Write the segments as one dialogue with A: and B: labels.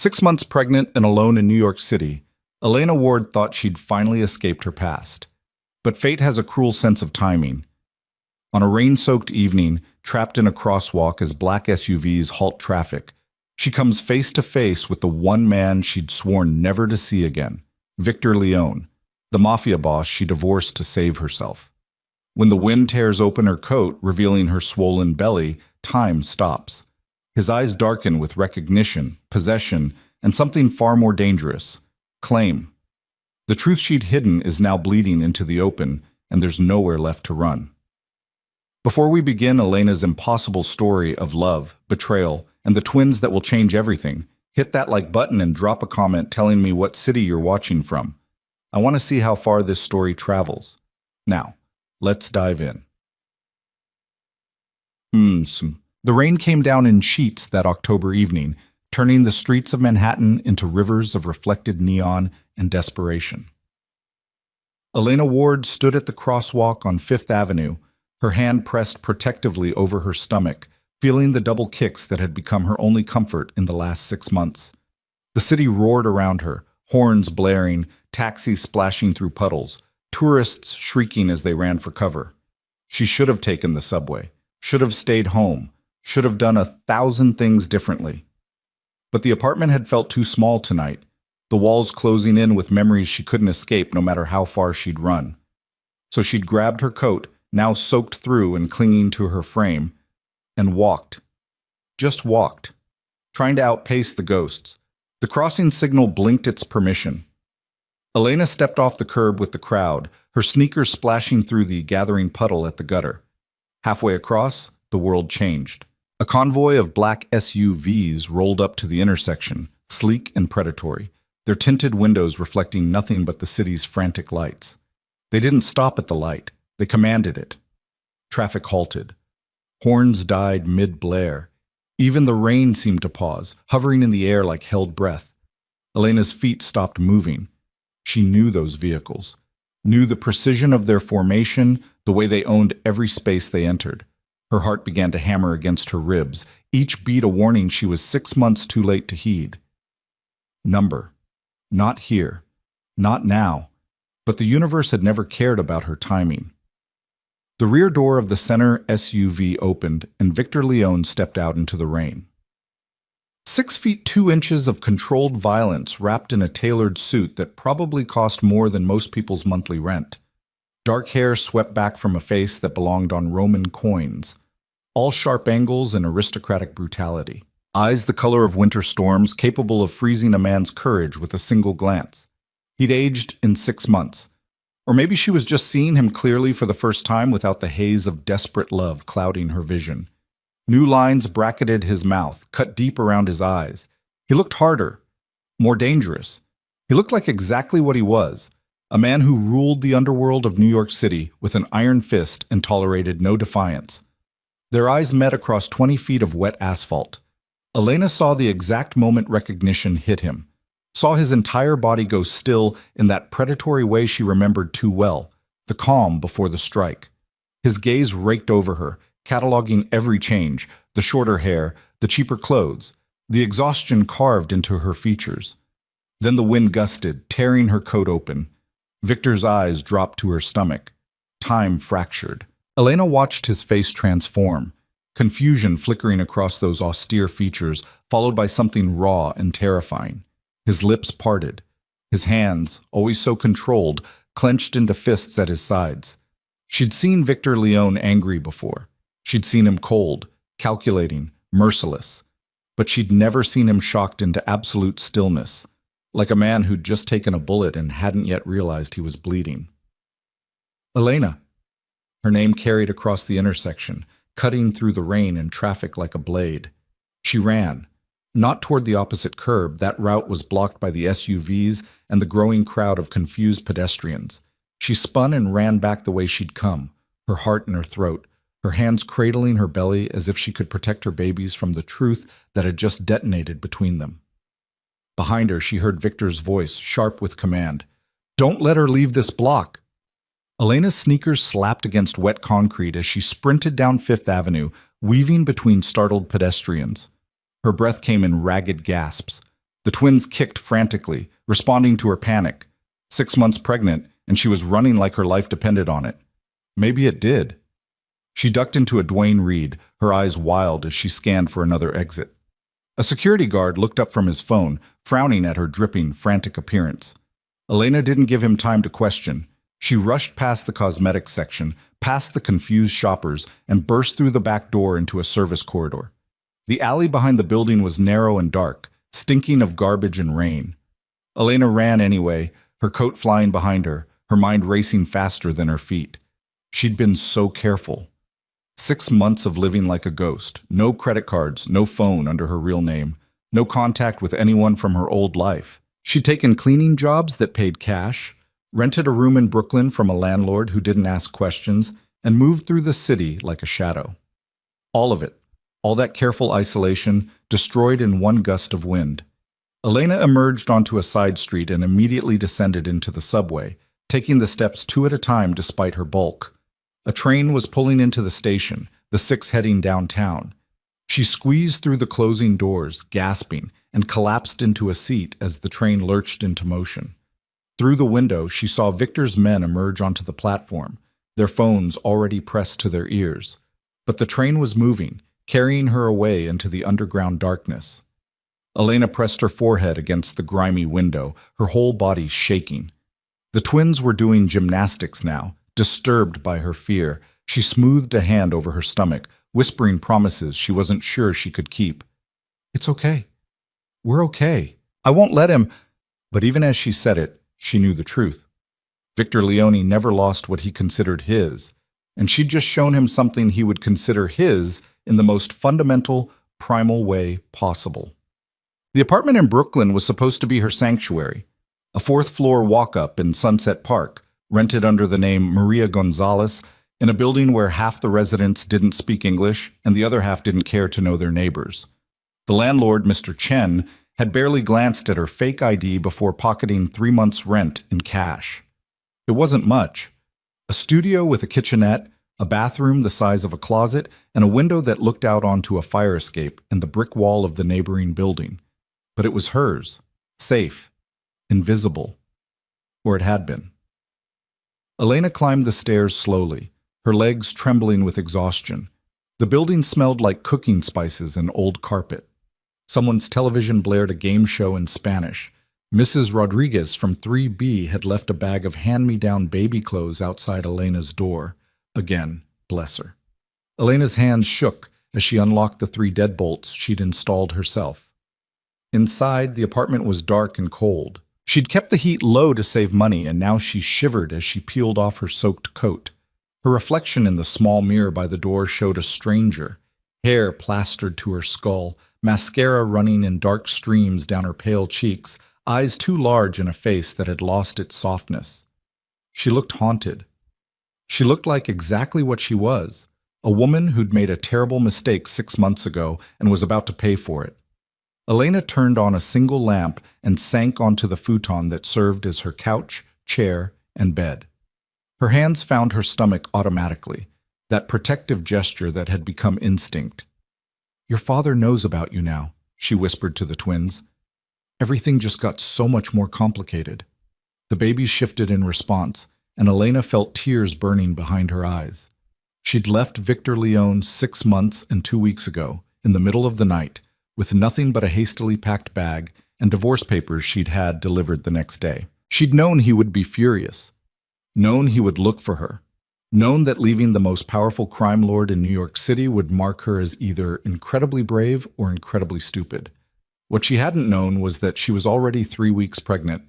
A: 6 months pregnant and alone in New York City, Elena Ward thought she'd finally escaped her past. But fate has a cruel sense of timing. On a rain-soaked evening, trapped in a crosswalk as black SUVs halt traffic, she comes face to face with the one man she'd sworn never to see again, Victor Leone, the mafia boss she divorced to save herself. When the wind tears open her coat, revealing her swollen belly, time stops. His eyes darken with recognition, possession, and something far more dangerous: claim. The truth she'd hidden is now bleeding into the open, and there's nowhere left to run. Before we begin Elena's impossible story of love, betrayal, and the twins that will change everything, hit that like button and drop a comment telling me what city you're watching from. I want to see how far this story travels. Now, let's dive in. The rain came down in sheets that October evening, turning the streets of Manhattan into rivers of reflected neon and desperation. Elena Ward stood at the crosswalk on Fifth Avenue, her hand pressed protectively over her stomach, feeling the double kicks that had become her only comfort in the last 6 months. The city roared around her, horns blaring, taxis splashing through puddles, tourists shrieking as they ran for cover. She should have taken the subway, should have stayed home, should have done 1,000 things differently. But the apartment had felt too small tonight, the walls closing in with memories she couldn't escape no matter how far she'd run. So she'd grabbed her coat, now soaked through and clinging to her frame, and walked. Just walked, trying to outpace the ghosts. The crossing signal blinked its permission. Elena stepped off the curb with the crowd, her sneakers splashing through the gathering puddle at the gutter. Halfway across, the world changed. A convoy of black SUVs rolled up to the intersection, sleek and predatory, their tinted windows reflecting nothing but the city's frantic lights. They didn't stop at the light, they commanded it. Traffic halted. Horns died mid-blare. Even the rain seemed to pause, hovering in the air like held breath. Elena's feet stopped moving. She knew those vehicles, knew the precision of their formation, the way they owned every space they entered. Her heart began to hammer against her ribs, each beat a warning she was 6 months too late to heed. Number. Not here. Not now. But the universe had never cared about her timing. The rear door of the center SUV opened, and Victor Leone stepped out into the rain. 6 feet 2 inches of controlled violence wrapped in a tailored suit that probably cost more than most people's monthly rent. Dark hair swept back from a face that belonged on Roman coins. All sharp angles and aristocratic brutality. Eyes the color of winter storms, capable of freezing a man's courage with a single glance. He'd aged in 6 months. Or maybe she was just seeing him clearly for the first time without the haze of desperate love clouding her vision. New lines bracketed his mouth, cut deep around his eyes. He looked harder, more dangerous. He looked like exactly what he was. A man who ruled the underworld of New York City with an iron fist and tolerated no defiance. Their eyes met across 20 feet of wet asphalt. Elena saw the exact moment recognition hit him, saw his entire body go still in that predatory way she remembered too well, the calm before the strike. His gaze raked over her, cataloging every change, the shorter hair, the cheaper clothes, the exhaustion carved into her features. Then the wind gusted, tearing her coat open. Victor's eyes dropped to her stomach. Time fractured. Elena watched his face transform, confusion flickering across those austere features, followed by something raw and terrifying. His lips parted. His hands, always so controlled, clenched into fists at his sides. She'd seen Victor Leone angry before. She'd seen him cold, calculating, merciless. But she'd never seen him shocked into absolute stillness, like a man who'd just taken a bullet and hadn't yet realized he was bleeding. Elena. Her name carried across the intersection, cutting through the rain and traffic like a blade. She ran, not toward the opposite curb. That route was blocked by the SUVs and the growing crowd of confused pedestrians. She spun and ran back the way she'd come, her heart in her throat, her hands cradling her belly as if she could protect her babies from the truth that had just detonated between them. Behind her, she heard Victor's voice, sharp with command. "Don't let her leave this block." Elena's sneakers slapped against wet concrete as she sprinted down Fifth Avenue, weaving between startled pedestrians. Her breath came in ragged gasps. The twins kicked frantically, responding to her panic. 6 months pregnant, and she was running like her life depended on it. Maybe it did. She ducked into a Duane Reade, her eyes wild as she scanned for another exit. A security guard looked up from his phone, frowning at her dripping, frantic appearance. Elena didn't give him time to question. She rushed past the cosmetics section, past the confused shoppers, and burst through the back door into a service corridor. The alley behind the building was narrow and dark, stinking of garbage and rain. Elena ran anyway, her coat flying behind her, her mind racing faster than her feet. She'd been so careful. 6 months of living like a ghost, no credit cards, no phone under her real name, no contact with anyone from her old life. She'd taken cleaning jobs that paid cash, rented a room in Brooklyn from a landlord who didn't ask questions, and moved through the city like a shadow. All of it, all that careful isolation, destroyed in one gust of wind. Elena emerged onto a side street and immediately descended into the subway, taking the steps 2 at a time despite her bulk. A train was pulling into the station, the 6 heading downtown. She squeezed through the closing doors, gasping, and collapsed into a seat as the train lurched into motion. Through the window, she saw Victor's men emerge onto the platform, their phones already pressed to their ears. But the train was moving, carrying her away into the underground darkness. Elena pressed her forehead against the grimy window, her whole body shaking. The twins were doing gymnastics now. Disturbed by her fear, she smoothed a hand over her stomach, whispering promises she wasn't sure she could keep. "It's okay. We're okay. I won't let him." But even as she said it, she knew the truth. Victor Leone never lost what he considered his, and she'd just shown him something he would consider his in the most fundamental, primal way possible. The apartment in Brooklyn was supposed to be her sanctuary, a 4th-floor walk-up in Sunset Park, rented under the name Maria Gonzalez, in a building where half the residents didn't speak English and the other half didn't care to know their neighbors. The landlord, Mr. Chen, had barely glanced at her fake ID before pocketing 3 months' rent in cash. It wasn't much. A studio with a kitchenette, a bathroom the size of a closet, and a window that looked out onto a fire escape and the brick wall of the neighboring building. But it was hers, safe, invisible. Or it had been. Elena climbed the stairs slowly, her legs trembling with exhaustion. The building smelled like cooking spices and old carpet. Someone's television blared a game show in Spanish. Mrs. Rodriguez from 3B had left a bag of hand-me-down baby clothes outside Elena's door. Again, bless her. Elena's hands shook as she unlocked the 3 deadbolts she'd installed herself. Inside, the apartment was dark and cold. She'd kept the heat low to save money, and now she shivered as she peeled off her soaked coat. Her reflection in the small mirror by the door showed a stranger, hair plastered to her skull, mascara running in dark streams down her pale cheeks, eyes too large in a face that had lost its softness. She looked haunted. She looked like exactly what she was, a woman who'd made a terrible mistake 6 months ago and was about to pay for it. Elena turned on a single lamp and sank onto the futon that served as her couch, chair, and bed. Her hands found her stomach automatically, that protective gesture that had become instinct. "Your father knows about you now," she whispered to the twins. Everything just got so much more complicated. The babies shifted in response, and Elena felt tears burning behind her eyes. She'd left Victor Leone 6 months and 2 weeks ago, in the middle of the night, with nothing but a hastily packed bag and divorce papers she'd had delivered the next day. She'd known he would be furious, known he would look for her, known that leaving the most powerful crime lord in New York City would mark her as either incredibly brave or incredibly stupid. What she hadn't known was that she was already 3 weeks pregnant.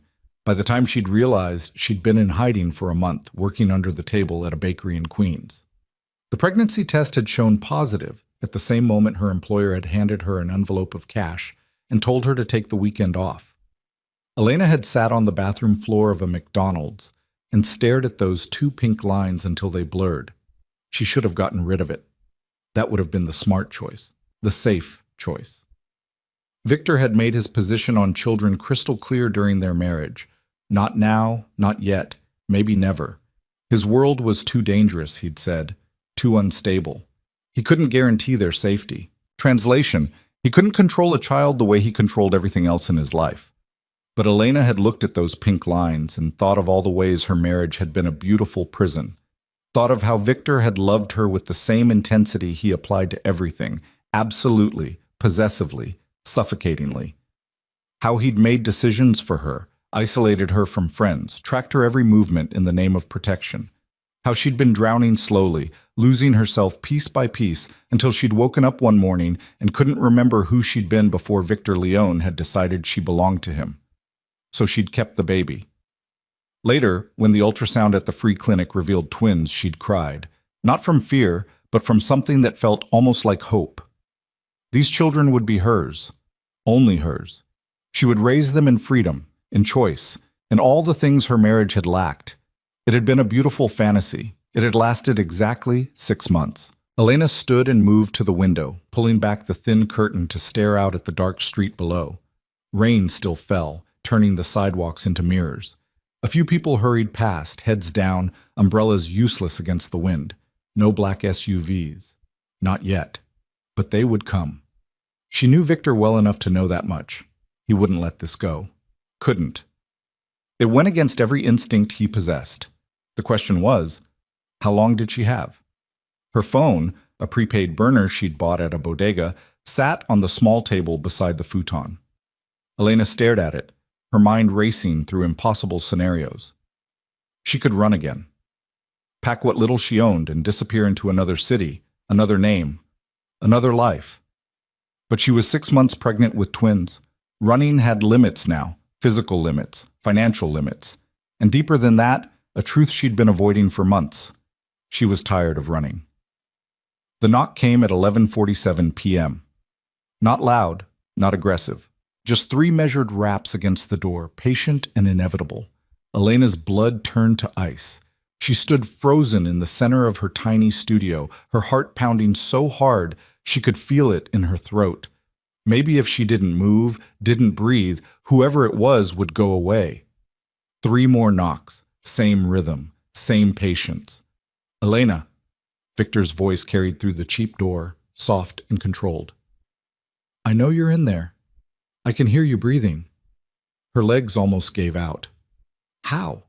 A: By the time she'd realized, she'd been in hiding for a month, working under the table at a bakery in Queens. The pregnancy test had shown positive. At the same moment, her employer had handed her an envelope of cash and told her to take the weekend off. Elena had sat on the bathroom floor of a McDonald's and stared at those 2 pink lines until they blurred. She should have gotten rid of it. That would have been the smart choice, the safe choice. Victor had made his position on children crystal clear during their marriage. Not now, not yet, maybe never. His world was too dangerous, he'd said, too unstable. He couldn't guarantee their safety. Translation, He couldn't control a child the way he controlled everything else in his life. But Elena had looked at those pink lines and thought of all the ways her marriage had been a beautiful prison. Thought of how Victor had loved her with the same intensity he applied to everything, absolutely, possessively, suffocatingly. How he'd made decisions for her, isolated her from friends, tracked her every movement in the name of protection. How she'd been drowning slowly, losing herself piece by piece until she'd woken up one morning and couldn't remember who she'd been before Victor Leone had decided she belonged to him. So she'd kept the baby. Later, when the ultrasound at the free clinic revealed twins, she'd cried, not from fear, but from something that felt almost like hope. These children would be hers, only hers. She would raise them in freedom, in choice, in all the things her marriage had lacked. It had been a beautiful fantasy. It had lasted exactly 6 months. Elena stood and moved to the window, pulling back the thin curtain to stare out at the dark street below. Rain still fell, turning the sidewalks into mirrors. A few people hurried past, heads down, umbrellas useless against the wind. No black SUVs. Not yet. But they would come. She knew Victor well enough to know that much. He wouldn't let this go. Couldn't. It went against every instinct he possessed. The question was, how long did she have? Her phone, a prepaid burner she'd bought at a bodega, sat on the small table beside the futon. Elena stared at it, her mind racing through impossible scenarios. She could run again. Pack what little she owned and disappear into another city, another name, another life. But she was 6 months pregnant with twins. Running had limits now, physical limits, financial limits, and deeper than that, a truth she'd been avoiding for months. She was tired of running. The knock came at 11:47 p.m. Not loud, not aggressive. Just 3 measured raps against the door, patient and inevitable. Elena's blood turned to ice. She stood frozen in the center of her tiny studio, her heart pounding so hard she could feel it in her throat. Maybe if she didn't move, didn't breathe, whoever it was would go away. 3 more knocks, same rhythm, same patience. Elena, Victor's voice carried through the cheap door, soft and controlled. I know you're in there. I can hear you breathing. Her legs almost gave out. How?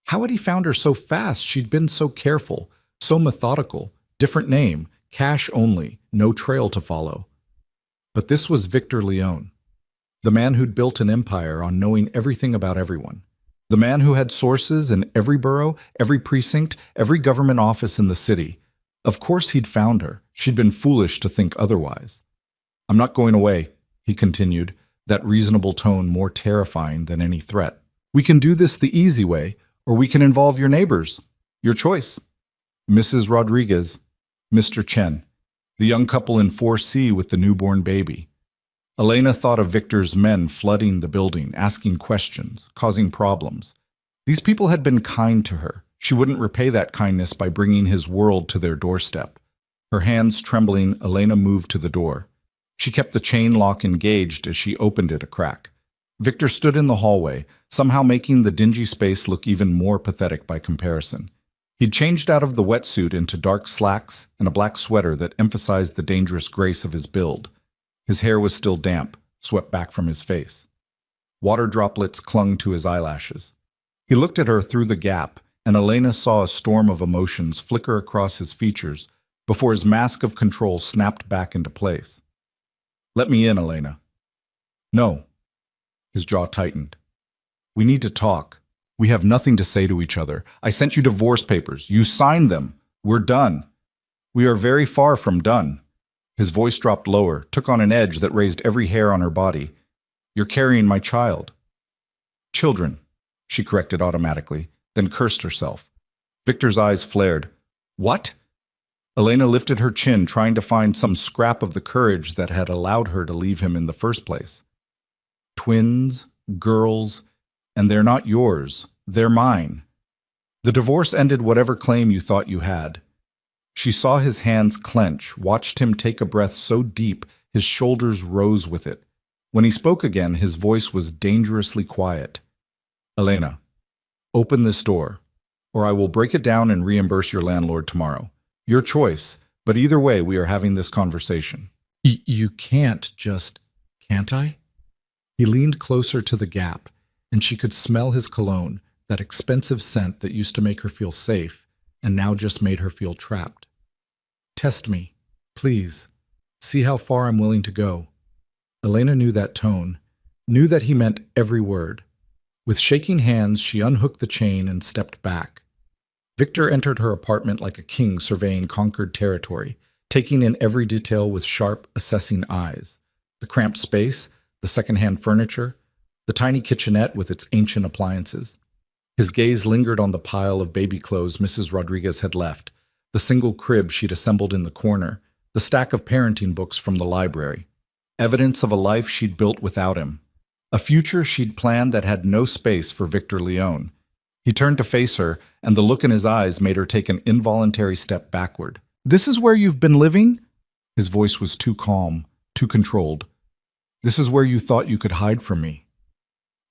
A: How had he found her so fast? She'd been so careful, so methodical. Different name, cash only, no trail to follow. But this was Victor Leone, the man who'd built an empire on knowing everything about everyone. The man who had sources in every borough, every precinct, every government office in the city. Of course he'd found her. She'd been foolish to think otherwise. I'm not going away, he continued, that reasonable tone more terrifying than any threat. We can do this the easy way, or we can involve your neighbors. Your choice. Mrs. Rodriguez, Mr. Chen, the young couple in 4C with the newborn baby. Elena thought of Victor's men flooding the building, asking questions, causing problems. These people had been kind to her. She wouldn't repay that kindness by bringing his world to their doorstep. Her hands trembling, Elena moved to the door. She kept the chain lock engaged as she opened it a crack. Victor stood in the hallway, somehow making the dingy space look even more pathetic by comparison. He'd changed out of the wetsuit into dark slacks and a black sweater that emphasized the dangerous grace of his build. His hair was still damp, swept back from his face. Water droplets clung to his eyelashes. He looked at her through the gap, and Elena saw a storm of emotions flicker across his features before his mask of control snapped back into place. Let me in, Elena. No. His jaw tightened. We need to talk. We have nothing to say to each other. I sent you divorce papers. You signed them. We're done. We are very far from done. His voice dropped lower, took on an edge that raised every hair on her body. You're carrying my child. Children, she corrected automatically, then cursed herself. Victor's eyes flared. What? Elena lifted her chin, trying to find some scrap of the courage that had allowed her to leave him in the first place. Twins, girls, and they're not yours. They're mine. The divorce ended whatever claim you thought you had. She saw his hands clench, watched him take a breath so deep his shoulders rose with it. When he spoke again, his voice was dangerously quiet. Elena, open this door, or I will break it down and reimburse your landlord tomorrow. Your choice, but either way we are having this conversation. You can't just, can't I? He leaned closer to the gap, and she could smell his cologne, that expensive scent that used to make her feel safe, and now just made her feel trapped. Test me, please. See how far I'm willing to go. Elena knew that tone, knew that he meant every word. With shaking hands, she unhooked the chain and stepped back. Victor entered her apartment like a king surveying conquered territory, taking in every detail with sharp, assessing eyes. The cramped space, the secondhand furniture, the tiny kitchenette with its ancient appliances. His gaze lingered on the pile of baby clothes Mrs. Rodriguez had left, the single crib she'd assembled in the corner, the stack of parenting books from the library. Evidence of a life she'd built without him. A future she'd planned that had no space for Victor Leone. He turned to face her, and the look in his eyes made her take an involuntary step backward. "This is where you've been living?" His voice was too calm, too controlled. "This is where you thought you could hide from me."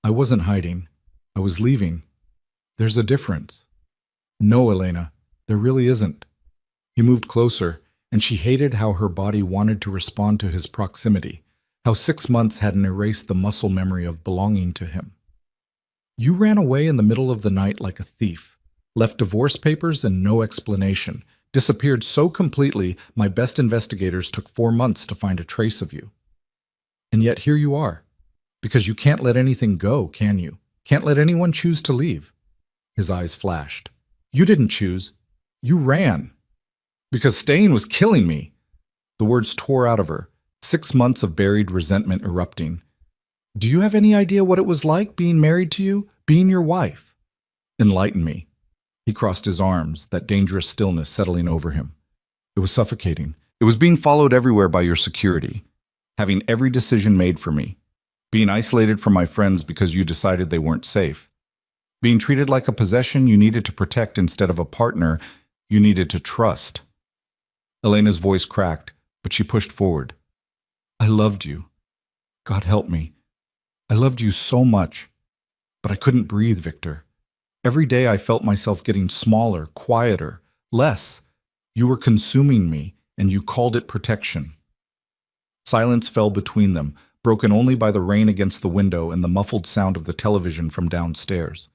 A: "I wasn't hiding. I was leaving. There's a difference." "No, Elena, there really isn't." He moved closer, and she hated how her body wanted to respond to his proximity, how 6 months hadn't erased the muscle memory of belonging to him. "You ran away in the middle of the night like a thief, left divorce papers and no explanation, disappeared so completely my best investigators took 4 months to find a trace of you. And yet here you are, because you can't let anything go, can you? Can't let anyone choose to leave." His eyes flashed. "You didn't choose. You ran. Because staying was killing me." The words tore out of her, 6 months of buried resentment erupting. "Do you have any idea what it was like being married to you, being your wife?" "Enlighten me." He crossed his arms, that dangerous stillness settling over him. "It was suffocating. It was being followed everywhere by your security, having every decision made for me, being isolated from my friends because you decided they weren't safe, being treated like a possession you needed to protect instead of a partner you needed to trust." Elena's voice cracked, but she pushed forward. "I loved you. God help me. I loved you so much. But I couldn't breathe, Victor. Every day I felt myself getting smaller, quieter, less. You were consuming me, and you called it protection." Silence fell between them, broken only by the rain against the window and the muffled sound of the television from downstairs.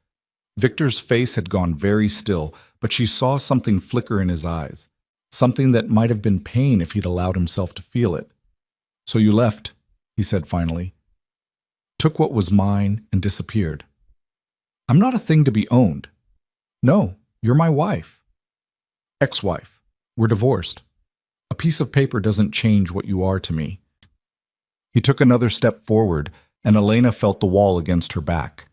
A: Victor's face had gone very still, but she saw something flicker in his eyes, something that might have been pain if he'd allowed himself to feel it. "So you left," he said finally. "Took what was mine and disappeared. I'm not a thing to be owned. No, you're my wife. Ex-wife. We're divorced. A piece of paper doesn't change what you are to me." He took another step forward, and Elena felt the wall against her back.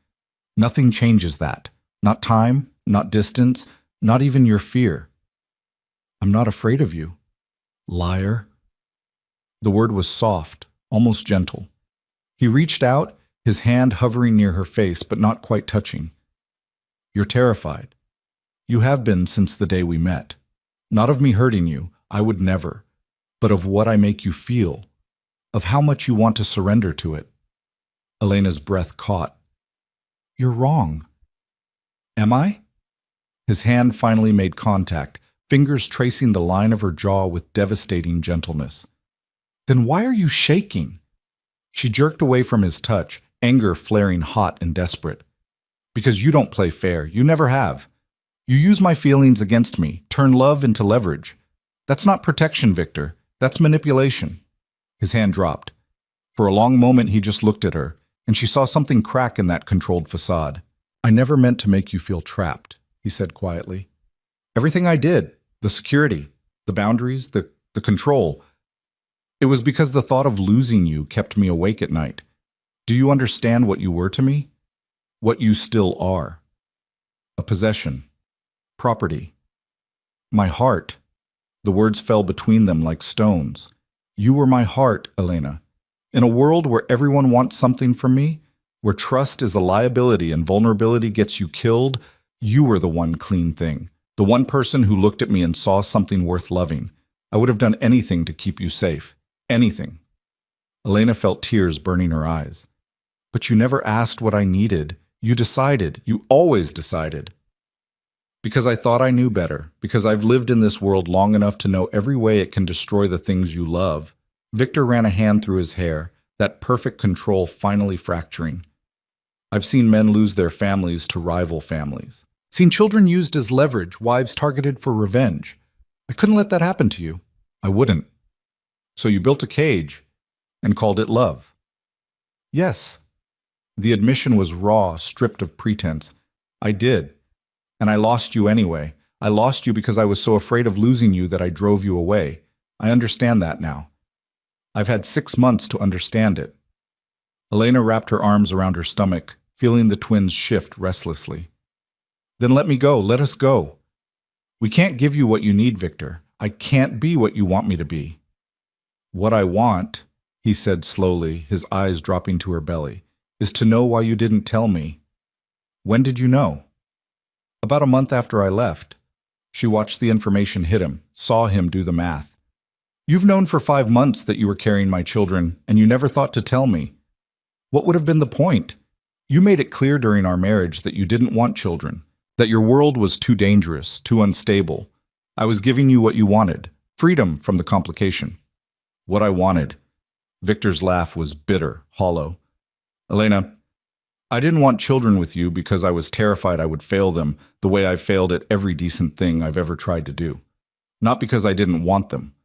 A: "Nothing changes that. Not time, not distance, not even your fear." "I'm not afraid of you. Liar." The word was soft, almost gentle. He reached out, his hand hovering near her face but not quite touching. "You're terrified. You have been since the day we met. Not of me hurting you, I would never, but of what I make you feel, of how much you want to surrender to it." Elena's breath caught. "You're wrong." "Am I?" His hand finally made contact, fingers tracing the line of her jaw with devastating gentleness. "Then why are you shaking?" She jerked away from his touch, anger flaring hot and desperate. "Because you don't play fair. You never have. You use my feelings against me, turn love into leverage. That's not protection, Victor. That's manipulation." His hand dropped. For a long moment he just looked at her, and she saw something crack in that controlled facade. "I never meant to make you feel trapped," he said quietly. "Everything I did, the security, the boundaries, the control, it was because the thought of losing you kept me awake at night. Do you understand what you were to me? What you still are? A possession. Property. My heart." The words fell between them like stones. "You were my heart, Elena. In a world where everyone wants something from me, where trust is a liability and vulnerability gets you killed, you were the one clean thing, the one person who looked at me and saw something worth loving. I would have done anything to keep you safe. Anything." Elena felt tears burning her eyes. "But you never asked what I needed. You decided. You always decided." "Because I thought I knew better. Because I've lived in this world long enough to know every way it can destroy the things you love. Victor ran a hand through his hair, that perfect control finally fracturing. I've seen men lose their families to rival families. Seen children used as leverage, wives targeted for revenge. I couldn't let that happen to you. I wouldn't. So you built a cage and called it love. Yes. The admission was raw, stripped of pretense. I did. And I lost you anyway. I lost you because I was so afraid of losing you that I drove you away. I understand that now. I've had 6 months to understand it. Elena wrapped her arms around her stomach, feeling the twins shift restlessly. Then let me go. Let us go. We can't give you what you need, Victor. I can't be what you want me to be. What I want, he said slowly, his eyes dropping to her belly, is to know why you didn't tell me. When did you know? About a month after I left. She watched the information hit him, saw him do the math. You've known for 5 months that you were carrying my children, and you never thought to tell me. What would have been the point? You made it clear during our marriage that you didn't want children, that your world was too dangerous, too unstable. I was giving you what you wanted, freedom from the complication. What I wanted. Victor's laugh was bitter, hollow. Elena, I didn't want children with you because I was terrified I would fail them the way I failed at every decent thing I've ever tried to do. Not because I didn't want them.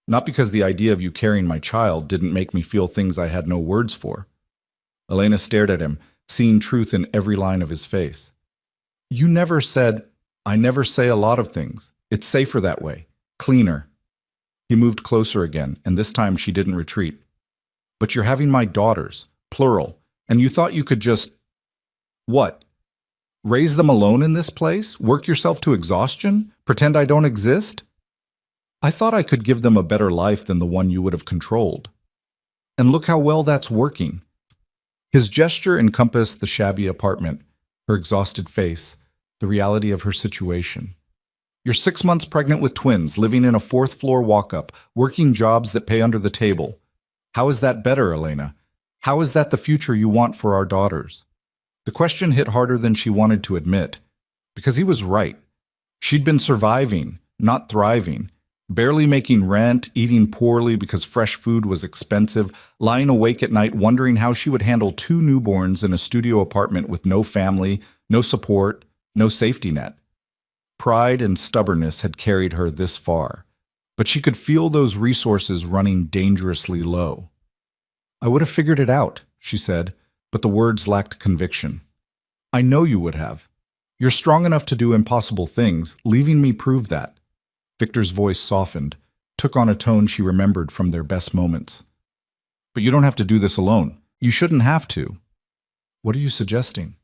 A: Not because the idea of you carrying my child didn't make me feel things I had no words for. Elena stared at him, seeing truth in every line of his face. You never said, I never say a lot of things. It's safer that way. Cleaner. He moved closer again, and this time she didn't retreat. But you're having my daughters, plural, and you thought you could just… What? Raise them alone in this place? Work yourself to exhaustion? Pretend I don't exist? I thought I could give them a better life than the one you would have controlled. And look how well that's working. His gesture encompassed the shabby apartment, her exhausted face, the reality of her situation. You're 6 months pregnant with twins, living in a 4th-floor walk-up, working jobs that pay under the table. How is that better, Elena? How is that the future you want for our daughters? The question hit harder than she wanted to admit, because he was right. She'd been surviving, not thriving, barely making rent, eating poorly because fresh food was expensive, lying awake at night wondering how she would handle 2 newborns in a studio apartment with no family, no support, no safety net. Pride and stubbornness had carried her this far, but she could feel those resources running dangerously low. I would have figured it out, she said, but the words lacked conviction. I know you would have. You're strong enough to do impossible things. Leaving me proved that. Victor's voice softened, took on a tone she remembered from their best moments. But you don't have to do this alone. You shouldn't have to. What are you suggesting?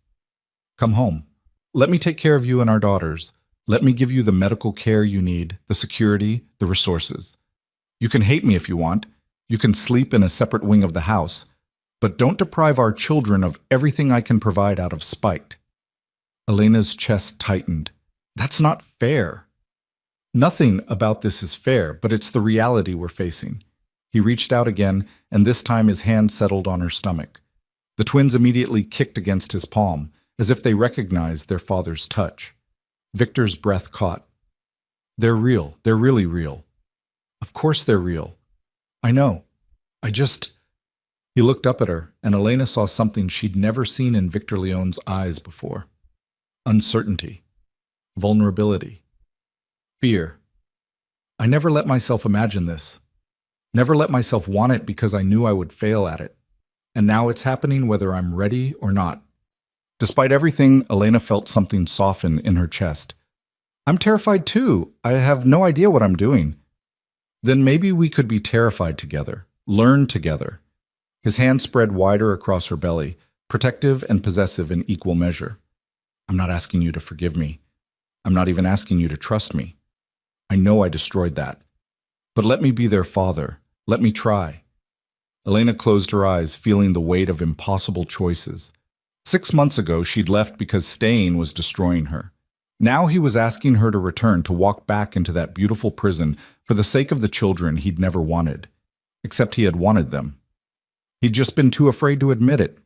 A: Come home. Let me take care of you and our daughters. Let me give you the medical care you need, the security, the resources. You can hate me if you want. You can sleep in a separate wing of the house. But don't deprive our children of everything I can provide out of spite. Elena's chest tightened. That's not fair. Nothing about this is fair, but it's the reality we're facing. He reached out again, and this time his hand settled on her stomach. The twins immediately kicked against his palm, as if they recognized their father's touch. Victor's breath caught. They're real. They're really real. Of course they're real. I know. He looked up at her, and Elena saw something she'd never seen in Victor Leone's eyes before. Uncertainty. Vulnerability. Fear. I never let myself imagine this. Never let myself want it because I knew I would fail at it. And now it's happening whether I'm ready or not. Despite everything, Elena felt something soften in her chest. I'm terrified too. I have no idea what I'm doing. Then maybe we could be terrified together, learn together. His hand spread wider across her belly, protective and possessive in equal measure. I'm not asking you to forgive me. I'm not even asking you to trust me. I know I destroyed that. But let me be their father. Let me try. Elena closed her eyes, feeling the weight of impossible choices. 6 months ago, she'd left because staying was destroying her. Now he was asking her to return, to walk back into that beautiful prison for the sake of the children he'd never wanted. Except he had wanted them. He'd just been too afraid to admit it.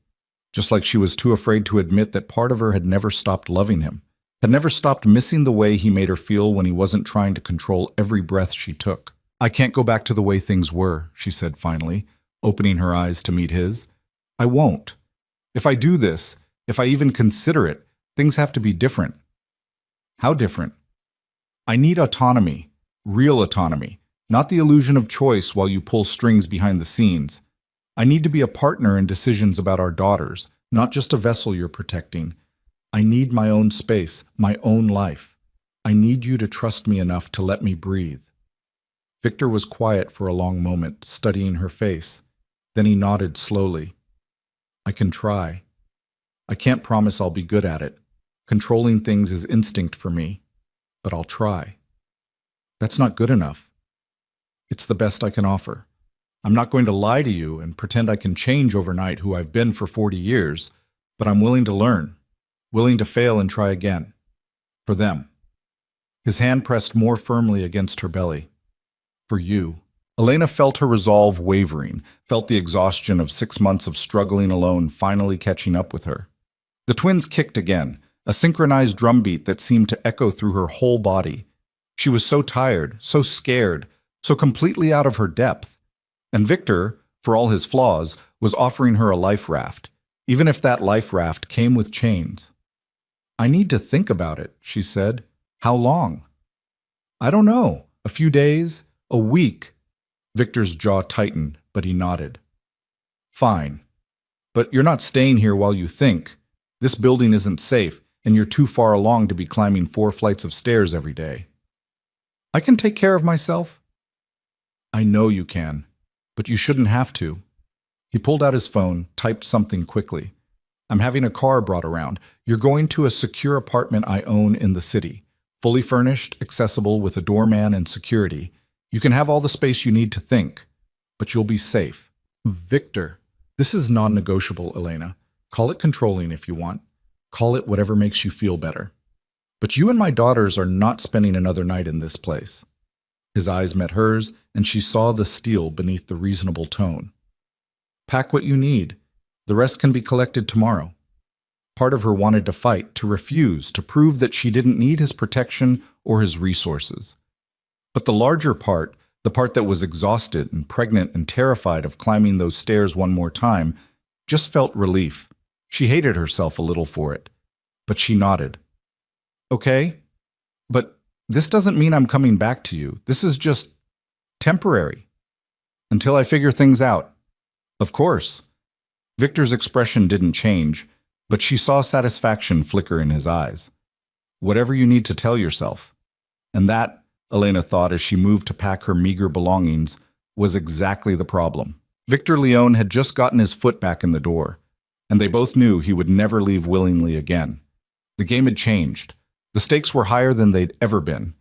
A: Just like she was too afraid to admit that part of her had never stopped loving him, had never stopped missing the way he made her feel when he wasn't trying to control every breath she took. I can't go back to the way things were, she said finally, opening her eyes to meet his. I won't. If I do this, if I even consider it, things have to be different. How different? I need autonomy, real autonomy, not the illusion of choice while you pull strings behind the scenes. I need to be a partner in decisions about our daughters, not just a vessel you're protecting. I need my own space, my own life. I need you to trust me enough to let me breathe. Victor was quiet for a long moment, studying her face. Then he nodded slowly. I can try. I can't promise I'll be good at it. Controlling things is instinct for me, but I'll try. That's not good enough. It's the best I can offer. I'm not going to lie to you and pretend I can change overnight who I've been for 40 years, but I'm willing to learn, willing to fail and try again. For them. His hand pressed more firmly against her belly. For you. Elena felt her resolve wavering, felt the exhaustion of 6 months of struggling alone finally catching up with her. The twins kicked again, a synchronized drumbeat that seemed to echo through her whole body. She was so tired, so scared, so completely out of her depth. And Victor, for all his flaws, was offering her a life raft, even if that life raft came with chains. I need to think about it, she said. How long? I don't know. A few days? A week? Victor's jaw tightened, but he nodded. Fine. But you're not staying here while you think. This building isn't safe, and you're too far along to be climbing 4 flights of stairs every day. I can take care of myself. I know you can, but you shouldn't have to. He pulled out his phone, typed something quickly. I'm having a car brought around. You're going to a secure apartment I own in the city. Fully furnished, accessible with a doorman and security. You can have all the space you need to think, but you'll be safe. Victor, this is non-negotiable, Elena. Call it controlling if you want. Call it whatever makes you feel better. But you and my daughters are not spending another night in this place. His eyes met hers, and she saw the steel beneath the reasonable tone. Pack what you need. The rest can be collected tomorrow. Part of her wanted to fight, to refuse, to prove that she didn't need his protection or his resources. But the larger part, the part that was exhausted and pregnant and terrified of climbing those stairs one more time, just felt relief. She hated herself a little for it. But she nodded. Okay, but this doesn't mean I'm coming back to you. This is just temporary. Until I figure things out. Of course. Victor's expression didn't change, but she saw satisfaction flicker in his eyes. Whatever you need to tell yourself. And that, Elena thought as she moved to pack her meager belongings, was exactly the problem. Victor Leone had just gotten his foot back in the door, and they both knew he would never leave willingly again. The game had changed. The stakes were higher than they'd ever been,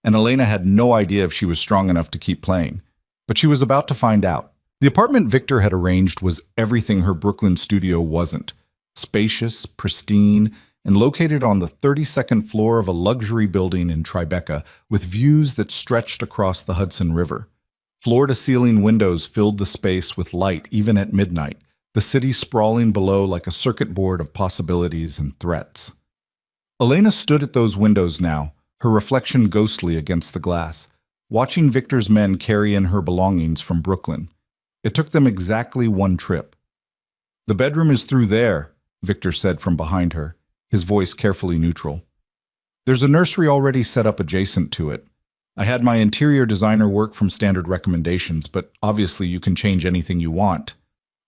A: and Elena had no idea if she was strong enough to keep playing. But she was about to find out. The apartment Victor had arranged was everything her Brooklyn studio wasn't. Spacious, pristine, and located on the 32nd floor of a luxury building in Tribeca with views that stretched across the Hudson River. Floor-to-ceiling windows filled the space with light even at midnight, the city sprawling below like a circuit board of possibilities and threats. Elena stood at those windows now, her reflection ghostly against the glass, watching Victor's men carry in her belongings from Brooklyn. It took them exactly 1 trip. The bedroom is through there, Victor said from behind her, his voice carefully neutral. There's a nursery already set up adjacent to it. I had my interior designer work from standard recommendations, but obviously you can change anything you want.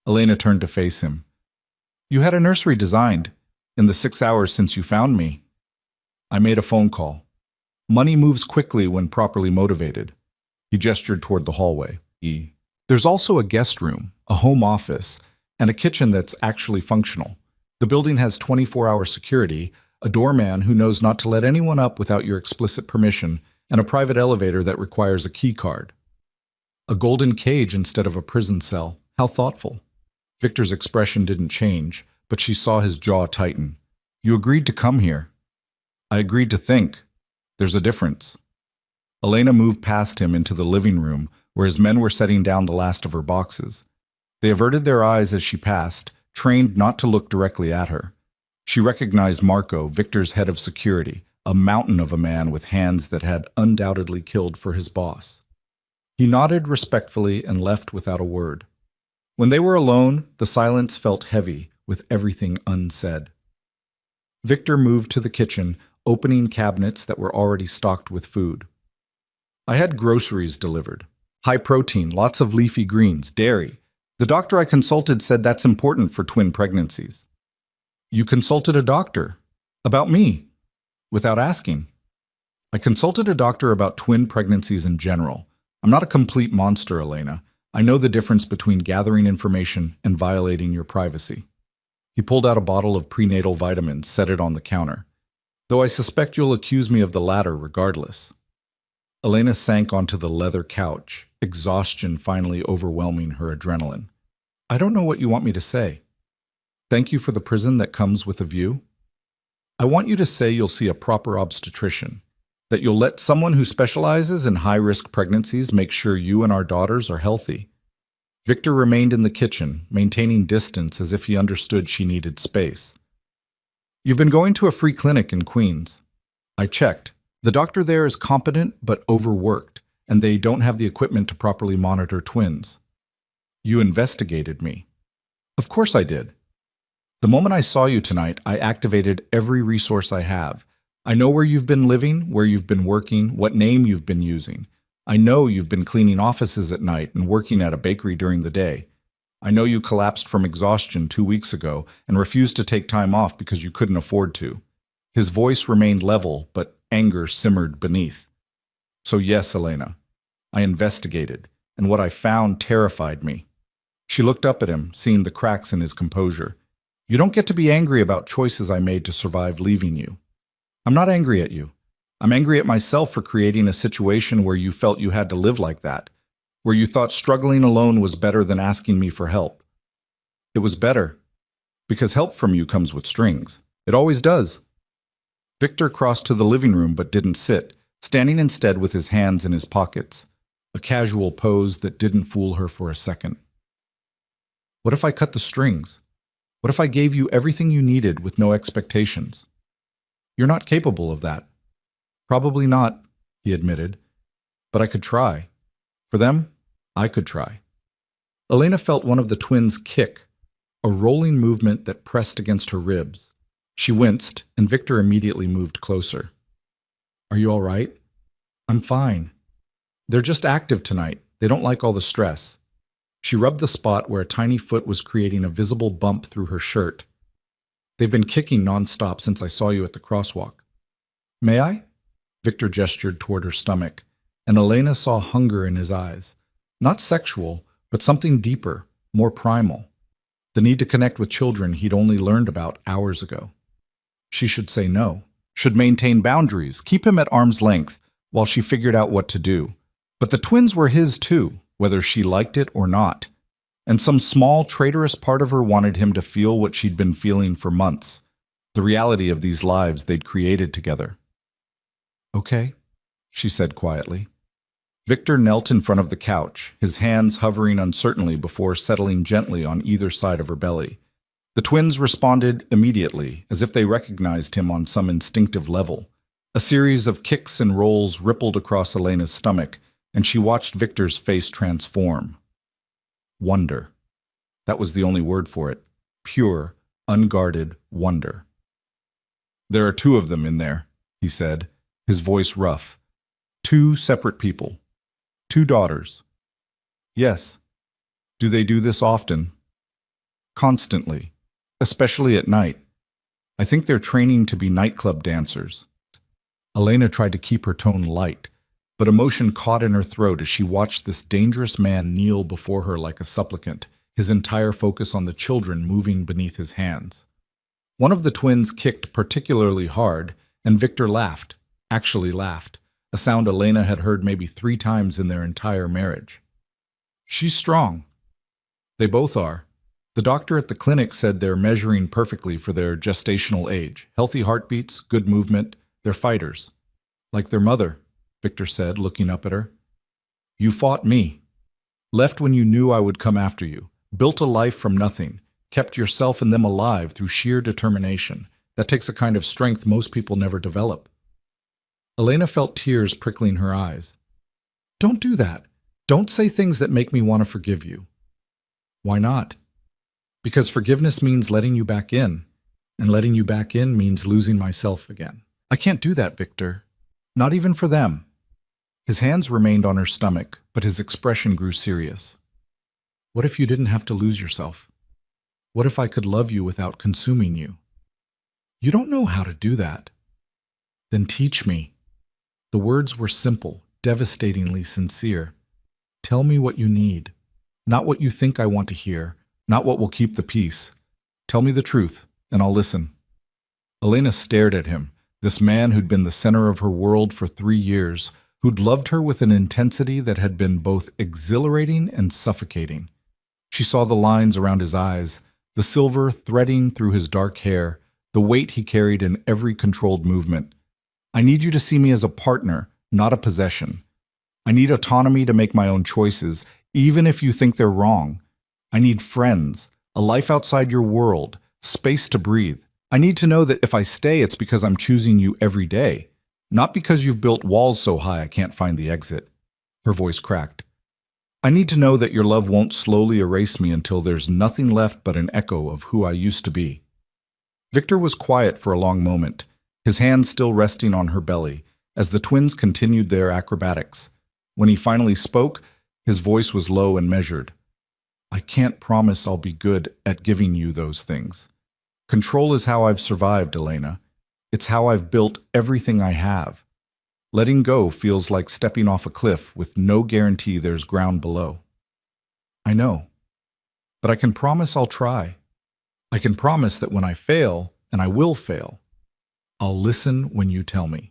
A: Elena turned to face him. You had a nursery designed, in the 6 hours since you found me. I made a phone call. Money moves quickly when properly motivated. He gestured toward the hallway. There's also a guest room, a home office, and a kitchen that's actually functional. The building has 24-hour security, a doorman who knows not to let anyone up without your explicit permission, and a private elevator that requires a key card. A golden cage instead of a prison cell. How thoughtful. Victor's expression didn't change, but she saw his jaw tighten. You agreed to come here. I agreed to think. There's a difference. Elena moved past him into the living room, where his men were setting down the last of her boxes. They averted their eyes as she passed, trained not to look directly at her. She recognized Marco, Victor's head of security, a mountain of a man with hands that had undoubtedly killed for his boss. He nodded respectfully and left without a word. When they were alone, the silence felt heavy, with everything unsaid. Victor moved to the kitchen, opening cabinets that were already stocked with food. I had groceries delivered. High protein, lots of leafy greens, dairy. The doctor I consulted said that's important for twin pregnancies. You consulted a doctor? About me? Without asking. I consulted a doctor about twin pregnancies in general. I'm not a complete monster, Elena. I know the difference between gathering information and violating your privacy. He pulled out a bottle of prenatal vitamins, set it on the counter. Though I suspect you'll accuse me of the latter regardless. Elena sank onto the leather couch, exhaustion finally overwhelming her adrenaline. I don't know what you want me to say. Thank you for the prison that comes with a view? I want you to say you'll see a proper obstetrician, that you'll let someone who specializes in high-risk pregnancies make sure you and our daughters are healthy. Victor remained in the kitchen, maintaining distance as if he understood she needed space. You've been going to a free clinic in Queens. I checked. The doctor there is competent but overworked, and they don't have the equipment to properly monitor twins. You investigated me. Of course I did. The moment I saw you tonight, I activated every resource I have. I know where you've been living, where you've been working, what name you've been using. I know you've been cleaning offices at night and working at a bakery during the day. I know you collapsed from exhaustion 2 weeks ago and refused to take time off because you couldn't afford to. His voice remained level, but anger simmered beneath. So yes, Elena, I investigated, and what I found terrified me. She looked up at him, seeing the cracks in his composure. You don't get to be angry about choices I made to survive leaving you. I'm not angry at you. I'm angry at myself for creating a situation where you felt you had to live like that, where you thought struggling alone was better than asking me for help. It was better, because help from you comes with strings. It always does. Victor crossed to the living room but didn't sit, standing instead with his hands in his pockets, a casual pose that didn't fool her for a second. What if I cut the strings? What if I gave you everything you needed with no expectations? You're not capable of that. Probably not, he admitted, but I could try. For them, I could try. Elena felt one of the twins kick, a rolling movement that pressed against her ribs. She winced, and Victor immediately moved closer. Are you all right? I'm fine. They're just active tonight. They don't like all the stress. She rubbed the spot where a tiny foot was creating a visible bump through her shirt. They've been kicking nonstop since I saw you at the crosswalk. May I? Victor gestured toward her stomach, and Elena saw hunger in his eyes. Not sexual, but something deeper, more primal. The need to connect with children he'd only learned about hours ago. She should say no, should maintain boundaries, keep him at arm's length while she figured out what to do. But the twins were his too, whether she liked it or not. And some small, traitorous part of her wanted him to feel what she'd been feeling for months, the reality of these lives they'd created together. Okay, she said quietly. Victor knelt in front of the couch, his hands hovering uncertainly before settling gently on either side of her belly. The twins responded immediately, as if they recognized him on some instinctive level. A series of kicks and rolls rippled across Elena's stomach, and she watched Victor's face transform. Wonder. That was the only word for it. Pure, unguarded wonder. There are 2 of them in there, he said, his voice rough. 2 separate people. 2 daughters. Yes. Do they do this often? Constantly, especially at night. I think they're training to be nightclub dancers. Elena tried to keep her tone light, but emotion caught in her throat as she watched this dangerous man kneel before her like a supplicant, his entire focus on the children moving beneath his hands. One of the twins kicked particularly hard, and Victor laughed, actually laughed, a sound Elena had heard maybe 3 times in their entire marriage. She's strong. They both are. The doctor at the clinic said they're measuring perfectly for their gestational age. Healthy heartbeats, good movement. They're fighters. Like their mother, Victor said, looking up at her. You fought me. Left when you knew I would come after you. Built a life from nothing. Kept yourself and them alive through sheer determination. That takes a kind of strength most people never develop. Elena felt tears prickling her eyes. Don't do that. Don't say things that make me want to forgive you. Why not? Because forgiveness means letting you back in, and letting you back in means losing myself again. I can't do that, Victor. Not even for them. His hands remained on her stomach, but his expression grew serious. What if you didn't have to lose yourself? What if I could love you without consuming you? You don't know how to do that. Then teach me. The words were simple, devastatingly sincere. Tell me what you need. Not what you think I want to hear, not what will keep the peace. Tell me the truth, and I'll listen. Elena stared at him, this man who'd been the center of her world for 3 years, who'd loved her with an intensity that had been both exhilarating and suffocating. She saw the lines around his eyes, the silver threading through his dark hair, the weight he carried in every controlled movement. I need you to see me as a partner, not a possession. I need autonomy to make my own choices, even if you think they're wrong. I need friends, a life outside your world, space to breathe. I need to know that if I stay, it's because I'm choosing you every day, not because you've built walls so high I can't find the exit. Her voice cracked. I need to know that your love won't slowly erase me until there's nothing left but an echo of who I used to be. Victor was quiet for a long moment, his hand still resting on her belly, as the twins continued their acrobatics. When he finally spoke, his voice was low and measured. I can't promise I'll be good at giving you those things. Control is how I've survived, Elena. It's how I've built everything I have. Letting go feels like stepping off a cliff with no guarantee there's ground below. I know. But I can promise I'll try. I can promise that when I fail, and I will fail, I'll listen when you tell me.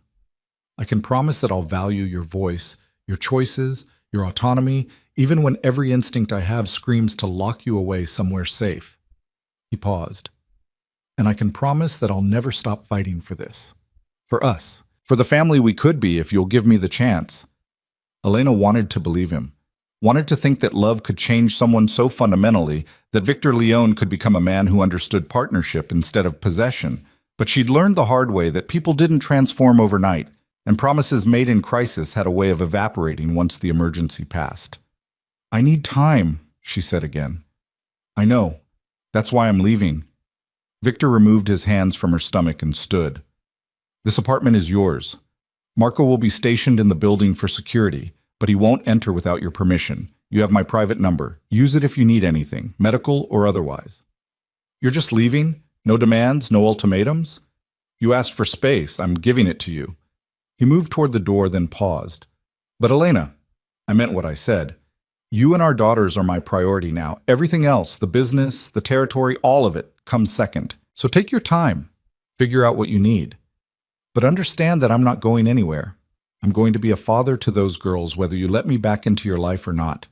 A: I can promise that I'll value your voice, your choices, your autonomy, even when every instinct I have screams to lock you away somewhere safe. He paused. And I can promise that I'll never stop fighting for this. For us. For the family we could be if you'll give me the chance. Elena wanted to believe him. Wanted to think that love could change someone so fundamentally that Victor Leone could become a man who understood partnership instead of possession. But she'd learned the hard way that people didn't transform overnight, and promises made in crisis had a way of evaporating once the emergency passed. I need time, she said again. I know. That's why I'm leaving. Victor removed his hands from her stomach and stood. This apartment is yours. Marco will be stationed in the building for security, but he won't enter without your permission. You have my private number. Use it if you need anything, medical or otherwise. You're just leaving? No demands, no ultimatums? You asked for space. I'm giving it to you. He moved toward the door, then paused. But Elena, I meant what I said. You and our daughters are my priority now. Everything else, the business, the territory, all of it, comes second. So take your time. Figure out what you need. But understand that I'm not going anywhere. I'm going to be a father to those girls, whether you let me back into your life or not.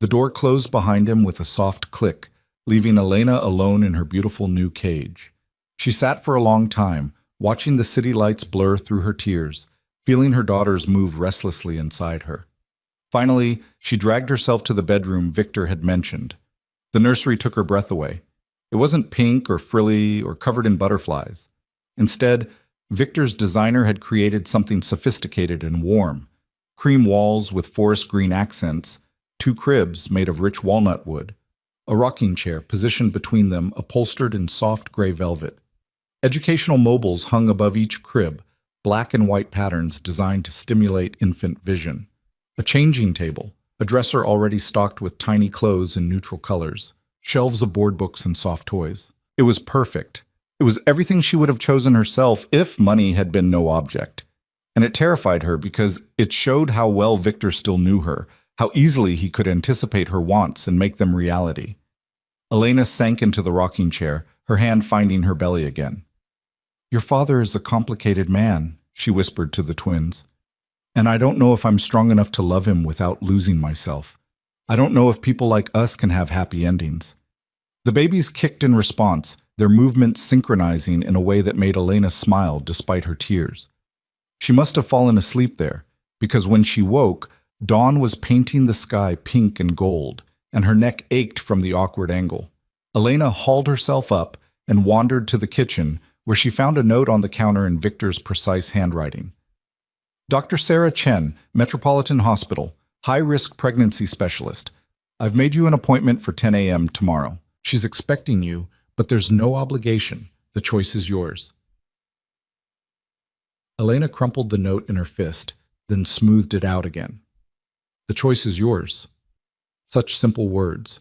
A: The door closed behind him with a soft click, leaving Elena alone in her beautiful new cage. She sat for a long time, watching the city lights blur through her tears, feeling her daughters move restlessly inside her. Finally, she dragged herself to the bedroom Victor had mentioned. The nursery took her breath away. It wasn't pink or frilly or covered in butterflies. Instead, Victor's designer had created something sophisticated and warm. Cream walls with forest green accents, 2 cribs made of rich walnut wood, a rocking chair positioned between them upholstered in soft gray velvet. Educational mobiles hung above each crib, black and white patterns designed to stimulate infant vision. A changing table, a dresser already stocked with tiny clothes in neutral colors, shelves of board books and soft toys. It was perfect. It was everything she would have chosen herself if money had been no object. And it terrified her because it showed how well Victor still knew her, how easily he could anticipate her wants and make them reality. Elena sank into the rocking chair, her hand finding her belly again. Your father is a complicated man, she whispered to the twins. And I don't know if I'm strong enough to love him without losing myself. I don't know if people like us can have happy endings. The babies kicked in response, their movements synchronizing in a way that made Elena smile despite her tears. She must have fallen asleep there, because when she woke, dawn was painting the sky pink and gold, and her neck ached from the awkward angle. Elena hauled herself up and wandered to the kitchen, where she found a note on the counter in Victor's precise handwriting. Dr. Sarah Chen, Metropolitan Hospital. High-risk pregnancy specialist. I've made you an appointment for 10 a.m. tomorrow. She's expecting you, but there's no obligation. The choice is yours. Elena crumpled the note in her fist, then smoothed it out again. The choice is yours. Such simple words.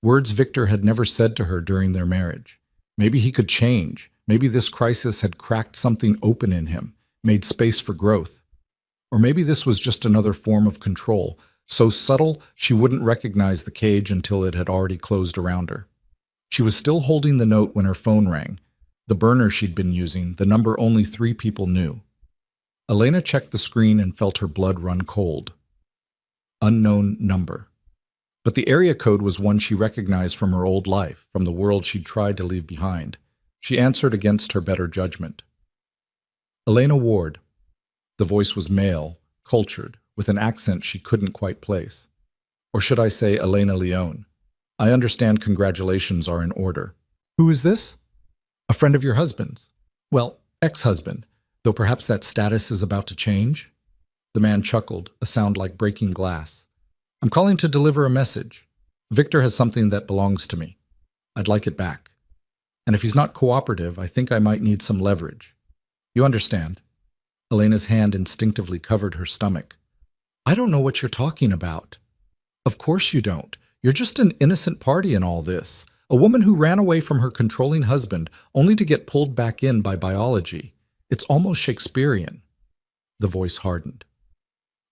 A: Words Victor had never said to her during their marriage. Maybe he could change. Maybe this crisis had cracked something open in him, made space for growth. Or maybe this was just another form of control, so subtle she wouldn't recognize the cage until it had already closed around her. She was still holding the note when her phone rang. The burner she'd been using, the number only 3 people knew. Elena checked the screen and felt her blood run cold. Unknown number. But the area code was one she recognized from her old life, from the world she'd tried to leave behind. She answered against her better judgment. Elena Ward. The voice was male, cultured, with an accent she couldn't quite place. Or should I say Elena Leone? I understand congratulations are in order. Who is this? A friend of your husband's. Well, ex-husband, though perhaps that status is about to change? The man chuckled, a sound like breaking glass. I'm calling to deliver a message. Victor has something that belongs to me. I'd like it back. And if he's not cooperative, I think I might need some leverage. You understand? Elena's hand instinctively covered her stomach. I don't know what you're talking about. Of course you don't. You're just an innocent party in all this. A woman who ran away from her controlling husband only to get pulled back in by biology. It's almost Shakespearean. The voice hardened.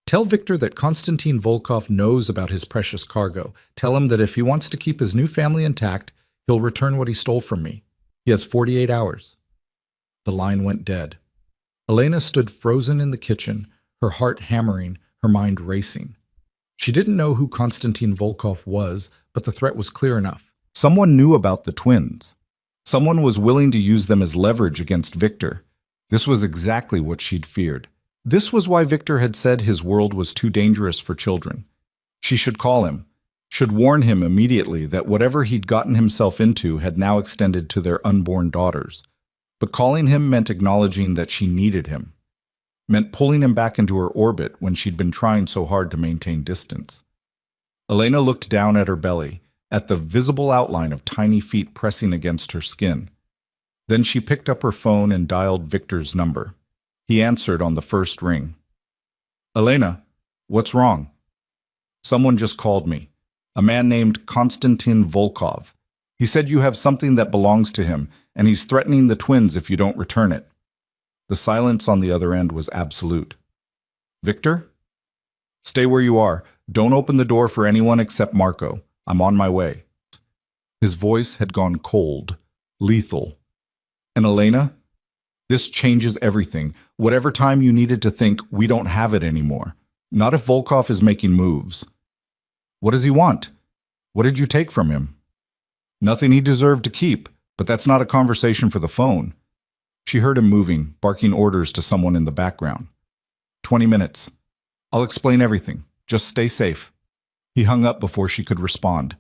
A: Tell Victor that Konstantin Volkov knows about his precious cargo. Tell him that if he wants to keep his new family intact, he'll return what he stole from me. He has 48 hours. The line went dead. Elena stood frozen in the kitchen, her heart hammering, her mind racing. She didn't know who Konstantin Volkov was, but the threat was clear enough. Someone knew about the twins. Someone was willing to use them as leverage against Victor. This was exactly what she'd feared. This was why Victor had said his world was too dangerous for children. She should call him, should warn him immediately that whatever he'd gotten himself into had now extended to their unborn daughters. But calling him meant acknowledging that she needed him, meant pulling him back into her orbit when she'd been trying so hard to maintain distance. Elena looked down at her belly, at the visible outline of tiny feet pressing against her skin. Then she picked up her phone and dialed Victor's number. He answered on the first ring. Elena, what's wrong? Someone just called me. A man named Konstantin Volkov. He said you have something that belongs to him, and he's threatening the twins if you don't return it. The silence on the other end was absolute. Victor? Stay where you are. Don't open the door for anyone except Marco. I'm on my way. His voice had gone cold, lethal. And Elena? This changes everything. Whatever time you needed to think, we don't have it anymore. Not if Volkov is making moves. What does he want? What did you take from him? Nothing he deserved to keep, but that's not a conversation for the phone. She heard him moving, barking orders to someone in the background. 20 minutes. I'll explain everything. Just stay safe. He hung up before she could respond.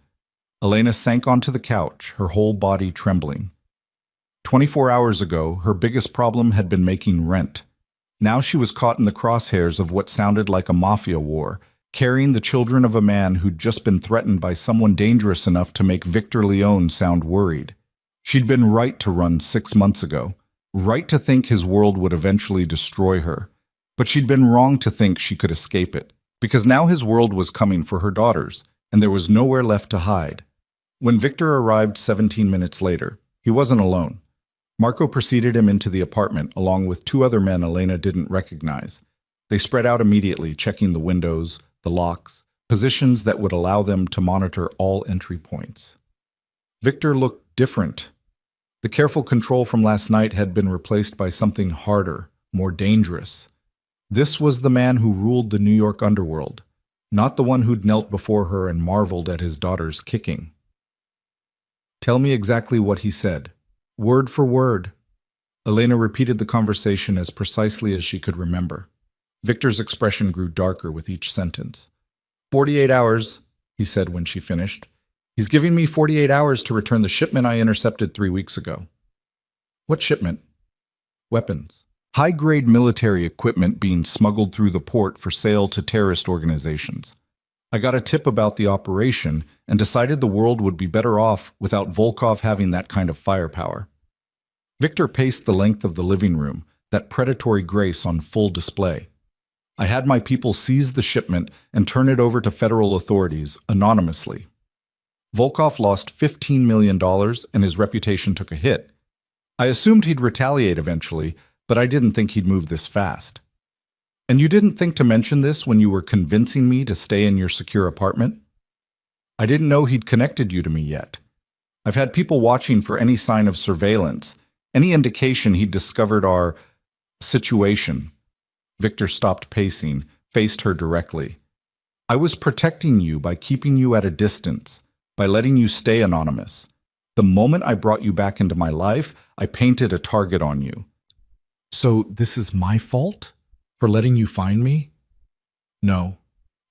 A: Elena sank onto the couch, her whole body trembling. 24 hours ago, her biggest problem had been making rent. Now she was caught in the crosshairs of what sounded like a mafia war, carrying the children of a man who'd just been threatened by someone dangerous enough to make Victor Leone sound worried. She'd been right to run 6 months ago, right to think his world would eventually destroy her. But she'd been wrong to think she could escape it, because now his world was coming for her daughters, and there was nowhere left to hide. When Victor arrived 17 minutes later, he wasn't alone. Marco preceded him into the apartment along with 2 other men Elena didn't recognize. They spread out immediately, checking the windows, the locks, positions that would allow them to monitor all entry points. Victor looked different. The careful control from last night had been replaced by something harder, more dangerous. This was the man who ruled the New York underworld, not the one who'd knelt before her and marveled at his daughter's kicking. Tell me exactly what he said. Word for word. Elena repeated the conversation as precisely as she could remember. Victor's expression grew darker with each sentence. 48 hours, he said when she finished. He's giving me 48 hours to return the shipment I intercepted 3 weeks ago. What shipment? Weapons. High-grade military equipment being smuggled through the port for sale to terrorist organizations. I got a tip about the operation and decided the world would be better off without Volkov having that kind of firepower. Victor paced the length of the living room, that predatory grace on full display. I had my people seize the shipment and turn it over to federal authorities anonymously. Volkov lost $15 million and his reputation took a hit. I assumed he'd retaliate eventually, but I didn't think he'd move this fast. And you didn't think to mention this when you were convincing me to stay in your secure apartment? I didn't know he'd connected you to me yet. I've had people watching for any sign of surveillance, any indication he'd discovered our situation. Victor stopped pacing, faced her directly. I was protecting you by keeping you at a distance, by letting you stay anonymous. The moment I brought you back into my life, I painted a target on you. So this is my fault? For letting you find me? No.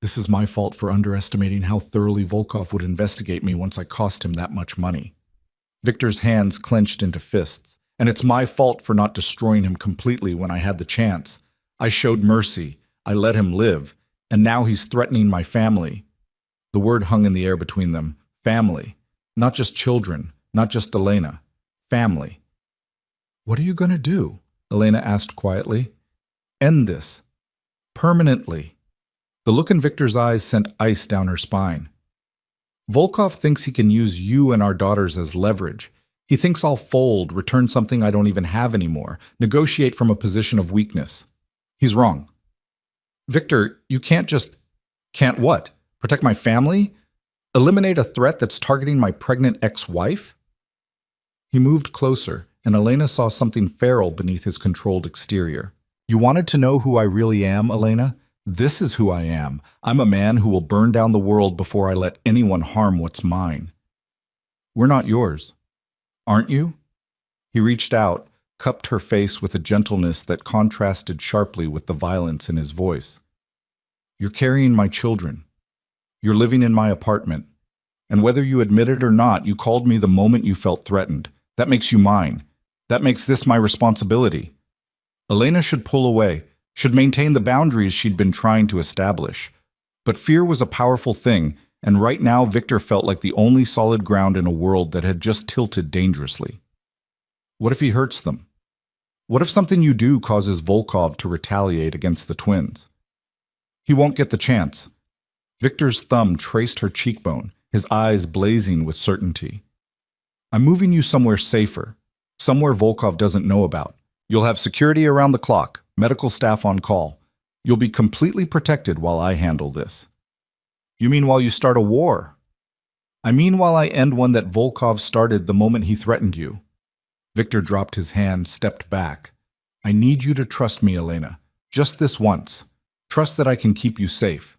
A: This is my fault for underestimating how thoroughly Volkov would investigate me once I cost him that much money. Victor's hands clenched into fists, and it's my fault for not destroying him completely when I had the chance. I showed mercy, I let him live, and now he's threatening my family. The word hung in the air between them. Family. Not just children, not just Elena. Family. What are you going to do? Elena asked quietly. End this. Permanently. The look in Victor's eyes sent ice down her spine. Volkov thinks he can use you and our daughters as leverage. He thinks I'll fold, return something I don't even have anymore, negotiate from a position of weakness. He's wrong. Victor, you can't just... Can't what? Protect my family? Eliminate a threat that's targeting my pregnant ex-wife? He moved closer, and Elena saw something feral beneath his controlled exterior. You wanted to know who I really am, Elena? This is who I am. I'm a man who will burn down the world before I let anyone harm what's mine. We're not yours. Aren't you? He reached out, cupped her face with a gentleness that contrasted sharply with the violence in his voice. You're carrying my children. You're living in my apartment. And whether you admit it or not, you called me the moment you felt threatened. That makes you mine. That makes this my responsibility. Elena should pull away, should maintain the boundaries she'd been trying to establish. But fear was a powerful thing, and right now Victor felt like the only solid ground in a world that had just tilted dangerously. What if he hurts them? What if something you do causes Volkov to retaliate against the twins? He won't get the chance. Victor's thumb traced her cheekbone, his eyes blazing with certainty. I'm moving you somewhere safer, somewhere Volkov doesn't know about. You'll have security around the clock, medical staff on call. You'll be completely protected while I handle this. You mean while you start a war? I mean while I end one that Volkov started the moment he threatened you. Victor dropped his hand, stepped back. I need you to trust me, Elena. Just this once. Trust that I can keep you safe.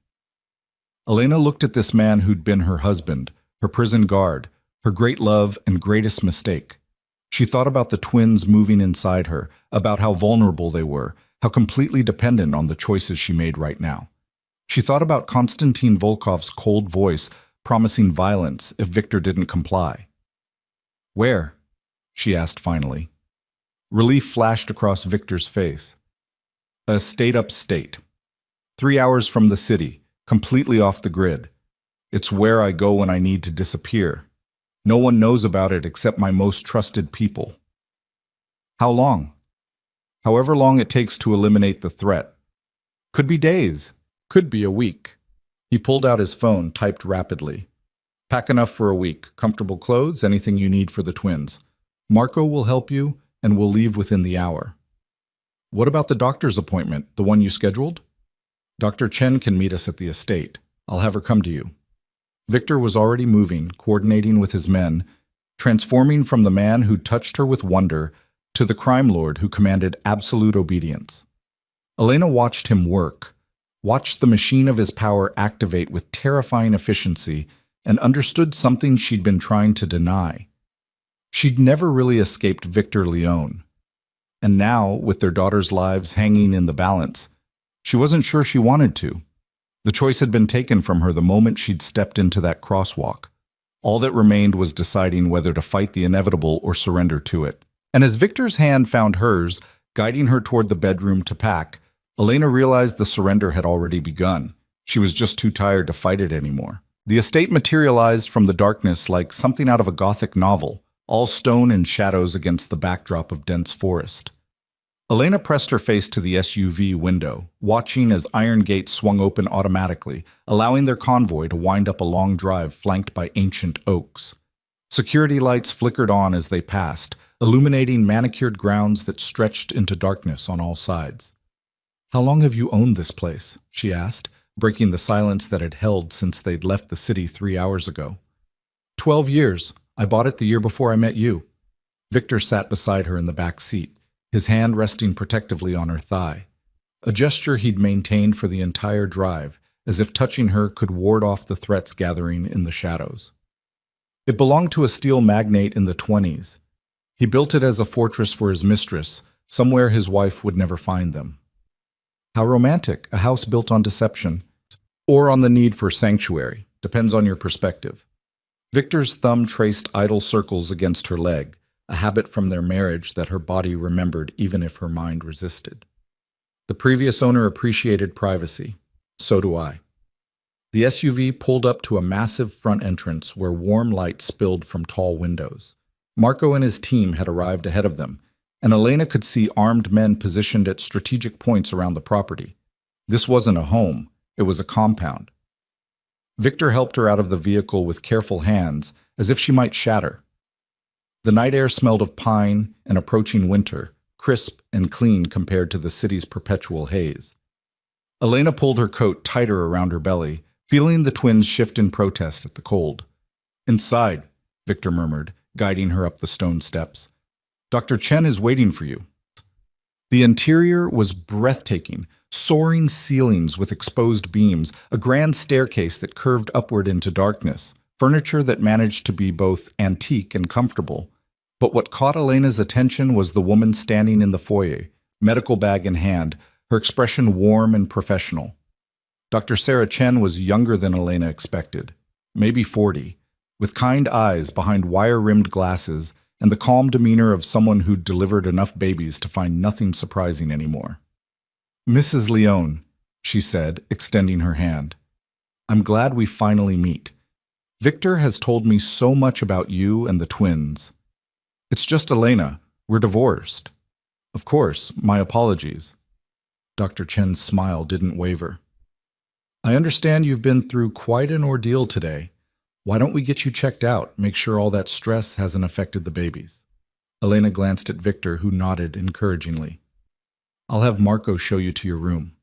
A: Elena looked at this man who'd been her husband, her prison guard, her great love and greatest mistake. She thought about the twins moving inside her, about how vulnerable they were, how completely dependent on the choices she made right now. She thought about Konstantin Volkov's cold voice promising violence if Victor didn't comply. Where? She asked finally. Relief flashed across Victor's face. A state upstate. 3 hours from the city, completely off the grid. It's where I go when I need to disappear. No one knows about it except my most trusted people. How long? However long it takes to eliminate the threat. Could be days. Could be a week. He pulled out his phone, typed rapidly. Pack enough for a week. Comfortable clothes, anything you need for the twins. Marco will help you, and we'll leave within the hour. What about the doctor's appointment, the one you scheduled? Dr. Chen can meet us at the estate. I'll have her come to you. Victor was already moving, coordinating with his men, transforming from the man who touched her with wonder to the crime lord who commanded absolute obedience. Elena watched him work, watched the machine of his power activate with terrifying efficiency, and understood something she'd been trying to deny. She'd never really escaped Victor Leone. And now, with their daughters' lives hanging in the balance, she wasn't sure she wanted to. The choice had been taken from her the moment she'd stepped into that crosswalk. All that remained was deciding whether to fight the inevitable or surrender to it. And as Victor's hand found hers, guiding her toward the bedroom to pack, Elena realized the surrender had already begun. She was just too tired to fight it anymore. The estate materialized from the darkness like something out of a Gothic novel, all stone and shadows against the backdrop of dense forest. Elena pressed her face to the SUV window, watching as iron gates swung open automatically, allowing their convoy to wind up a long drive flanked by ancient oaks. Security lights flickered on as they passed, illuminating manicured grounds that stretched into darkness on all sides. "How long have you owned this place?" she asked, breaking the silence that had held since they'd left the city 3 hours ago. 12 years. I bought it the year before I met you." Victor sat beside her in the back seat, his hand resting protectively on her thigh, a gesture he'd maintained for the entire drive, as if touching her could ward off the threats gathering in the shadows. It belonged to a steel magnate in the 20s. He built it as a fortress for his mistress, somewhere his wife would never find them. How romantic, a house built on deception. Or on the need for sanctuary, depends on your perspective. Victor's thumb traced idle circles against her leg, a habit from their marriage that her body remembered even if her mind resisted. The previous owner appreciated privacy. So do I. The SUV pulled up to a massive front entrance where warm light spilled from tall windows. Marco and his team had arrived ahead of them, and Elena could see armed men positioned at strategic points around the property. This wasn't a home, it was a compound. Victor helped her out of the vehicle with careful hands, as if she might shatter. The night air smelled of pine and approaching winter, crisp and clean compared to the city's perpetual haze. Elena pulled her coat tighter around her belly, feeling the twins shift in protest at the cold. "Inside," Victor murmured, guiding her up the stone steps. "Dr. Chen is waiting for you." The interior was breathtaking, soaring ceilings with exposed beams, a grand staircase that curved upward into darkness, furniture that managed to be both antique and comfortable. But what caught Elena's attention was the woman standing in the foyer, medical bag in hand, her expression warm and professional. Dr. Sarah Chen was younger than Elena expected, maybe 40, with kind eyes behind wire-rimmed glasses and the calm demeanor of someone who'd delivered enough babies to find nothing surprising anymore. "Mrs. Leone," she said, extending her hand. "I'm glad we finally meet. Victor has told me so much about you and the twins." "It's just Elena. We're divorced." "Of course, my apologies." Dr. Chen's smile didn't waver. "I understand you've been through quite an ordeal today. Why don't we get you checked out, make sure all that stress hasn't affected the babies?" Elena glanced at Victor, who nodded encouragingly. "I'll have Marco show you to your room."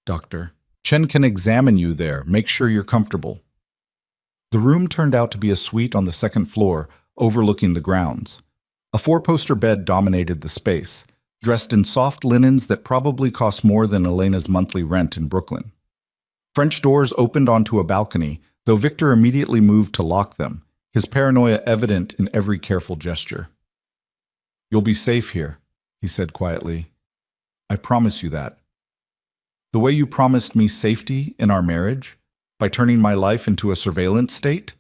A: "Doctor, Chen can examine you there. Make sure you're comfortable." The room turned out to be a suite on the second floor, overlooking the grounds. A 4-poster bed dominated the space, dressed in soft linens that probably cost more than Elena's monthly rent in Brooklyn. French doors opened onto a balcony, though Victor immediately moved to lock them, his paranoia evident in every careful gesture. "You'll be safe here," he said quietly. "I promise you that. The way you promised me safety in our marriage, by turning my life into a surveillance state?"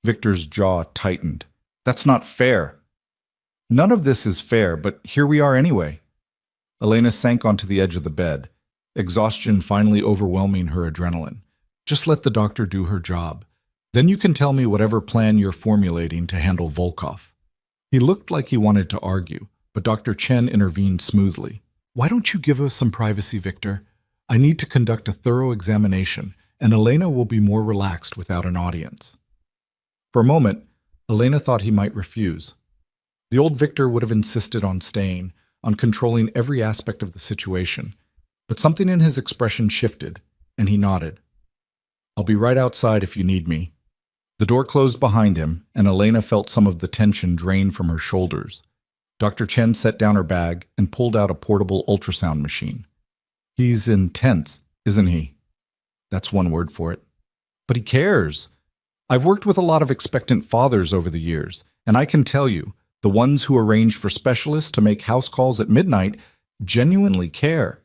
A: Victor's jaw tightened. "That's not fair." "None of this is fair, but here we are anyway." Elena sank onto the edge of the bed, exhaustion finally overwhelming her adrenaline. "Just let the doctor do her job. Then you can tell me whatever plan you're formulating to handle Volkov." He looked like he wanted to argue, but Dr. Chen intervened smoothly. "Why don't you give us some privacy, Victor? I need to conduct a thorough examination, and Elena will be more relaxed without an audience." For a moment, Elena thought he might refuse. The old Victor would have insisted on staying, on controlling every aspect of the situation, but something in his expression shifted, and he nodded. "I'll be right outside if you need me." The door closed behind him, and Elena felt some of the tension drain from her shoulders. Dr. Chen set down her bag and pulled out a portable ultrasound machine. "He's intense, isn't he?" "That's one word for it." "But he cares. I've worked with a lot of expectant fathers over the years, and I can tell you, the ones who arrange for specialists to make house calls at midnight genuinely care."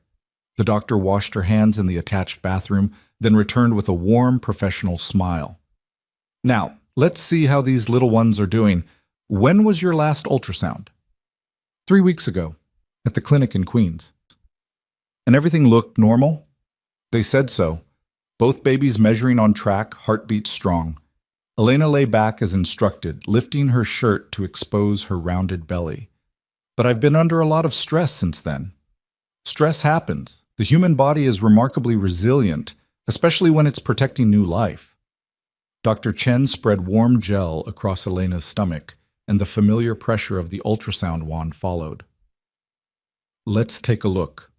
A: The doctor washed her hands in the attached bathroom, then returned with a warm, professional smile. "Now, let's see how these little ones are doing. When was your last ultrasound?" 3 weeks ago, at the clinic in Queens." "And everything looked normal?" "They said so. both babies measuring on track, heartbeats strong. Elena lay back as instructed, lifting her shirt to expose her rounded belly. But I've been under a lot of stress since then. Stress happens. The human body is remarkably resilient, especially when it's protecting new life. Dr. Chen spread warm gel across Elena's stomach, and the familiar pressure of the ultrasound wand followed. Let's take a look.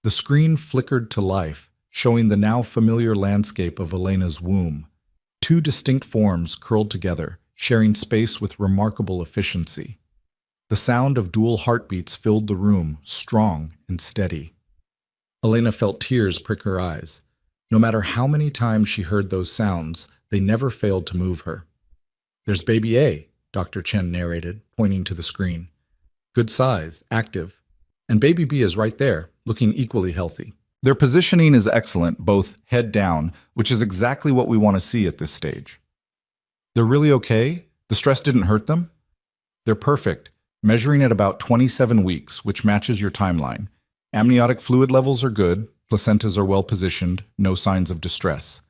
A: The screen flickered to life, showing the now familiar landscape of Elena's womb. Two distinct forms curled together, sharing space with remarkable efficiency. The sound of dual heartbeats filled the room, strong and steady. Elena felt tears prick her eyes. No matter how many times she heard those sounds, they never failed to move her. "There's baby A," Dr. Chen narrated, pointing to the screen. "Good size, active. And baby B is right there, looking equally healthy." Their positioning is excellent, both head down, which is exactly what we want to see at this stage. "They're really okay? The stress didn't hurt them?" "They're perfect, measuring at about 27 weeks, which matches your timeline. Amniotic fluid levels are good, placentas are well positioned, no signs of distress."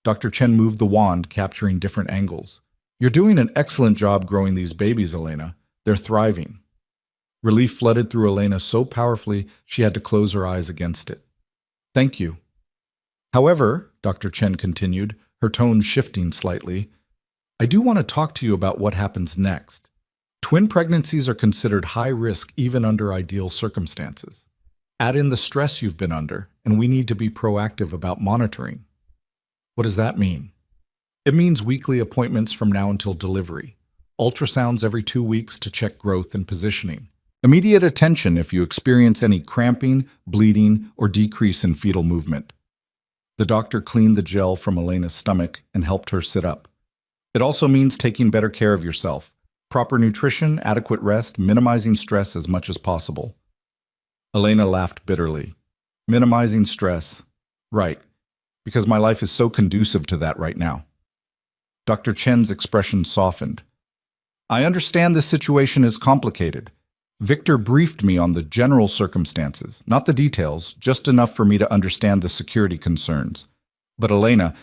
A: Dr. Chen moved the wand, capturing different angles. "You're doing an excellent job growing these babies, Elena. They're thriving." Relief flooded through Elena so powerfully she had to close her eyes against it. "Thank you." "However," Dr. Chen continued, her tone shifting slightly, "I do want to talk to you about what happens next. Twin pregnancies are considered high risk even under ideal circumstances. Add in the stress you've been under, and we need to be proactive about monitoring." "What does that mean?" "It means weekly appointments from now until delivery. Ultrasounds every 2 weeks to check growth and positioning. Immediate attention if you experience any cramping, bleeding, or decrease in fetal movement." The doctor cleaned the gel from Elena's stomach and helped her sit up. "It also means taking better care of yourself. Proper nutrition, adequate rest, minimizing stress as much as possible." Elena laughed bitterly. "Minimizing stress. Right. Because my life is so conducive to that right now." Dr. Chen's expression softened. "I understand this situation is complicated. Victor briefed me on the general circumstances, not the details, just enough for me to understand the security concerns. But Elena,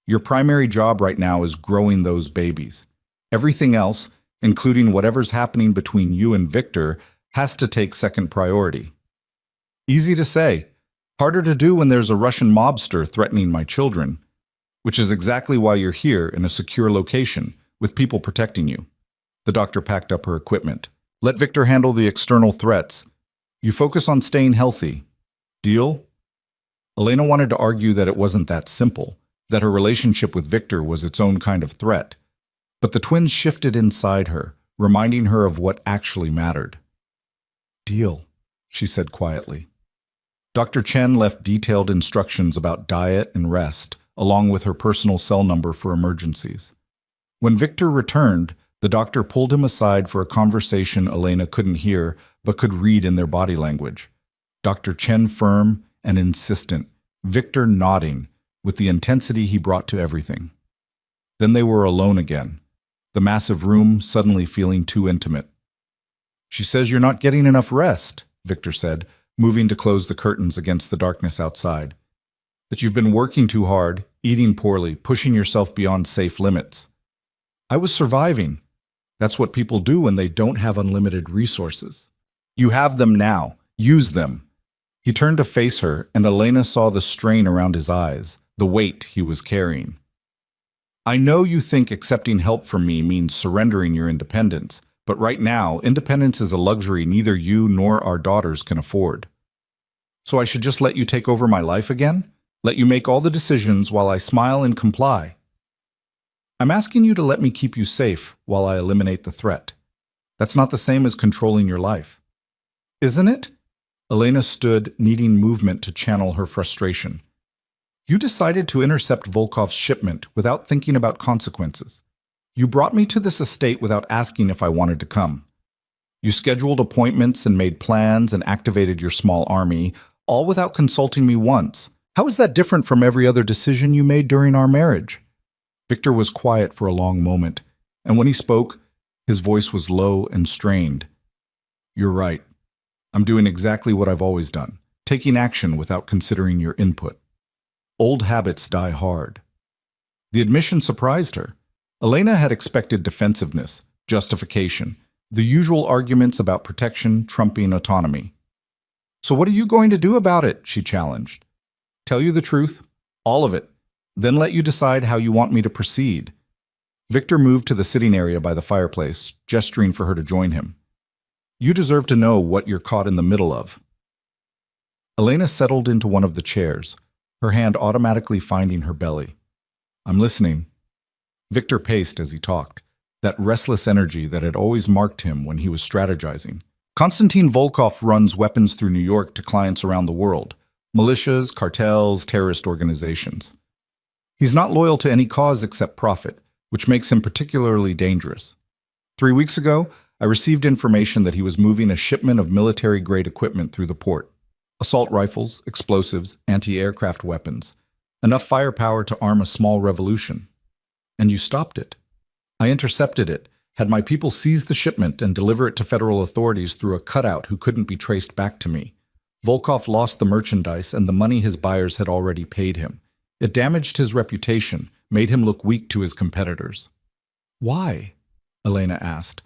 A: your primary job right now is growing those babies. Everything else, including whatever's happening between you and Victor, has to take second priority." "Easy to say. Harder to do when there's a Russian mobster threatening my children. Which is exactly why you're here in a secure location, with people protecting you." The doctor packed up her equipment. "Let Victor handle the external threats. You focus on staying healthy. Deal?" Elena wanted to argue that it wasn't that simple, that her relationship with Victor was its own kind of threat. But the twins shifted inside her, reminding her of what actually mattered. "Deal," she said quietly. Dr. Chen left detailed instructions about diet and rest, along with her personal cell number for emergencies. When Victor returned, the doctor pulled him aside for a conversation Elena couldn't hear but could read in their body language. Dr. Chen firm and insistent, Victor nodding with the intensity he brought to everything. Then they were alone again, the massive room suddenly feeling too intimate. "She says you're not getting enough rest," Victor said, moving to close the curtains against the darkness outside. "That you've been working too hard, eating poorly, pushing yourself beyond safe limits." "I was surviving. That's what people do when they don't have unlimited resources. You have them now. Use them." He turned to face her, and Elena saw the strain around his eyes, the weight he was carrying. "I know you think accepting help from me means surrendering your independence, but right now, independence is a luxury neither you nor our daughters can afford. So I should just let you take over my life again? Let you make all the decisions while I smile and comply? I'm asking you to let me keep you safe while I eliminate the threat. That's not the same as controlling your life." "Isn't it?" Elena stood, needing movement to channel her frustration. "You decided to intercept Volkov's shipment without thinking about consequences. You brought me to this estate without asking if I wanted to come. You scheduled appointments and made plans and activated your small army, all without consulting me once. How is that different from every other decision you made during our marriage?" Victor was quiet for a long moment, and when he spoke, his voice was low and strained. "You're right. I'm doing exactly what I've always done, taking action without considering your input." Old habits die hard. The admission surprised her. Elena had expected defensiveness, justification, the usual arguments about protection trumping autonomy. So what are you going to do about it? She challenged. Tell you the truth, all of it, then let you decide how you want me to proceed. Victor moved to the sitting area by the fireplace, gesturing for her to join him. You deserve to know what you're caught in the middle of. Elena settled into one of the chairs, her hand automatically finding her belly. I'm listening. Victor paced as he talked, that restless energy that had always marked him when he was strategizing. Konstantin Volkov runs weapons through New York to clients around the world, militias, cartels, terrorist organizations. He's not loyal to any cause except profit, which makes him particularly dangerous. 3 weeks ago, I received information that he was moving a shipment of military-grade equipment through the port. Assault rifles, explosives, anti-aircraft weapons. Enough firepower to arm a small revolution. And you stopped it. I intercepted it, had my people seize the shipment and deliver it to federal authorities through a cutout who couldn't be traced back to me. Volkov lost the merchandise and the money his buyers had already paid him. It damaged his reputation, made him look weak to his competitors. Why? Elena asked.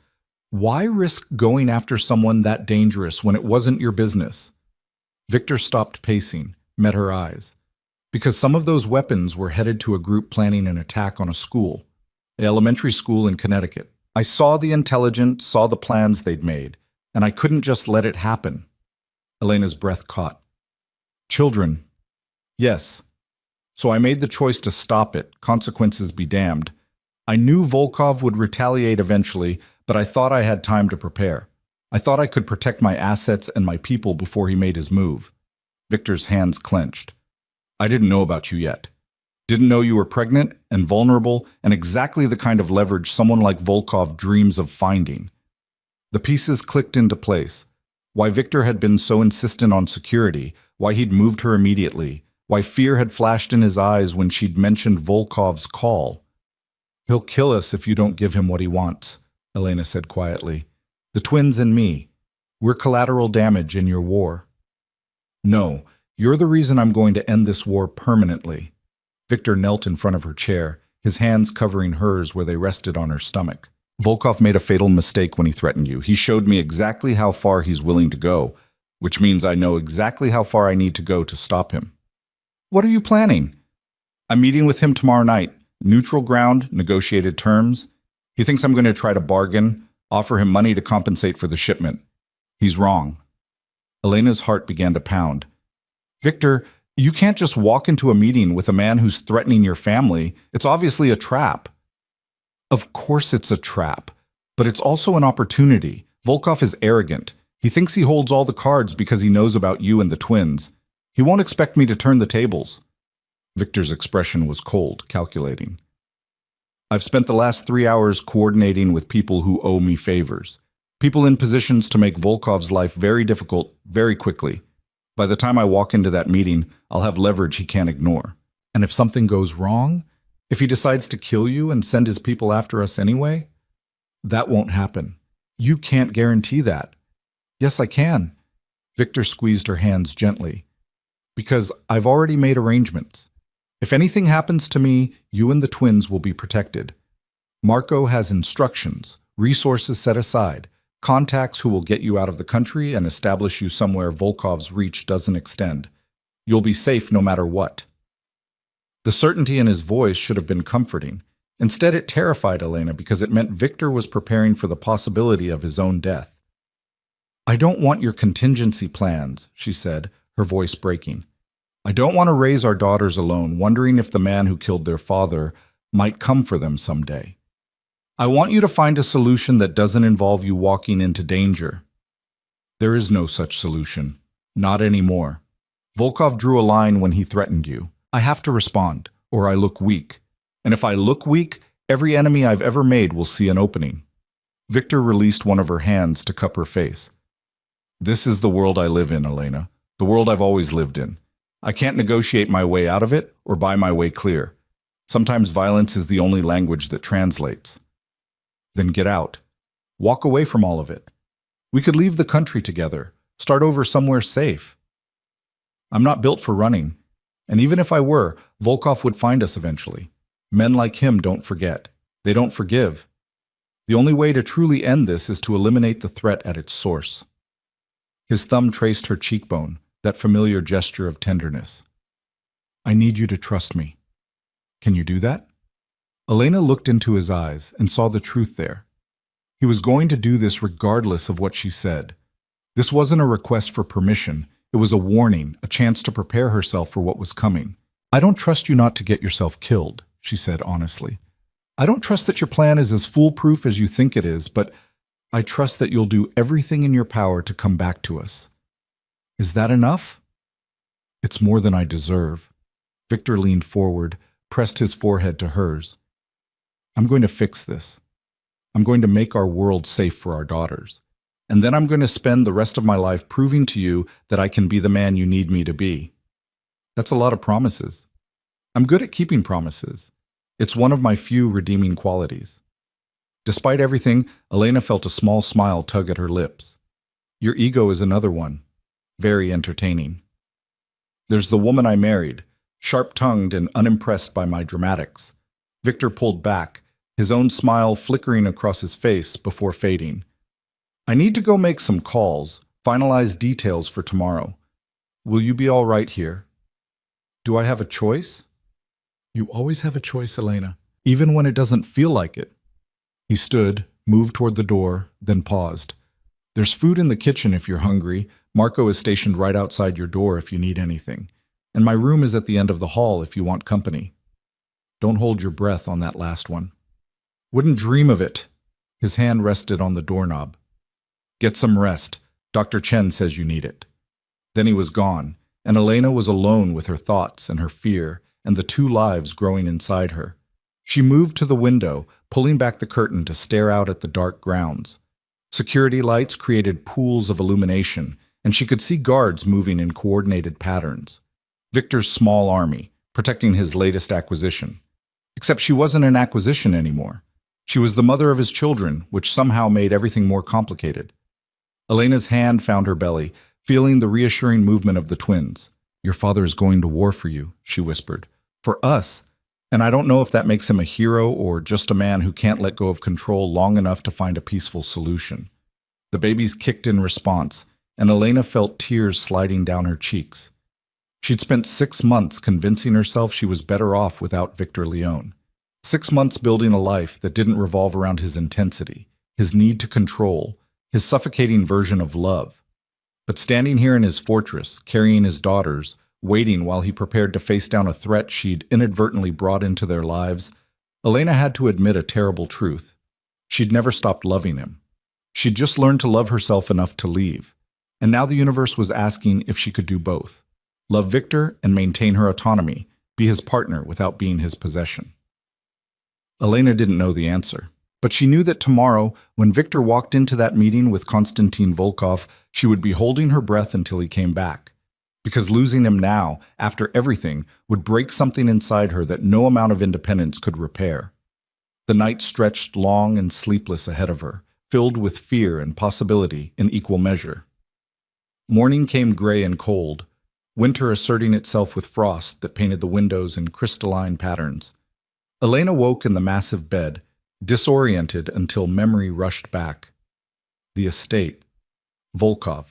A: Why risk going after someone that dangerous when it wasn't your business? Victor stopped pacing, met her eyes. Because some of those weapons were headed to a group planning an attack on a school, an elementary school in Connecticut. I saw the intelligence, saw the plans they'd made, and I couldn't just let it happen. Elena's breath caught. Children. Yes. So I made the choice to stop it, consequences be damned. I knew Volkov would retaliate eventually, but I thought I had time to prepare. I thought I could protect my assets and my people before he made his move. Victor's hands clenched. I didn't know about you yet. Didn't know you were pregnant and vulnerable and exactly the kind of leverage someone like Volkov dreams of finding. The pieces clicked into place. Why Victor had been so insistent on security, why he'd moved her immediately, why fear had flashed in his eyes when she'd mentioned Volkov's call. He'll kill us if you don't give him what he wants, Elena said quietly. The twins and me. We're collateral damage in your war. No, you're the reason I'm going to end this war permanently. Victor knelt in front of her chair, his hands covering hers where they rested on her stomach. Volkov made a fatal mistake when he threatened you. He showed me exactly how far he's willing to go, which means I know exactly how far I need to go to stop him. What are you planning? I'm meeting with him tomorrow night. Neutral ground, negotiated terms. He thinks I'm going to try to bargain, offer him money to compensate for the shipment. He's wrong. Elena's heart began to pound. Victor, you can't just walk into a meeting with a man who's threatening your family. It's obviously a trap. Of course it's a trap, but it's also an opportunity. Volkov is arrogant. He thinks he holds all the cards because he knows about you and the twins. He won't expect me to turn the tables. Victor's expression was cold, calculating. I've spent the last 3 hours coordinating with people who owe me favors. People in positions to make Volkov's life very difficult, very quickly. By the time I walk into that meeting, I'll have leverage he can't ignore. And if something goes wrong, if he decides to kill you and send his people after us anyway, that won't happen. You can't guarantee that. Yes, I can. Victor squeezed her hands gently. Because I've already made arrangements. If anything happens to me, you and the twins will be protected. Marco has instructions, resources set aside, contacts who will get you out of the country and establish you somewhere Volkov's reach doesn't extend. You'll be safe no matter what. The certainty in his voice should have been comforting. Instead, it terrified Elena because it meant Victor was preparing for the possibility of his own death. I don't want your contingency plans, she said, her voice breaking. I don't want to raise our daughters alone, wondering if the man who killed their father might come for them someday. I want you to find a solution that doesn't involve you walking into danger. There is no such solution. Not anymore. Volkov drew a line when he threatened you. I have to respond, or I look weak. And if I look weak, every enemy I've ever made will see an opening. Victor released one of her hands to cup her face. This is the world I live in, Elena. The world I've always lived in. I can't negotiate my way out of it or buy my way clear. Sometimes violence is the only language that translates. Then get out. Walk away from all of it. We could leave the country together, start over somewhere safe. I'm not built for running, And even if I were, Volkov would find us eventually. Men like him don't forget. They don't forgive. The only way to truly end this is to eliminate the threat at its source. His thumb traced her cheekbone, that familiar gesture of tenderness. I need you to trust me. Can you do that? Elena looked into his eyes and saw the truth there. He was going to do this regardless of what she said. This wasn't a request for permission. It was a warning, a chance to prepare herself for what was coming. I don't trust you not to get yourself killed, she said honestly. I don't trust that your plan is as foolproof as you think it is, but I trust that you'll do everything in your power to come back to us. Is that enough? It's more than I deserve. Victor leaned forward, pressed his forehead to hers. I'm going to fix this. I'm going to make our world safe for our daughters. And then I'm going to spend the rest of my life proving to you that I can be the man you need me to be. That's a lot of promises. I'm good at keeping promises. It's one of my few redeeming qualities. Despite everything, Elena felt a small smile tug at her lips. Your ego is another one. Very entertaining. There's the woman I married, sharp-tongued and unimpressed by my dramatics. Victor pulled back, his own smile flickering across his face before fading. I need to go make some calls, finalize details for tomorrow. Will you be all right here? Do I have a choice? You always have a choice, Elena, even when it doesn't feel like it. He stood, moved toward the door, then paused. There's food in the kitchen if you're hungry. Marco is stationed right outside your door if you need anything. And my room is at the end of the hall if you want company. Don't hold your breath on that last one. Wouldn't dream of it. His hand rested on the doorknob. Get some rest. Dr. Chen says you need it. Then he was gone, and Elena was alone with her thoughts and her fear and the two lives growing inside her. She moved to the window, pulling back the curtain to stare out at the dark grounds. Security lights created pools of illumination, and she could see guards moving in coordinated patterns. Victor's small army, protecting his latest acquisition. Except she wasn't an acquisition anymore. She was the mother of his children, which somehow made everything more complicated. Elena's hand found her belly, feeling the reassuring movement of the twins. Your father is going to war for you, she whispered. For us. And I don't know if that makes him a hero or just a man who can't let go of control long enough to find a peaceful solution. The babies kicked in response, and Elena felt tears sliding down her cheeks. She'd spent 6 months convincing herself she was better off without Victor Leone. 6 months building a life that didn't revolve around his intensity, his need to control, his suffocating version of love. But standing here in his fortress, carrying his daughters, waiting while he prepared to face down a threat she'd inadvertently brought into their lives, Elena had to admit a terrible truth. She'd never stopped loving him. She'd just learned to love herself enough to leave. And now the universe was asking if she could do both. Love Victor and maintain her autonomy, be his partner without being his possession. Elena didn't know the answer, but she knew that tomorrow, when Victor walked into that meeting with Konstantin Volkov, she would be holding her breath until he came back. Because losing him now, after everything, would break something inside her that no amount of independence could repair. The night stretched long and sleepless ahead of her, filled with fear and possibility in equal measure. Morning came gray and cold, winter asserting itself with frost that painted the windows in crystalline patterns. Elena woke in the massive bed, disoriented until memory rushed back. The estate. Volkov.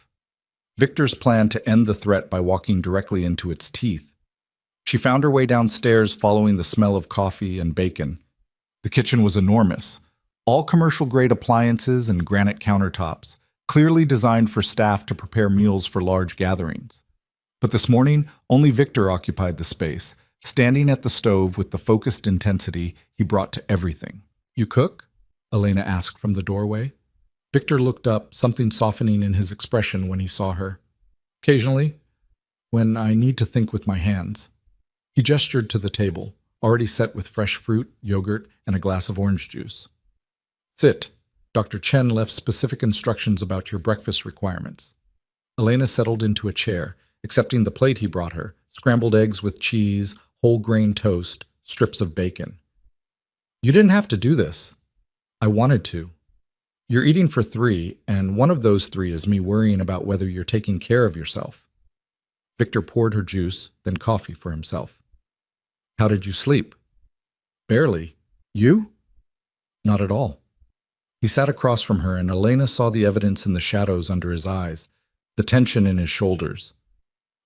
A: Victor's plan to end the threat by walking directly into its teeth. She found her way downstairs following the smell of coffee and bacon. The kitchen was enormous. All commercial-grade appliances and granite countertops, clearly designed for staff to prepare meals for large gatherings. But this morning, only Victor occupied the space, standing at the stove with the focused intensity he brought to everything. You cook? Elena asked from the doorway. Victor looked up, something softening in his expression when he saw her. Occasionally, when I need to think with my hands. He gestured to the table, already set with fresh fruit, yogurt, and a glass of orange juice. Sit. Dr. Chen left specific instructions about your breakfast requirements. Elena settled into a chair, accepting the plate he brought her, scrambled eggs with cheese, whole grain toast, strips of bacon. You didn't have to do this. I wanted to. You're eating for 3, and one of those 3 is me worrying about whether you're taking care of yourself. Victor poured her juice, then coffee for himself. How did you sleep? Barely. You? Not at all. He sat across from her, and Elena saw the evidence in the shadows under his eyes, the tension in his shoulders.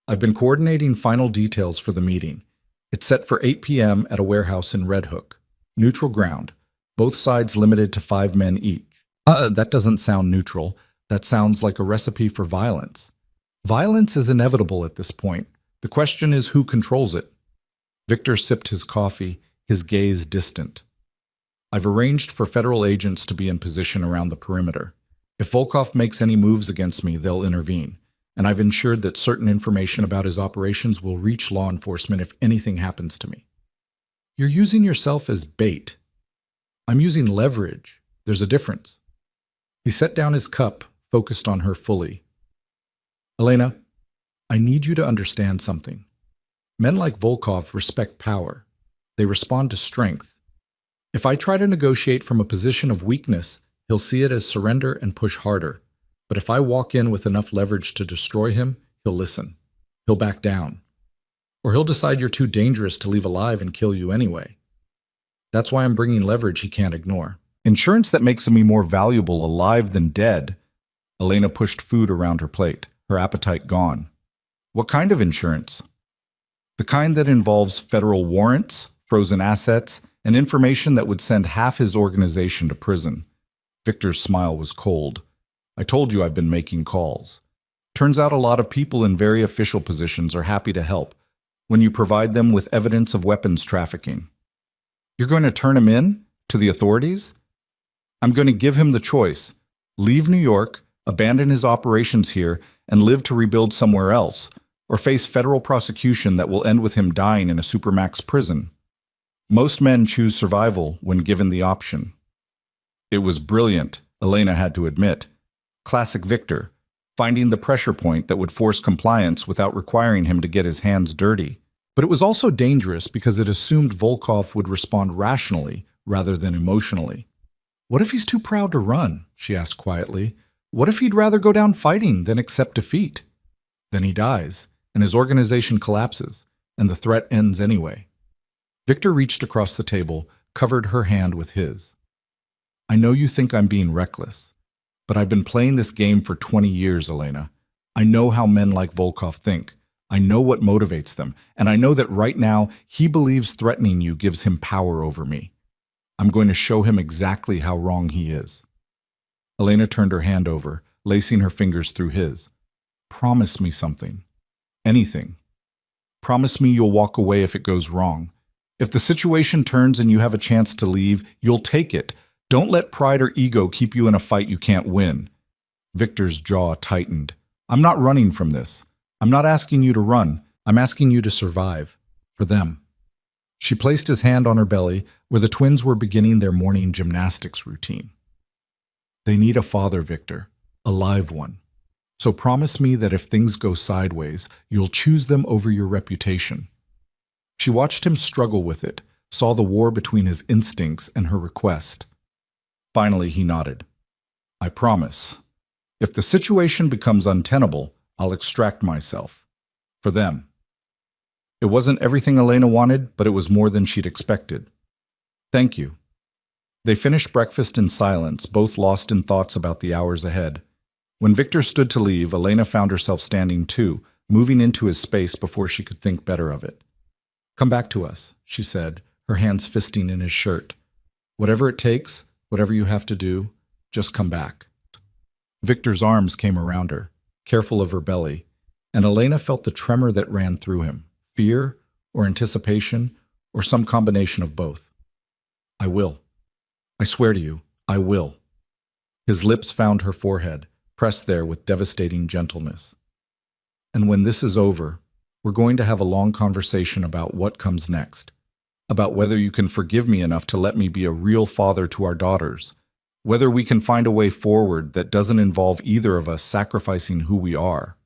A: I've been coordinating final details for the meeting. It's set for 8 p.m. at a warehouse in Red Hook. Neutral ground. Both sides limited to 5 men each. That doesn't sound neutral. That sounds like a recipe for violence. Violence is inevitable at this point. The question is who controls it. Victor sipped his coffee, his gaze distant. I've arranged for federal agents to be in position around the perimeter. If Volkov makes any moves against me, they'll intervene. And I've ensured that certain information about his operations will reach law enforcement if anything happens to me. You're using yourself as bait. I'm using leverage. There's a difference. He set down his cup, focused on her fully. Elena, I need you to understand something. Men like Volkov respect power. They respond to strength. If I try to negotiate from a position of weakness, he'll see it as surrender and push harder. But if I walk in with enough leverage to destroy him, he'll listen. He'll back down. Or he'll decide you're too dangerous to leave alive and kill you anyway. That's why I'm bringing leverage he can't ignore. Insurance that makes me more valuable alive than dead. Elena pushed food around her plate, her appetite gone. What kind of insurance? The kind that involves federal warrants, frozen assets, and information that would send half his organization to prison. Victor's smile was cold. I told you I've been making calls. Turns out a lot of people in very official positions are happy to help when you provide them with evidence of weapons trafficking. You're going to turn him in to the authorities? I'm going to give him the choice. Leave New York, abandon his operations here, and live to rebuild somewhere else, or face federal prosecution that will end with him dying in a supermax prison. Most men choose survival when given the option. It was brilliant, Elena had to admit. Classic Victor, finding the pressure point that would force compliance without requiring him to get his hands dirty. But it was also dangerous because it assumed Volkov would respond rationally rather than emotionally. What if he's too proud to run? She asked quietly. What if he'd rather go down fighting than accept defeat? Then he dies, and his organization collapses, and the threat ends anyway. Victor reached across the table, covered her hand with his. I know you think I'm being reckless, but I've been playing this game for 20 years, Elena. I know how men like Volkov think. I know what motivates them, and I know that right now he believes threatening you gives him power over me. I'm going to show him exactly how wrong he is. Elena turned her hand over, lacing her fingers through his. Promise me something. Anything. Promise me you'll walk away if it goes wrong. If the situation turns and you have a chance to leave, you'll take it. Don't let pride or ego keep you in a fight you can't win. Victor's jaw tightened. I'm not running from this. I'm not asking you to run. I'm asking you to survive. For them. She placed his hand on her belly, where the twins were beginning their morning gymnastics routine. They need a father, Victor. A live one. So promise me that if things go sideways, you'll choose them over your reputation. She watched him struggle with it, saw the war between his instincts and her request. Finally, he nodded. I promise. If the situation becomes untenable, I'll extract myself. For them. It wasn't everything Elena wanted, but it was more than she'd expected. Thank you. They finished breakfast in silence, both lost in thoughts about the hours ahead. When Victor stood to leave, Elena found herself standing too, moving into his space before she could think better of it. Come back to us, she said, her hands fisting in his shirt. Whatever it takes, whatever you have to do, just come back. Victor's arms came around her, careful of her belly, and Elena felt the tremor that ran through him, fear or anticipation or some combination of both. I will. I swear to you, I will. His lips found her forehead, pressed there with devastating gentleness. And when this is over, we're going to have a long conversation about what comes next, about whether you can forgive me enough to let me be a real father to our daughters, whether we can find a way forward that doesn't involve either of us sacrificing who we are.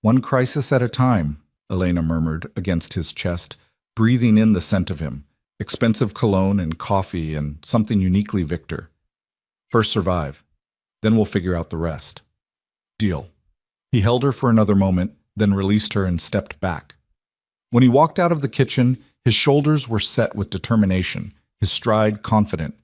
A: One crisis at a time, Elena murmured against his chest, breathing in the scent of him, expensive cologne and coffee and something uniquely Victor. First survive, then we'll figure out the rest. Deal. He held her for another moment, then released her and stepped back. When he walked out of the kitchen, his shoulders were set with determination, his stride confident.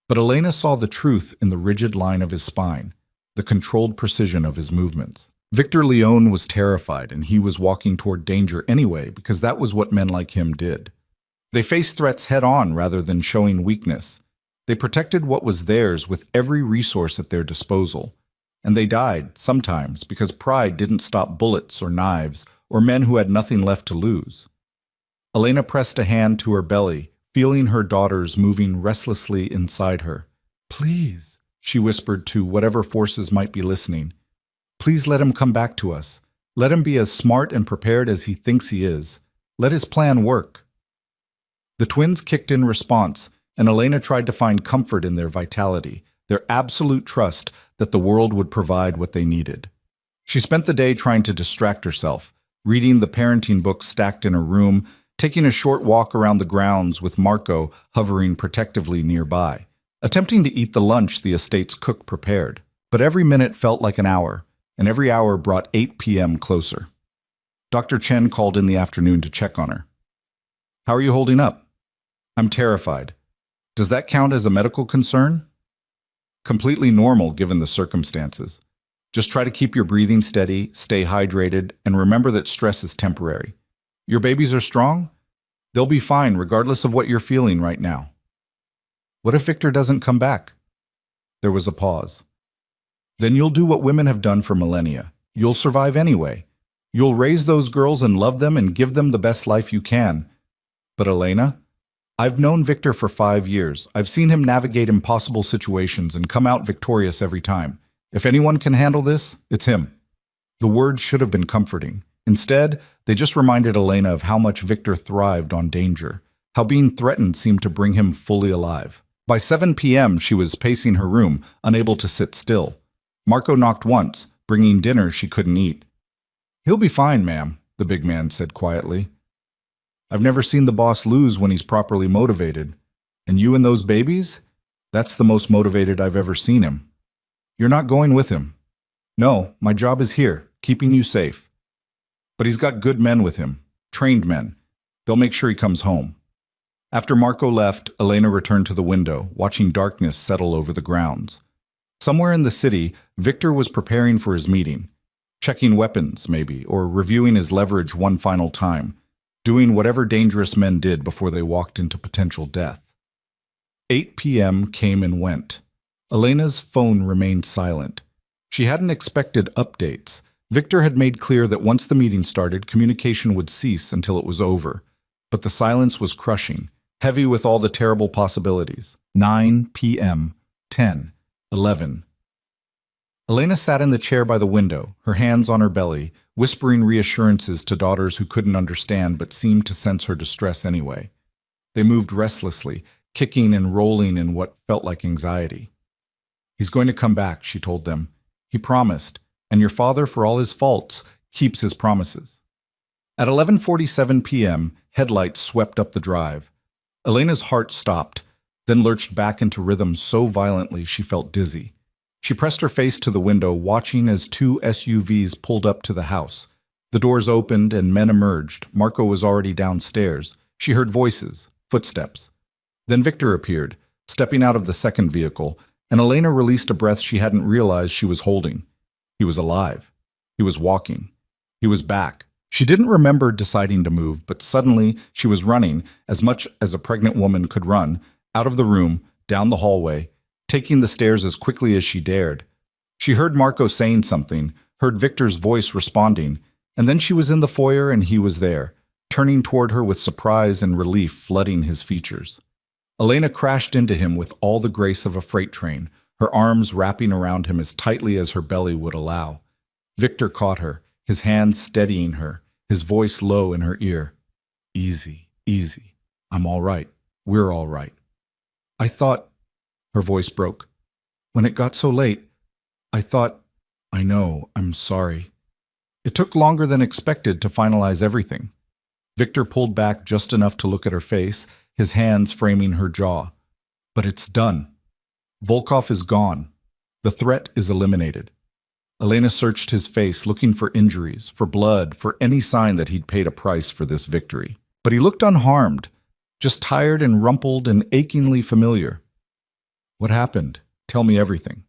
A: But Elena saw the truth in the rigid line of his spine, the controlled precision of his movements. Victor Leone was terrified, and he was walking toward danger anyway because that was what men like him did. They faced threats head-on rather than showing weakness. They protected what was theirs with every resource at their disposal. And they died, sometimes, because pride didn't stop bullets or knives or men who had nothing left to lose. Elena pressed a hand to her belly, feeling her daughters moving restlessly inside her. "Please," she whispered to whatever forces might be listening. "Please let him come back to us. Let him be as smart and prepared as he thinks he is. Let his plan work." The twins kicked in response, and Elena tried to find comfort in their vitality, their absolute trust that the world would provide what they needed. She spent the day trying to distract herself, reading the parenting books stacked in her room, taking a short walk around the grounds with Marco hovering protectively nearby, attempting to eat the lunch the estate's cook prepared. But every minute felt like an hour, and every hour brought 8 p.m. closer. Dr. Chen called in the afternoon to check on her. "How are you holding up?" "I'm terrified." "Does that count as a medical concern?" "Completely normal given the circumstances. Just try to keep your breathing steady, stay hydrated, and remember that stress is temporary. Your babies are strong? They'll be fine regardless of what you're feeling right now." "What if Victor doesn't come back?" There was a pause. "Then you'll do what women have done for millennia. You'll survive anyway. You'll raise those girls and love them and give them the best life you can." "But Elena, I've known Victor for 5 years. I've seen him navigate impossible situations and come out victorious every time. If anyone can handle this, it's him." The words should have been comforting. Instead, they just reminded Elena of how much Victor thrived on danger, how being threatened seemed to bring him fully alive. By 7 p.m., she was pacing her room, unable to sit still. Marco knocked once, bringing dinner she couldn't eat. "He'll be fine, ma'am," the big man said quietly. "I've never seen the boss lose when he's properly motivated. And you and those babies? That's the most motivated I've ever seen him." "You're not going with him." "No, my job is here, keeping you safe." "But he's got good men with him, trained men. They'll make sure he comes home." After Marco left, Elena returned to the window, watching darkness settle over the grounds. Somewhere in the city, Victor was preparing for his meeting, checking weapons, maybe, or reviewing his leverage one final time, doing whatever dangerous men did before they walked into potential death. 8 p.m. came and went. Elena's phone remained silent. She hadn't expected updates. Victor had made clear that once the meeting started, communication would cease until it was over. But the silence was crushing, heavy with all the terrible possibilities. 9 p.m., 10, 11. Elena sat in the chair by the window, her hands on her belly, whispering reassurances to daughters who couldn't understand but seemed to sense her distress anyway. They moved restlessly, kicking and rolling in what felt like anxiety. "He's going to come back," she told them. "He promised, and your father, for all his faults, keeps his promises." At 11:47 p.m., headlights swept up the drive. Elena's heart stopped, then lurched back into rhythm so violently she felt dizzy. She pressed her face to the window, watching as 2 SUVs pulled up to the house. The doors opened and men emerged. Marco was already downstairs. She heard voices, footsteps. Then Victor appeared, stepping out of the second vehicle, and Elena released a breath she hadn't realized she was holding. He was alive. He was walking. He was back. She didn't remember deciding to move, but suddenly she was running, as much as a pregnant woman could run, out of the room, down the hallway, taking the stairs as quickly as she dared. She heard Marco saying something, heard Victor's voice responding, and then she was in the foyer and he was there, turning toward her with surprise and relief flooding his features. Elena crashed into him with all the grace of a freight train, her arms wrapping around him as tightly as her belly would allow. Victor caught her, his hands steadying her, his voice low in her ear. "Easy, easy. I'm all right. We're all right." "I thought," her voice broke. "When it got so late, I thought, I know, I'm sorry." It took longer than expected to finalize everything. Victor pulled back just enough to look at her face, his hands framing her jaw. "But it's done. Volkov is gone. The threat is eliminated." Elena searched his face, looking for injuries, for blood, for any sign that he'd paid a price for this victory. But he looked unharmed, just tired and rumpled and achingly familiar. What happened? Tell me everything.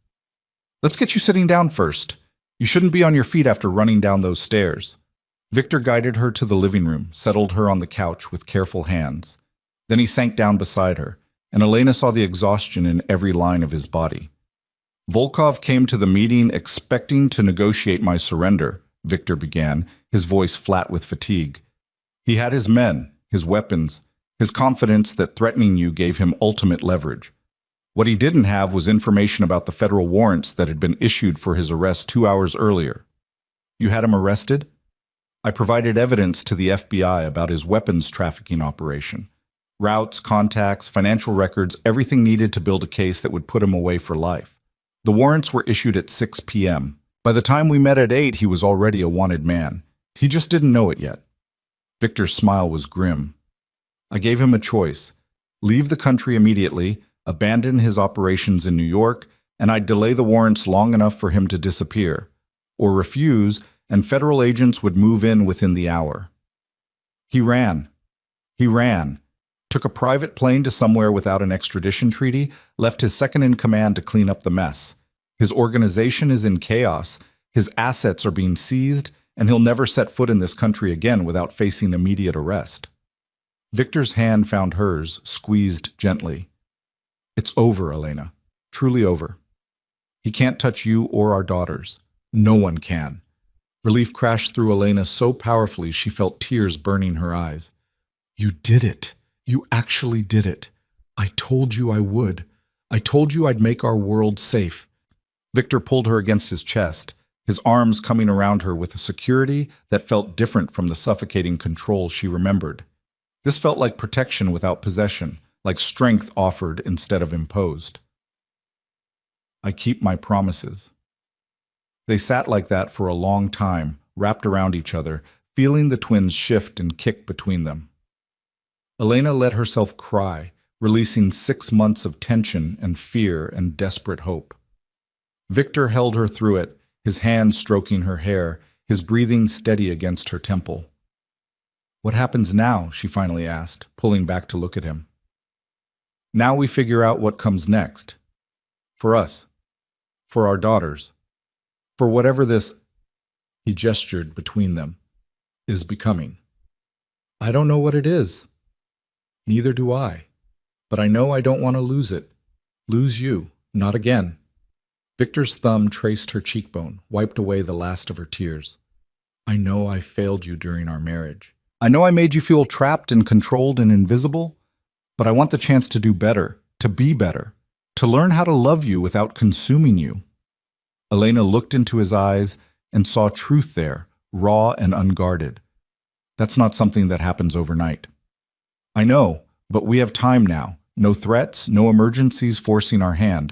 A: Let's get you sitting down first. You shouldn't be on your feet after running down those stairs. Victor guided her to the living room, settled her on the couch with careful hands. Then he sank down beside her, and Elena saw the exhaustion in every line of his body. Volkov came to the meeting expecting to negotiate my surrender, Victor began, his voice flat with fatigue. He had his men, his weapons, his confidence that threatening you gave him ultimate leverage. What he didn't have was information about the federal warrants that had been issued for his arrest 2 hours earlier. You had him arrested? I provided evidence to the FBI about his weapons trafficking operation. Routes, contacts, financial records, everything needed to build a case that would put him away for life. The warrants were issued at 6 p.m. By the time we met at 8, he was already a wanted man. He just didn't know it yet. Victor's smile was grim. I gave him a choice. Leave the country immediately, abandon his operations in New York, and I'd delay the warrants long enough for him to disappear. Or refuse, and federal agents would move in within the hour. He ran. He ran. Took a private plane to somewhere without an extradition treaty, left his second-in-command to clean up the mess. His organization is in chaos, his assets are being seized, and he'll never set foot in this country again without facing immediate arrest. Victor's hand found hers, squeezed gently. It's over, Elena. Truly over. He can't touch you or our daughters. No one can. Relief crashed through Elena so powerfully she felt tears burning her eyes. You did it. You actually did it. I told you I would. I told you I'd make our world safe. Victor pulled her against his chest, his arms coming around her with a security that felt different from the suffocating control she remembered. This felt like protection without possession, like strength offered instead of imposed. I keep my promises. They sat like that for a long time, wrapped around each other, feeling the twins shift and kick between them. Elena let herself cry, releasing 6 months of tension and fear and desperate hope. Victor held her through it, his hand stroking her hair, his breathing steady against her temple. What happens now? She finally asked, pulling back to look at him. Now we figure out what comes next. For us. For our daughters. For whatever this, he gestured between them, is becoming. I don't know what it is. Neither do I. But I know I don't want to lose it. Lose you. Not again. Victor's thumb traced her cheekbone, wiped away the last of her tears. I know I failed you during our marriage. I know I made you feel trapped and controlled and invisible, but I want the chance to do better, to be better, to learn how to love you without consuming you. Elena looked into his eyes and saw truth there, raw and unguarded. That's not something that happens overnight. I know, but we have time now. No threats, no emergencies forcing our hand.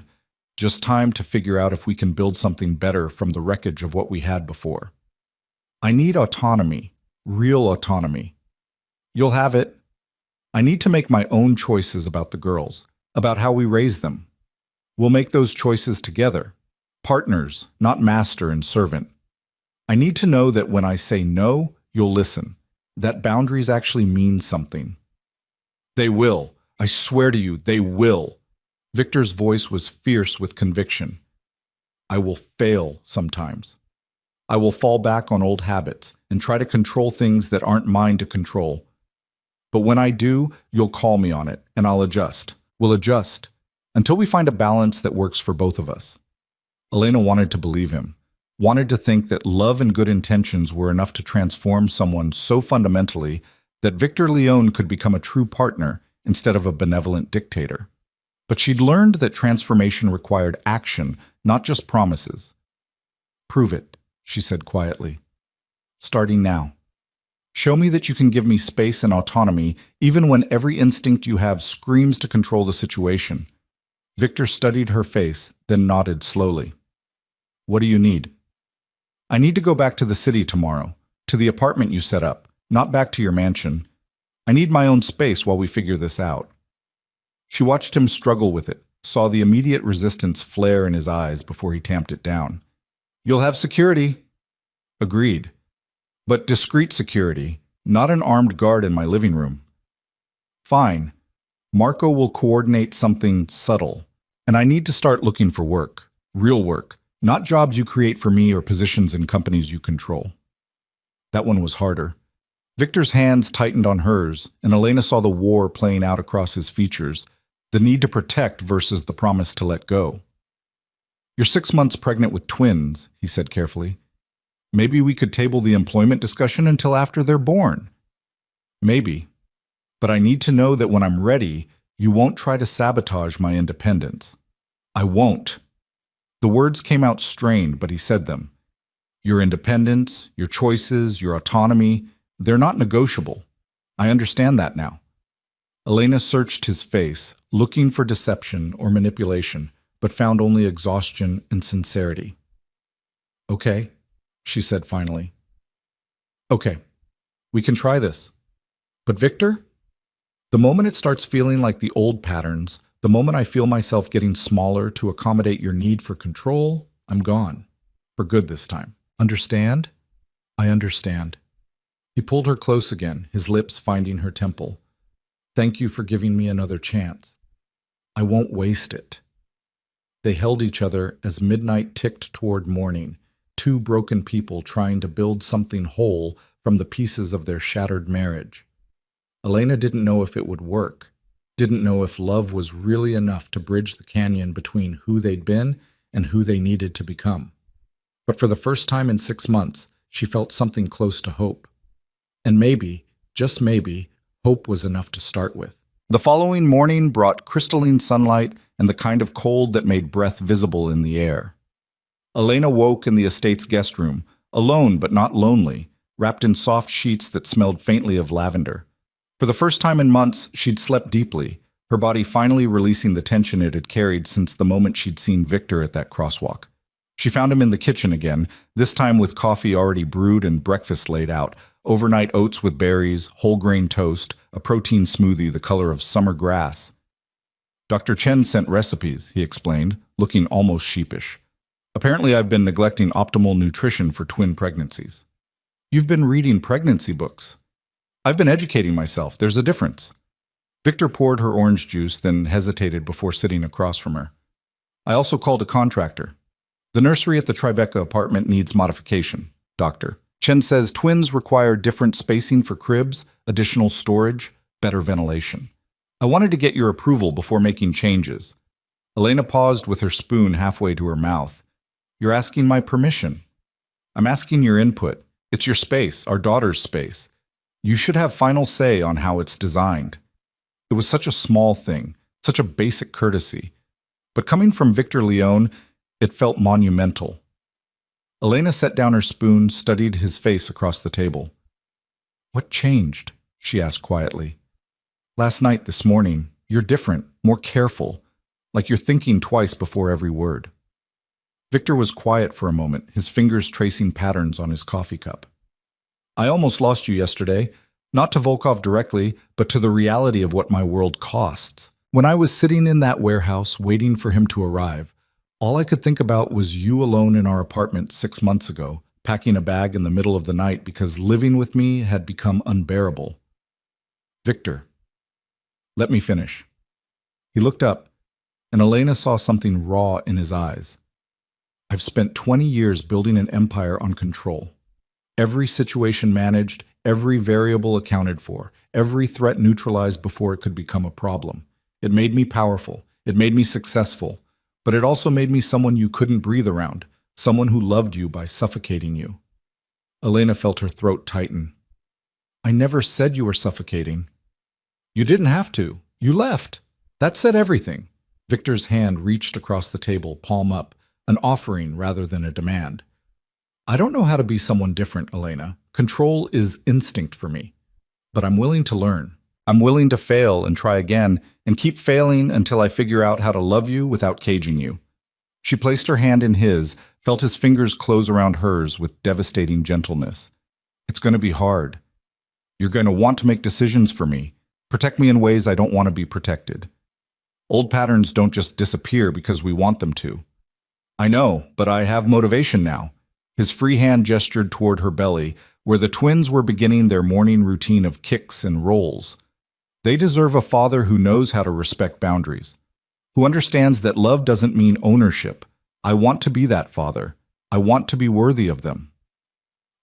A: Just time to figure out if we can build something better from the wreckage of what we had before. I need autonomy, real autonomy. You'll have it. I need to make my own choices about the girls, about how we raise them. We'll make those choices together. Partners, not master and servant. I need to know that when I say no, you'll listen. That boundaries actually mean something. They will. I swear to you, they will. Victor's voice was fierce with conviction. I will fail sometimes. I will fall back on old habits and try to control things that aren't mine to control. But when I do, you'll call me on it, and I'll adjust. We'll adjust, until we find a balance that works for both of us. Elena wanted to believe him, wanted to think that love and good intentions were enough to transform someone so fundamentally that Victor Leone could become a true partner instead of a benevolent dictator. But she'd learned that transformation required action, not just promises. Prove it, she said quietly. Starting now. Show me that you can give me space and autonomy even when every instinct you have screams to control the situation. Victor studied her face, then nodded slowly. What do you need? I need to go back to the city tomorrow, to the apartment you set up, not back to your mansion. I need my own space while we figure this out. She watched him struggle with it, saw the immediate resistance flare in his eyes before he tamped it down. You'll have security. Agreed. But discreet security, not an armed guard in my living room. Fine. Marco will coordinate something subtle, and I need to start looking for work. Real work, not jobs you create for me or positions in companies you control. That one was harder. Victor's hands tightened on hers, and Elena saw the war playing out across his features, the need to protect versus the promise to let go. You're 6 months pregnant with twins, he said carefully. Maybe we could table the employment discussion until after they're born. Maybe. But I need to know that when I'm ready, you won't try to sabotage my independence. I won't. The words came out strained, but he said them. Your independence, your choices, your autonomy, they're not negotiable. I understand that now. Elena searched his face, looking for deception or manipulation, but found only exhaustion and sincerity. Okay, she said finally. Okay, we can try this. But Victor? The moment it starts feeling like the old patterns, the moment I feel myself getting smaller to accommodate your need for control, I'm gone. For good this time. Understand? I understand. He pulled her close again, his lips finding her temple. Thank you for giving me another chance. I won't waste it. They held each other as midnight ticked toward morning, two broken people trying to build something whole from the pieces of their shattered marriage. Elena didn't know if it would work, didn't know if love was really enough to bridge the canyon between who they'd been and who they needed to become. But for the first time in 6 months, she felt something close to hope. And maybe, just maybe, hope was enough to start with. The following morning brought crystalline sunlight and the kind of cold that made breath visible in the air. Elena woke in the estate's guest room, alone but not lonely, wrapped in soft sheets that smelled faintly of lavender. For the first time in months, she'd slept deeply, her body finally releasing the tension it had carried since the moment she'd seen Victor at that crosswalk. She found him in the kitchen again, this time with coffee already brewed and breakfast laid out, overnight oats with berries, whole grain toast, a protein smoothie the color of summer grass. Dr. Chen sent recipes, he explained, looking almost sheepish. Apparently I've been neglecting optimal nutrition for twin pregnancies. You've been reading pregnancy books. I've been educating myself. There's a difference. Victor poured her orange juice, then hesitated before sitting across from her. I also called a contractor. The nursery at the Tribeca apartment needs modification, Doctor. Chen says twins require different spacing for cribs, additional storage, better ventilation. I wanted to get your approval before making changes. Elena paused with her spoon halfway to her mouth. You're asking my permission. I'm asking your input. It's your space, our daughter's space. You should have final say on how it's designed. It was such a small thing, such a basic courtesy. But coming from Victor Leone, it felt monumental. Elena set down her spoon, studied his face across the table. What changed? She asked quietly. Last night, this morning, you're different, more careful, like you're thinking twice before every word. Victor was quiet for a moment, his fingers tracing patterns on his coffee cup. I almost lost you yesterday, not to Volkov directly, but to the reality of what my world costs. When I was sitting in that warehouse waiting for him to arrive, all I could think about was you alone in our apartment 6 months ago, packing a bag in the middle of the night because living with me had become unbearable. Victor, let me finish. He looked up, and Elena saw something raw in his eyes. I've spent 20 years building an empire on control. Every situation managed, every variable accounted for, every threat neutralized before it could become a problem. It made me powerful. It made me successful. But it also made me someone you couldn't breathe around, someone who loved you by suffocating you. Elena felt her throat tighten. I never said you were suffocating. You didn't have to. You left. That said everything. Victor's hand reached across the table, palm up, an offering rather than a demand. I don't know how to be someone different, Elena. Control is instinct for me. But I'm willing to learn. I'm willing to fail and try again, and keep failing until I figure out how to love you without caging you. She placed her hand in his, felt his fingers close around hers with devastating gentleness. It's going to be hard. You're going to want to make decisions for me, protect me in ways I don't want to be protected. Old patterns don't just disappear because we want them to. I know, but I have motivation now. His free hand gestured toward her belly, where the twins were beginning their morning routine of kicks and rolls. They deserve a father who knows how to respect boundaries, who understands that love doesn't mean ownership. I want to be that father. I want to be worthy of them.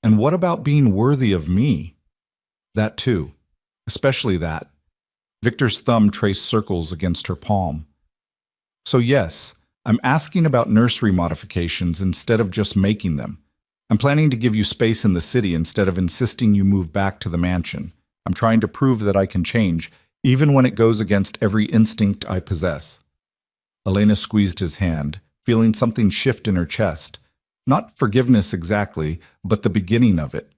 A: And what about being worthy of me? That too. Especially that. Victor's thumb traced circles against her palm. So yes, I'm asking about nursery modifications instead of just making them. I'm planning to give you space in the city instead of insisting you move back to the mansion. I'm trying to prove that I can change, even when it goes against every instinct I possess. Elena squeezed his hand, feeling something shift in her chest. Not forgiveness exactly, but the beginning of it.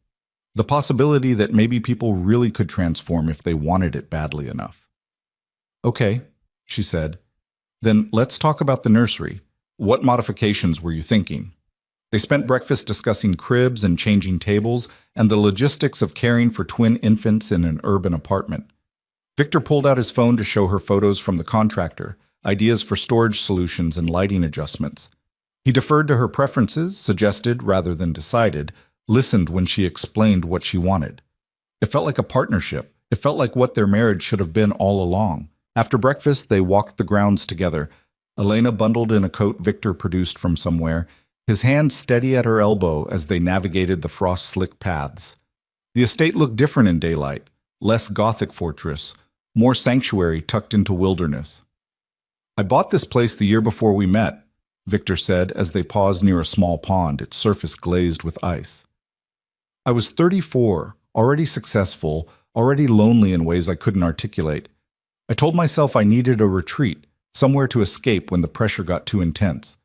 A: The possibility that maybe people really could transform if they wanted it badly enough. Okay, she said. Then let's talk about the nursery. What modifications were you thinking? They spent breakfast discussing cribs and changing tables and the logistics of caring for twin infants in an urban apartment. Victor pulled out his phone to show her photos from the contractor, ideas for storage solutions and lighting adjustments. He deferred to her preferences, suggested rather than decided, listened when she explained what she wanted. It felt like a partnership. It felt like what their marriage should have been all along. After breakfast, they walked the grounds together. Elena bundled in a coat Victor produced from somewhere, his hand steady at her elbow as they navigated the frost-slick paths. The estate looked different in daylight, less Gothic fortress, more sanctuary tucked into wilderness. I bought this place the year before we met, Victor said as they paused near a small pond, its surface glazed with ice. I was 34, already successful, already lonely in ways I couldn't articulate. I told myself I needed a retreat, somewhere to escape when the pressure got too intense.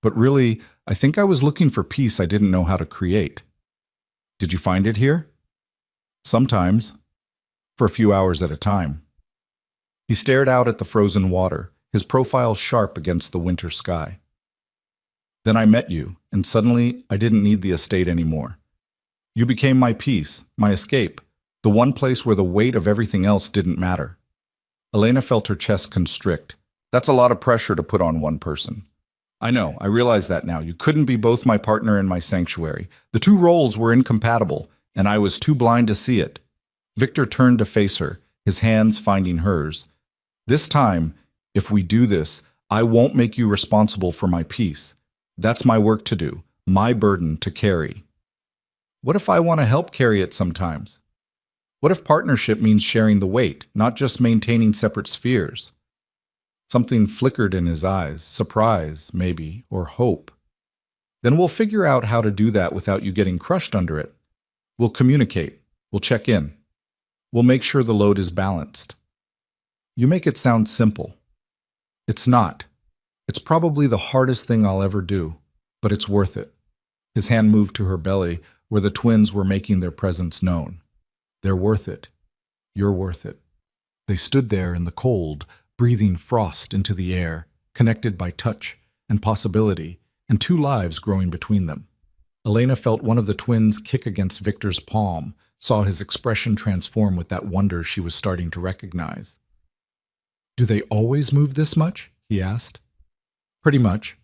A: But really, I think I was looking for peace I didn't know how to create. Did you find it here? Sometimes. For a few hours at a time. He stared out at the frozen water, his profile sharp against the winter sky. Then I met you, and suddenly I didn't need the estate anymore. You became my peace, my escape, the one place where the weight of everything else didn't matter. Elena felt her chest constrict. That's a lot of pressure to put on one person. I know, I realize that now. You couldn't be both my partner and my sanctuary. The two roles were incompatible, and I was too blind to see it. Victor turned to face her, his hands finding hers. This time, if we do this, I won't make you responsible for my peace. That's my work to do, my burden to carry. What if I want to help carry it sometimes? What if partnership means sharing the weight, not just maintaining separate spheres? Something flickered in his eyes, surprise, maybe, or hope. Then we'll figure out how to do that without you getting crushed under it. We'll communicate. We'll check in. We'll make sure the load is balanced. You make it sound simple. It's not. It's probably the hardest thing I'll ever do, but it's worth it. His hand moved to her belly, where the twins were making their presence known. They're worth it. You're worth it. They stood there in the cold, breathing frost into the air, connected by touch and possibility, and two lives growing between them. Elena felt one of the twins kick against Victor's palm, saw his expression transform with that wonder she was starting to recognize. Do they always move this much? He asked. Pretty much.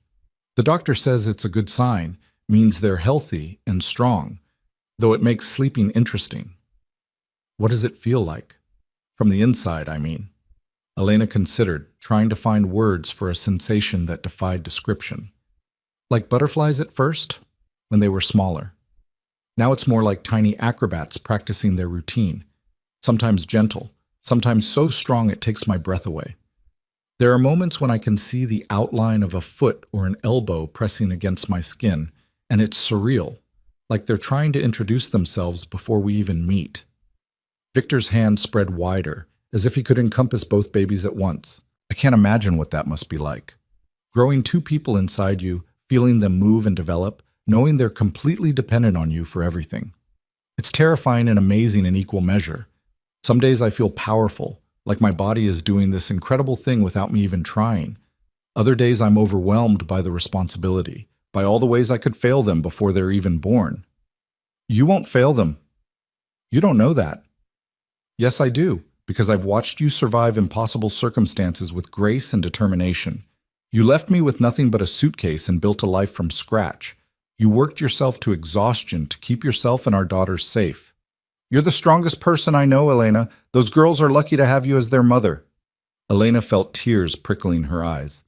A: The doctor says it's a good sign, means they're healthy and strong, though it makes sleeping interesting. What does it feel like? From the inside, I mean. Elena considered, trying to find words for a sensation that defied description. Like butterflies at first, when they were smaller. Now it's more like tiny acrobats practicing their routine, sometimes gentle, sometimes so strong it takes my breath away. There are moments when I can see the outline of a foot or an elbow pressing against my skin, and it's surreal, like they're trying to introduce themselves before we even meet. Victor's hand spread wider, as if he could encompass both babies at once. I can't imagine what that must be like. Growing two people inside you, feeling them move and develop, knowing they're completely dependent on you for everything. It's terrifying and amazing in equal measure. Some days I feel powerful, like my body is doing this incredible thing without me even trying. Other days I'm overwhelmed by the responsibility, by all the ways I could fail them before they're even born. You won't fail them. You don't know that. Yes, I do, because I've watched you survive impossible circumstances with grace and determination. You left me with nothing but a suitcase and built a life from scratch. You worked yourself to exhaustion to keep yourself and our daughters safe. You're the strongest person I know, Elena. Those girls are lucky to have you as their mother." Elena felt tears prickling her eyes.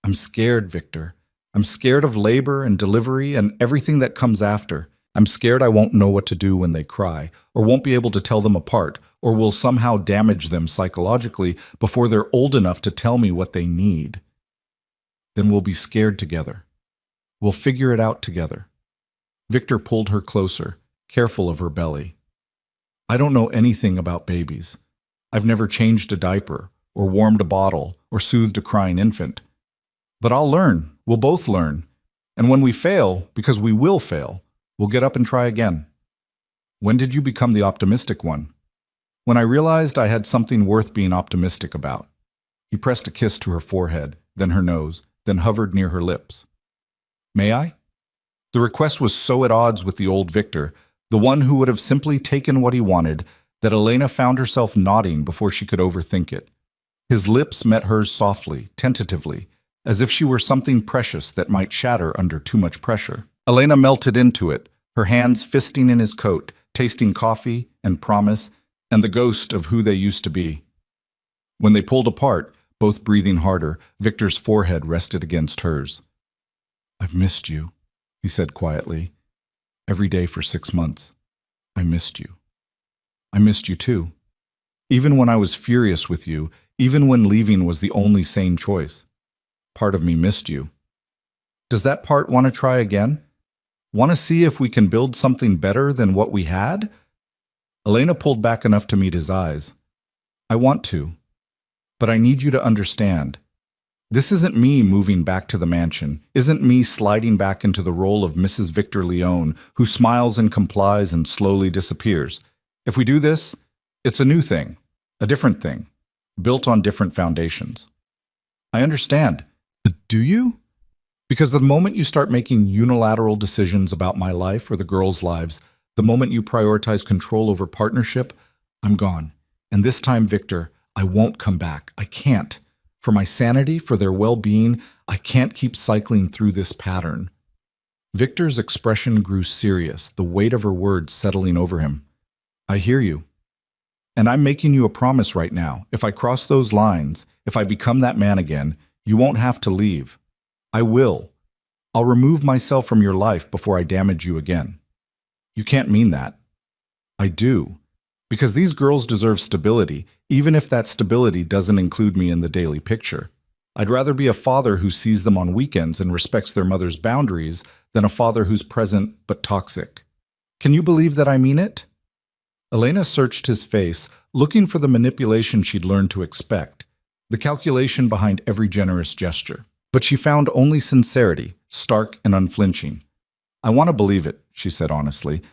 A: "I'm scared, Victor. I'm scared of labor and delivery and everything that comes after. I'm scared I won't know what to do when they cry, or won't be able to tell them apart, or will somehow damage them psychologically before they're old enough to tell me what they need. Then we'll be scared together. We'll figure it out together." Victor pulled her closer, careful of her belly. "I don't know anything about babies. I've never changed a diaper, or warmed a bottle, or soothed a crying infant. But I'll learn. We'll both learn. And when we fail, because we will fail, we'll get up and try again." "When did you become the optimistic one?" "When I realized I had something worth being optimistic about." He pressed a kiss to her forehead, then her nose, then hovered near her lips. "May I?" The request was so at odds with the old Victor, the one who would have simply taken what he wanted, that Elena found herself nodding before she could overthink it. His lips met hers softly, tentatively, as if she were something precious that might shatter under too much pressure. Elena melted into it, her hands fisting in his coat, tasting coffee and promise and the ghost of who they used to be. When they pulled apart, both breathing harder, Victor's forehead rested against hers. "I've missed you," he said quietly. "Every day for 6 months. I missed you. I missed you too. Even when I was furious with you, even when leaving was the only sane choice. Part of me missed you. Does that part want to try again? Want to see if we can build something better than what we had?" Elena pulled back enough to meet his eyes. "I want to. But I need you to understand. This isn't me moving back to the mansion, isn't me sliding back into the role of Mrs. Victor Leone, who smiles and complies and slowly disappears. If we do this, it's a new thing, a different thing, built on different foundations." "I understand. Do you?" "Because the moment you start making unilateral decisions about my life or the girls' lives, the moment you prioritize control over partnership, I'm gone. And this time, Victor, I won't come back. I can't. For my sanity, for their well-being, I can't keep cycling through this pattern." Victor's expression grew serious, the weight of her words settling over him. "I hear you. And I'm making you a promise right now. If I cross those lines, if I become that man again, you won't have to leave. I will. I'll remove myself from your life before I damage you again." "You can't mean that." "I do. Because these girls deserve stability, even if that stability doesn't include me in the daily picture. I'd rather be a father who sees them on weekends and respects their mother's boundaries than a father who's present but toxic. Can you believe that I mean it?" Elena searched his face, looking for the manipulation she'd learned to expect, the calculation behind every generous gesture. But she found only sincerity, stark and unflinching. "I want to believe it," she said honestly.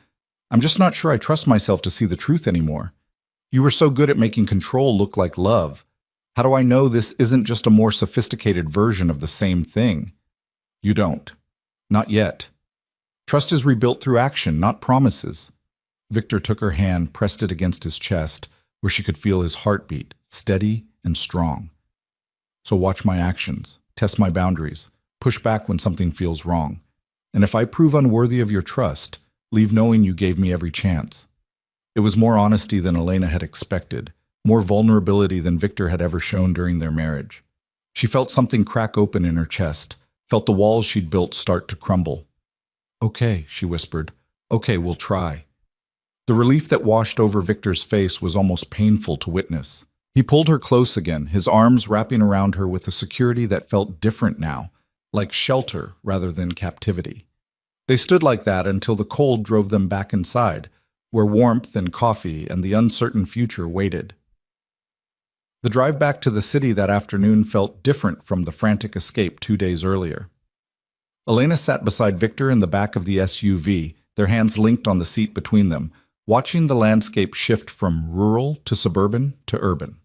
A: "I'm just not sure I trust myself to see the truth anymore. You were so good at making control look like love. How do I know this isn't just a more sophisticated version of the same thing?" "You don't. Not yet. Trust is rebuilt through action, not promises." Victor took her hand, pressed it against his chest, where she could feel his heartbeat, steady and strong. "So watch my actions. Test my boundaries, push back when something feels wrong. And if I prove unworthy of your trust, leave knowing you gave me every chance." It was more honesty than Elena had expected, more vulnerability than Victor had ever shown during their marriage. She felt something crack open in her chest, felt the walls she'd built start to crumble. "Okay," she whispered. "Okay, we'll try." The relief that washed over Victor's face was almost painful to witness. He pulled her close again, his arms wrapping around her with a security that felt different now, like shelter rather than captivity. They stood like that until the cold drove them back inside, where warmth and coffee and the uncertain future waited. The drive back to the city that afternoon felt different from the frantic escape 2 days earlier. Elena sat beside Victor in the back of the SUV, their hands linked on the seat between them, watching the landscape shift from rural to suburban to urban.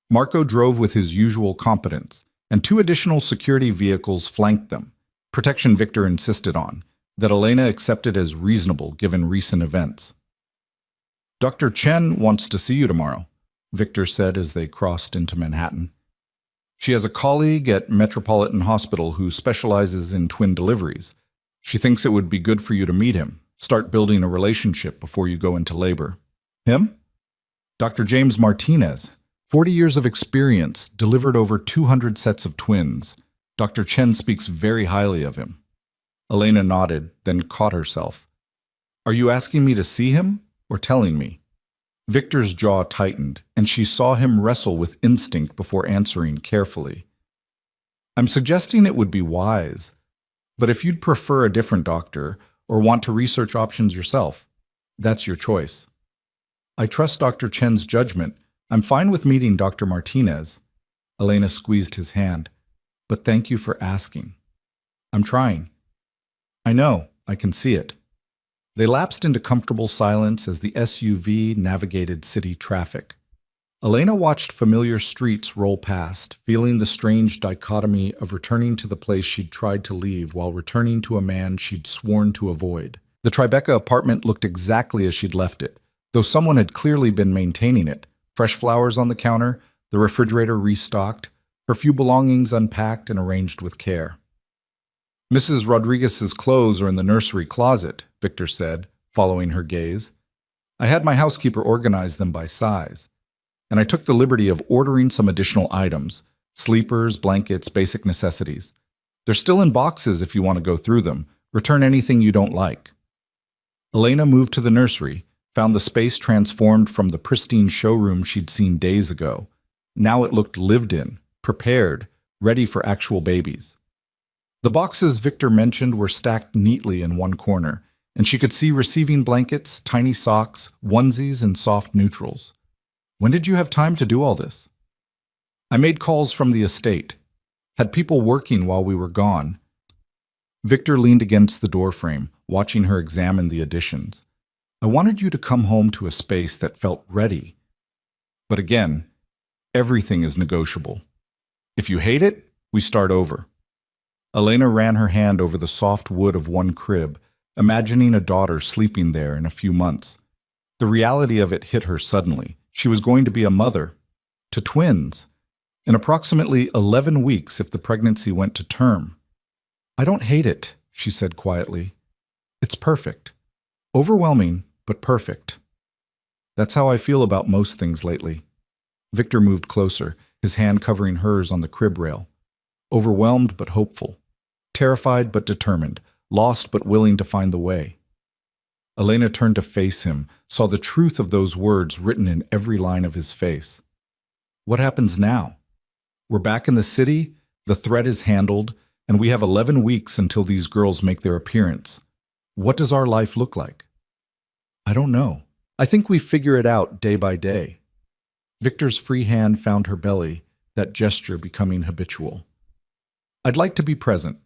A: Marco drove with his usual competence, and 2 additional security vehicles flanked them, protection Victor insisted on, that Elena accepted as reasonable given recent events. "Dr. Chen wants to see you tomorrow," Victor said as they crossed into Manhattan. She has a colleague at Metropolitan Hospital who specializes in twin deliveries. She thinks it would be good for you to meet him, start building a relationship before you go into labor. Him? Dr. James Martinez, 40 years of experience, delivered over 200 sets of twins. Dr. Chen speaks very highly of him. Elena nodded, then caught herself. Are you asking me to see him or telling me? Victor's jaw tightened, and she saw him wrestle with instinct before answering carefully. I'm suggesting it would be wise, but if you'd prefer a different doctor or want to research options yourself, that's your choice. I trust Dr. Chen's judgment. I'm fine with meeting Dr. Martinez. Elena squeezed his hand. But thank you for asking. I'm trying. I know, I can see it. They lapsed into comfortable silence as the SUV navigated city traffic. Elena watched familiar streets roll past, feeling the strange dichotomy of returning to the place she'd tried to leave while returning to a man she'd sworn to avoid. The Tribeca apartment looked exactly as she'd left it, though someone had clearly been maintaining it. Fresh flowers on the counter, the refrigerator restocked, her few belongings unpacked and arranged with care. Mrs. Rodriguez's clothes are in the nursery closet, Victor said, following her gaze. I had my housekeeper organize them by size, and I took the liberty of ordering some additional items, sleepers, blankets, basic necessities. They're still in boxes if you want to go through them. Return anything you don't like. Elena moved to the nursery, found the space transformed from the pristine showroom she'd seen days ago. Now it looked lived in, prepared, ready for actual babies. The boxes Victor mentioned were stacked neatly in one corner, and she could see receiving blankets, tiny socks, onesies, and soft neutrals. When did you have time to do all this? I made calls from the estate. Had people working while we were gone. Victor leaned against the doorframe, watching her examine the additions. I wanted you to come home to a space that felt ready. But again, everything is negotiable. If you hate it, we start over. Elena ran her hand over the soft wood of one crib, imagining a daughter sleeping there in a few months. The reality of it hit her suddenly. She was going to be a mother, to twins, in approximately 11 weeks if the pregnancy went to term. I don't hate it, she said quietly. It's perfect. Overwhelming, but perfect. That's how I feel about most things lately. Victor moved closer, his hand covering hers on the crib rail. Overwhelmed but hopeful. Terrified but determined. Lost but willing to find the way. Elena turned to face him, saw the truth of those words written in every line of his face. What happens now? We're back in the city, the threat is handled, and we have 11 weeks until these girls make their appearance. What does our life look like? I don't know. I think we figure it out day by day. Victor's free hand found her belly, that gesture becoming habitual. I'd like to be present,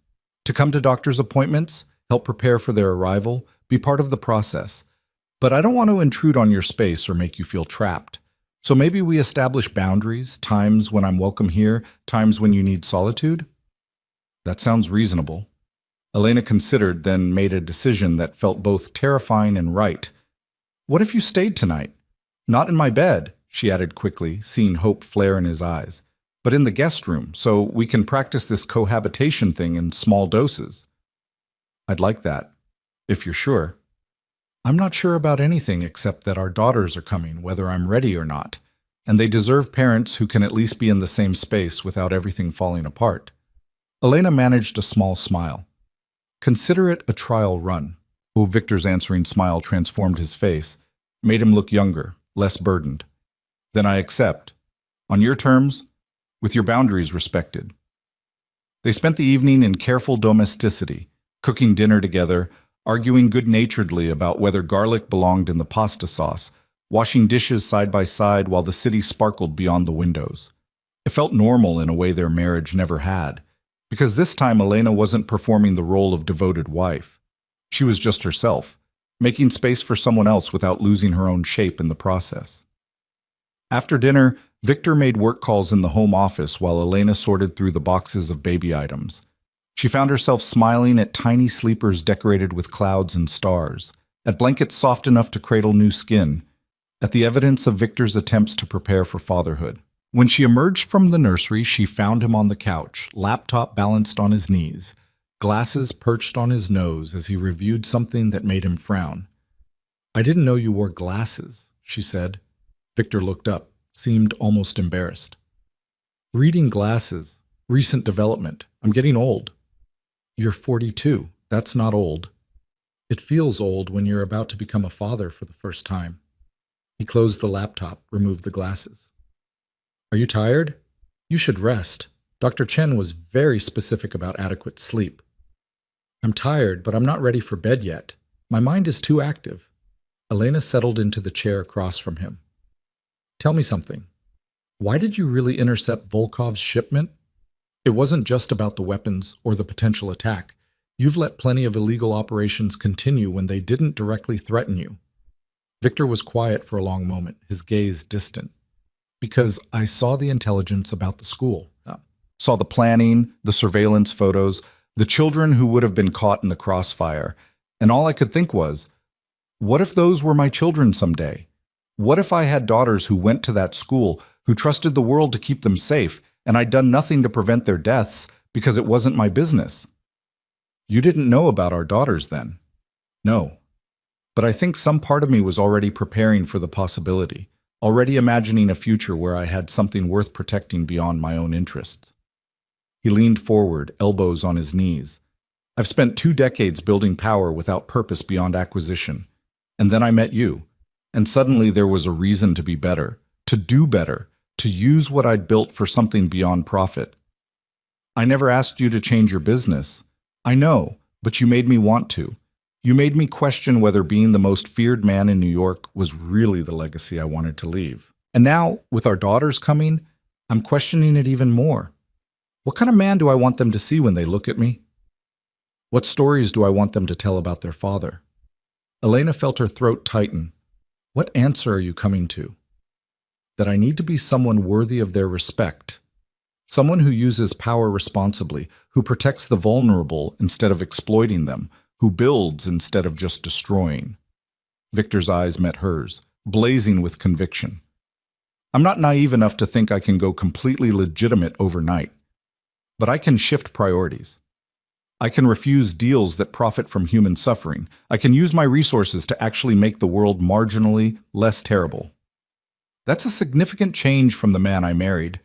A: to come to doctor's appointments, help prepare for their arrival, be part of the process. But I don't want to intrude on your space or make you feel trapped. So maybe we establish boundaries, times when I'm welcome here, times when you need solitude? That sounds reasonable. Elena considered, then made a decision that felt both terrifying and right. What if you stayed tonight? Not in my bed, she added quickly, seeing hope flare in his eyes, but in the guest room, so we can practice this cohabitation thing in small doses. I'd like that, if you're sure. I'm not sure about anything except that our daughters are coming, whether I'm ready or not, and they deserve parents who can at least be in the same space without everything falling apart. Elena managed a small smile. Consider it a trial run. Oh, Victor's answering smile transformed his face, made him look younger, less burdened. Then I accept. On your terms, with your boundaries respected. They spent the evening in careful domesticity, cooking dinner together, arguing good-naturedly about whether garlic belonged in the pasta sauce, washing dishes side by side while the city sparkled beyond the windows. It felt normal in a way their marriage never had, because this time Elena wasn't performing the role of devoted wife. She was just herself, making space for someone else without losing her own shape in the process. After dinner, Victor made work calls in the home office while Elena sorted through the boxes of baby items. She found herself smiling at tiny sleepers decorated with clouds and stars, at blankets soft enough to cradle new skin, at the evidence of Victor's attempts to prepare for fatherhood. When she emerged from the nursery, she found him on the couch, laptop balanced on his knees, glasses perched on his nose as he reviewed something that made him frown. "I didn't know you wore glasses," she said. Victor looked up, seemed almost embarrassed. "Reading glasses. Recent development. I'm getting old." "You're 42. That's not old." "It feels old when you're about to become a father for the first time." He closed the laptop, removed the glasses. "Are you tired? You should rest. Dr. Chen was very specific about adequate sleep." "I'm tired, but I'm not ready for bed yet. My mind is too active." Elena settled into the chair across from him. "Tell me something. Why did you really intercept Volkov's shipment? It wasn't just about the weapons or the potential attack. You've let plenty of illegal operations continue when they didn't directly threaten you." Victor was quiet for a long moment, his gaze distant. "Because I saw the intelligence about the school. Saw the planning, the surveillance photos, the children who would have been caught in the crossfire. And all I could think was, what if those were my children someday? What if I had daughters who went to that school, who trusted the world to keep them safe, and I'd done nothing to prevent their deaths because it wasn't my business?" "You didn't know about our daughters then?" "No. But I think some part of me was already preparing for the possibility, already imagining a future where I had something worth protecting beyond my own interests." He leaned forward, elbows on his knees. "I've spent 2 decades building power without purpose beyond acquisition. And then I met you. And suddenly there was a reason to be better, to do better, to use what I'd built for something beyond profit. I never asked you to change your business. I know, but you made me want to. You made me question whether being the most feared man in New York was really the legacy I wanted to leave. And now, with our daughters coming, I'm questioning it even more. What kind of man do I want them to see when they look at me? What stories do I want them to tell about their father?" Elena felt her throat tighten. "What answer are you coming to?" "That I need to be someone worthy of their respect. Someone who uses power responsibly, who protects the vulnerable instead of exploiting them, who builds instead of just destroying." Victor's eyes met hers, blazing with conviction. "I'm not naive enough to think I can go completely legitimate overnight. But I can shift priorities. I can refuse deals that profit from human suffering. I can use my resources to actually make the world marginally less terrible. That's a significant change from the man I married.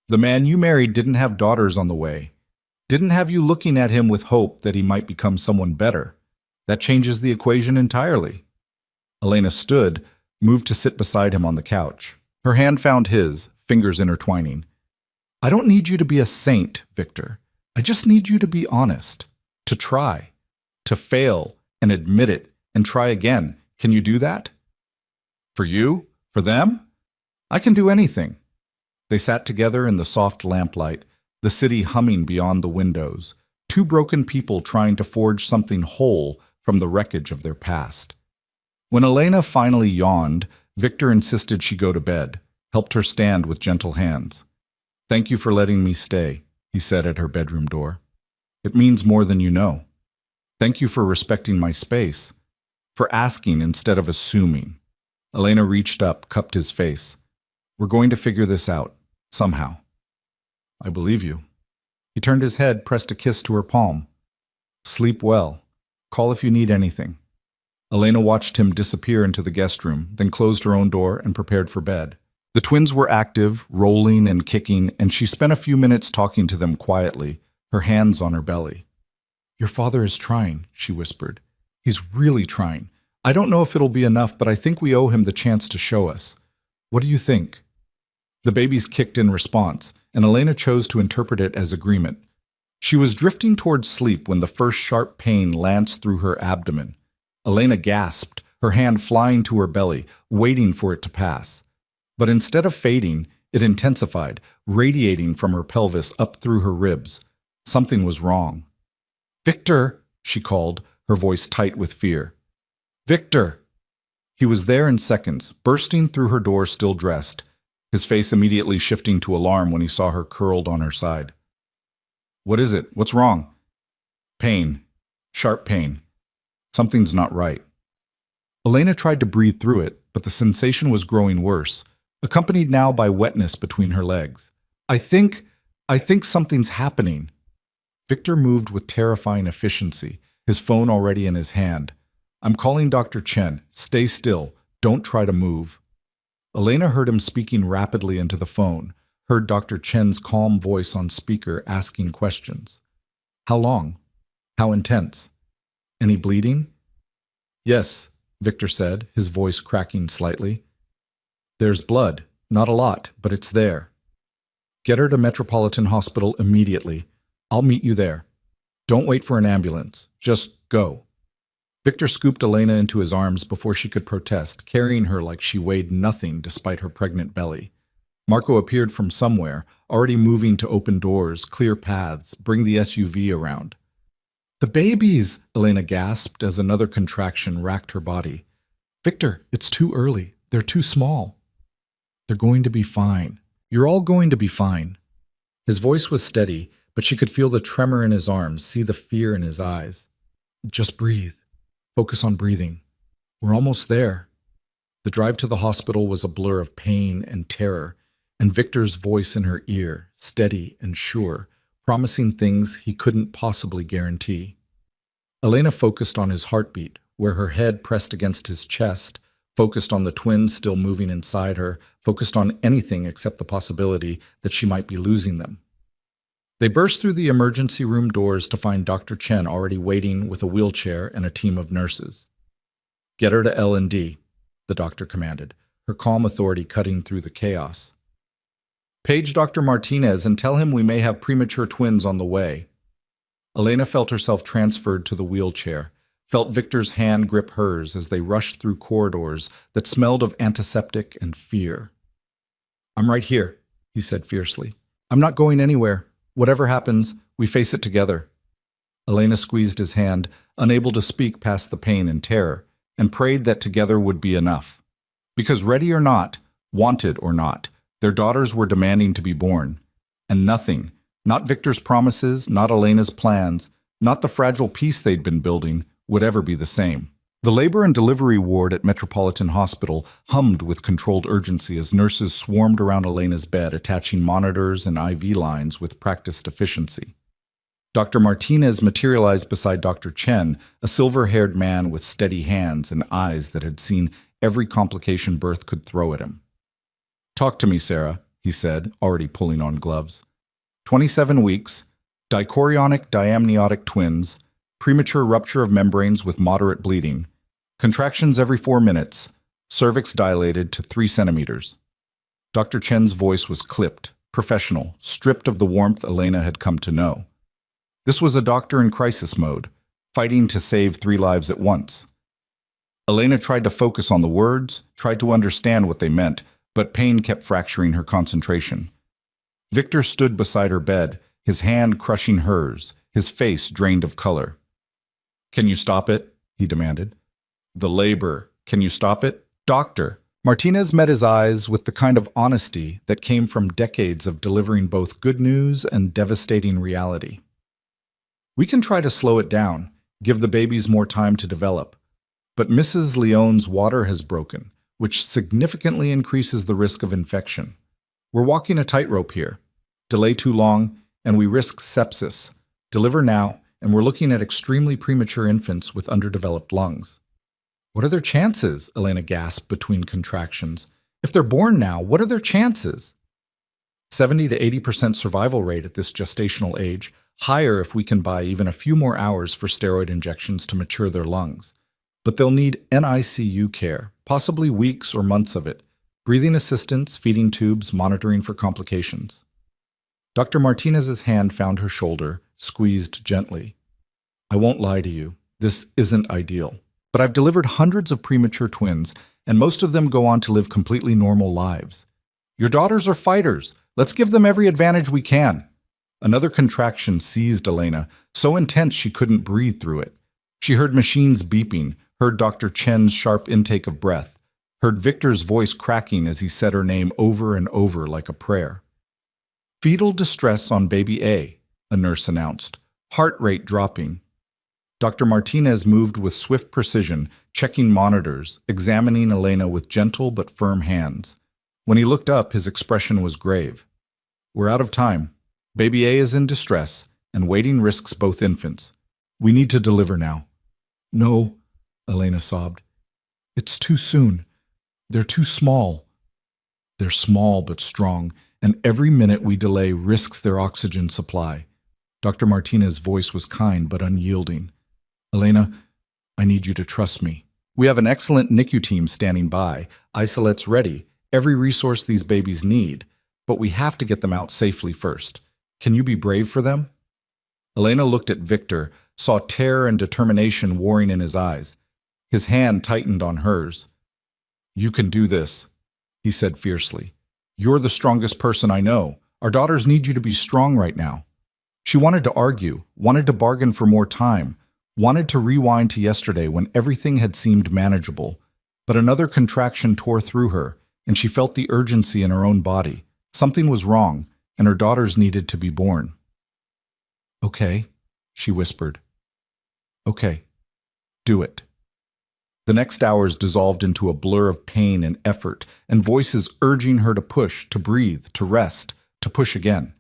A: The man you married didn't have daughters on the way, didn't have you looking at him with hope that he might become someone better. That changes the equation entirely." Elena stood, moved to sit beside him on the couch. Her hand found his, fingers intertwining. "I don't need you to be a saint, Victor. I just need you to be honest, to try, to fail and admit it and try again. Can you do that? For you? For them? I can do anything." They sat together in the soft lamplight, the city humming beyond the windows, 2 broken people trying to forge something whole from the wreckage of their past. When Elena finally yawned, Victor insisted she go to bed, helped her stand with gentle hands. "Thank you for letting me stay," he said at her bedroom door. "It means more than you know. Thank you for respecting my space, for asking instead of assuming." Elena reached up, cupped his face. "We're going to figure this out, somehow." "I believe you." He turned his head, pressed a kiss to her palm. "Sleep well. Call if you need anything." Elena watched him disappear into the guest room, then closed her own door and prepared for bed. The twins were active, rolling and kicking, and she spent a few minutes talking to them quietly, her hands on her belly. "Your father is trying," she whispered. "He's really trying. I don't know if it'll be enough, but I think we owe him the chance to show us. What do you think?" The babies kicked in response, and Elena chose to interpret it as agreement. She was drifting towards sleep when the first sharp pain lanced through her abdomen. Elena gasped, her hand flying to her belly, waiting for it to pass. But instead of fading, it intensified, radiating from her pelvis up through her ribs. Something was wrong. "Victor!" she called, her voice tight with fear. "Victor!" He was there in seconds, bursting through her door still dressed, his face immediately shifting to alarm when he saw her curled on her side. "What is it? What's wrong?" "Pain. Sharp pain. Something's not right." Elena tried to breathe through it, but the sensation was growing worse. accompanied now by wetness between her legs. I think something's happening. Victor moved with terrifying efficiency, his phone already in his hand. I'm calling Dr. Chen. Stay still. Don't try to move. Elena heard him speaking rapidly into the phone, heard Dr. Chen's calm voice on speaker asking questions. How long? How intense? Any bleeding? Yes, Victor said, his voice cracking slightly. There's blood. Not a lot, but it's there. Get her to Metropolitan Hospital immediately. I'll meet you there. Don't wait for an ambulance. Just go. Victor scooped Elena into his arms before she could protest, carrying her like she weighed nothing despite her pregnant belly. Marco appeared from somewhere, already moving to open doors, clear paths, bring the SUV around. The babies, Elena gasped as another contraction racked her body. Victor, it's too early. They're too small. They're going to be fine. You're all going to be fine. His voice was steady, but she could feel the tremor in his arms, see the fear in his eyes. Just breathe. Focus on breathing. We're almost there. The drive to the hospital was a blur of pain and terror, and Victor's voice in her ear, steady and sure, promising things he couldn't possibly guarantee. Elena focused on his heartbeat, where her head pressed against his chest, focused on the twins still moving inside her, focused on anything except the possibility that she might be losing them. They burst through the emergency room doors to find Dr. Chen already waiting with a wheelchair and a team of nurses. Get her to L&D, the doctor commanded, her calm authority cutting through the chaos. Page Dr. Martinez and tell him we may have premature twins on the way. Elena felt herself transferred to the wheelchair, felt Victor's hand grip hers as they rushed through corridors that smelled of antiseptic and fear. I'm right here, he said fiercely. I'm not going anywhere. Whatever happens, we face it together. Elena squeezed his hand, unable to speak past the pain and terror, and prayed that together would be enough. Because ready or not, wanted or not, their daughters were demanding to be born. And nothing, not Victor's promises, not Elena's plans, not the fragile peace they'd been building, would ever be the same. The labor and delivery ward at Metropolitan Hospital hummed with controlled urgency as nurses swarmed around Elena's bed, attaching monitors and IV lines with practiced efficiency. Dr. Martinez materialized beside Dr. Chen, a silver-haired man with steady hands and eyes that had seen every complication birth could throw at him. Talk to me, Sarah, he said, already pulling on gloves. 27 weeks, dichorionic diamniotic twins, premature rupture of membranes with moderate bleeding, contractions every 4 minutes, cervix dilated to 3 centimeters. Dr. Chen's voice was clipped, professional, stripped of the warmth Elena had come to know. This was a doctor in crisis mode, fighting to save 3 lives at once. Elena tried to focus on the words, tried to understand what they meant, but pain kept fracturing her concentration. Victor stood beside her bed, his hand crushing hers, his face drained of color. Can you stop it? He demanded. The labor. Can you stop it? Doctor. Martinez met his eyes with the kind of honesty that came from decades of delivering both good news and devastating reality. We can try to slow it down, give the babies more time to develop, but Mrs. Leon's water has broken, which significantly increases the risk of infection. We're walking a tightrope here. Delay too long, and we risk sepsis. Deliver now, and we're looking at extremely premature infants with underdeveloped lungs. What are their chances? Elena gasped between contractions. If they're born now, what are their chances? 70 to 80% survival rate at this gestational age, higher if we can buy even a few more hours for steroid injections to mature their lungs. But they'll need NICU care, possibly weeks or months of it, breathing assistance, feeding tubes, monitoring for complications. Dr. Martinez's hand found her shoulder, squeezed gently. I won't lie to you, this isn't ideal. But I've delivered hundreds of premature twins, and most of them go on to live completely normal lives. Your daughters are fighters. Let's give them every advantage we can. Another contraction seized Elena, so intense she couldn't breathe through it. She heard machines beeping, heard Dr. Chen's sharp intake of breath, heard Victor's voice cracking as he said her name over and over like a prayer. Fetal distress on baby A, a nurse announced, heart rate dropping. Dr. Martinez moved with swift precision, checking monitors, examining Elena with gentle but firm hands. When he looked up, his expression was grave. We're out of time. Baby A is in distress, and waiting risks both infants. We need to deliver now. No, Elena sobbed. It's too soon. They're too small. They're small but strong, and every minute we delay risks their oxygen supply. Dr. Martinez's voice was kind but unyielding. Elena, I need you to trust me. We have an excellent NICU team standing by, isolates ready, every resource these babies need, but we have to get them out safely first. Can you be brave for them? Elena looked at Victor, saw terror and determination warring in his eyes. His hand tightened on hers. You can do this, he said fiercely. You're the strongest person I know. Our daughters need you to be strong right now. She wanted to argue, wanted to bargain for more time, wanted to rewind to yesterday when everything had seemed manageable. But another contraction tore through her, and she felt the urgency in her own body. Something was wrong, and her daughters needed to be born. Okay, she whispered. Okay, do it. The next hours dissolved into a blur of pain and effort, and voices urging her to push, to breathe, to rest, to push again.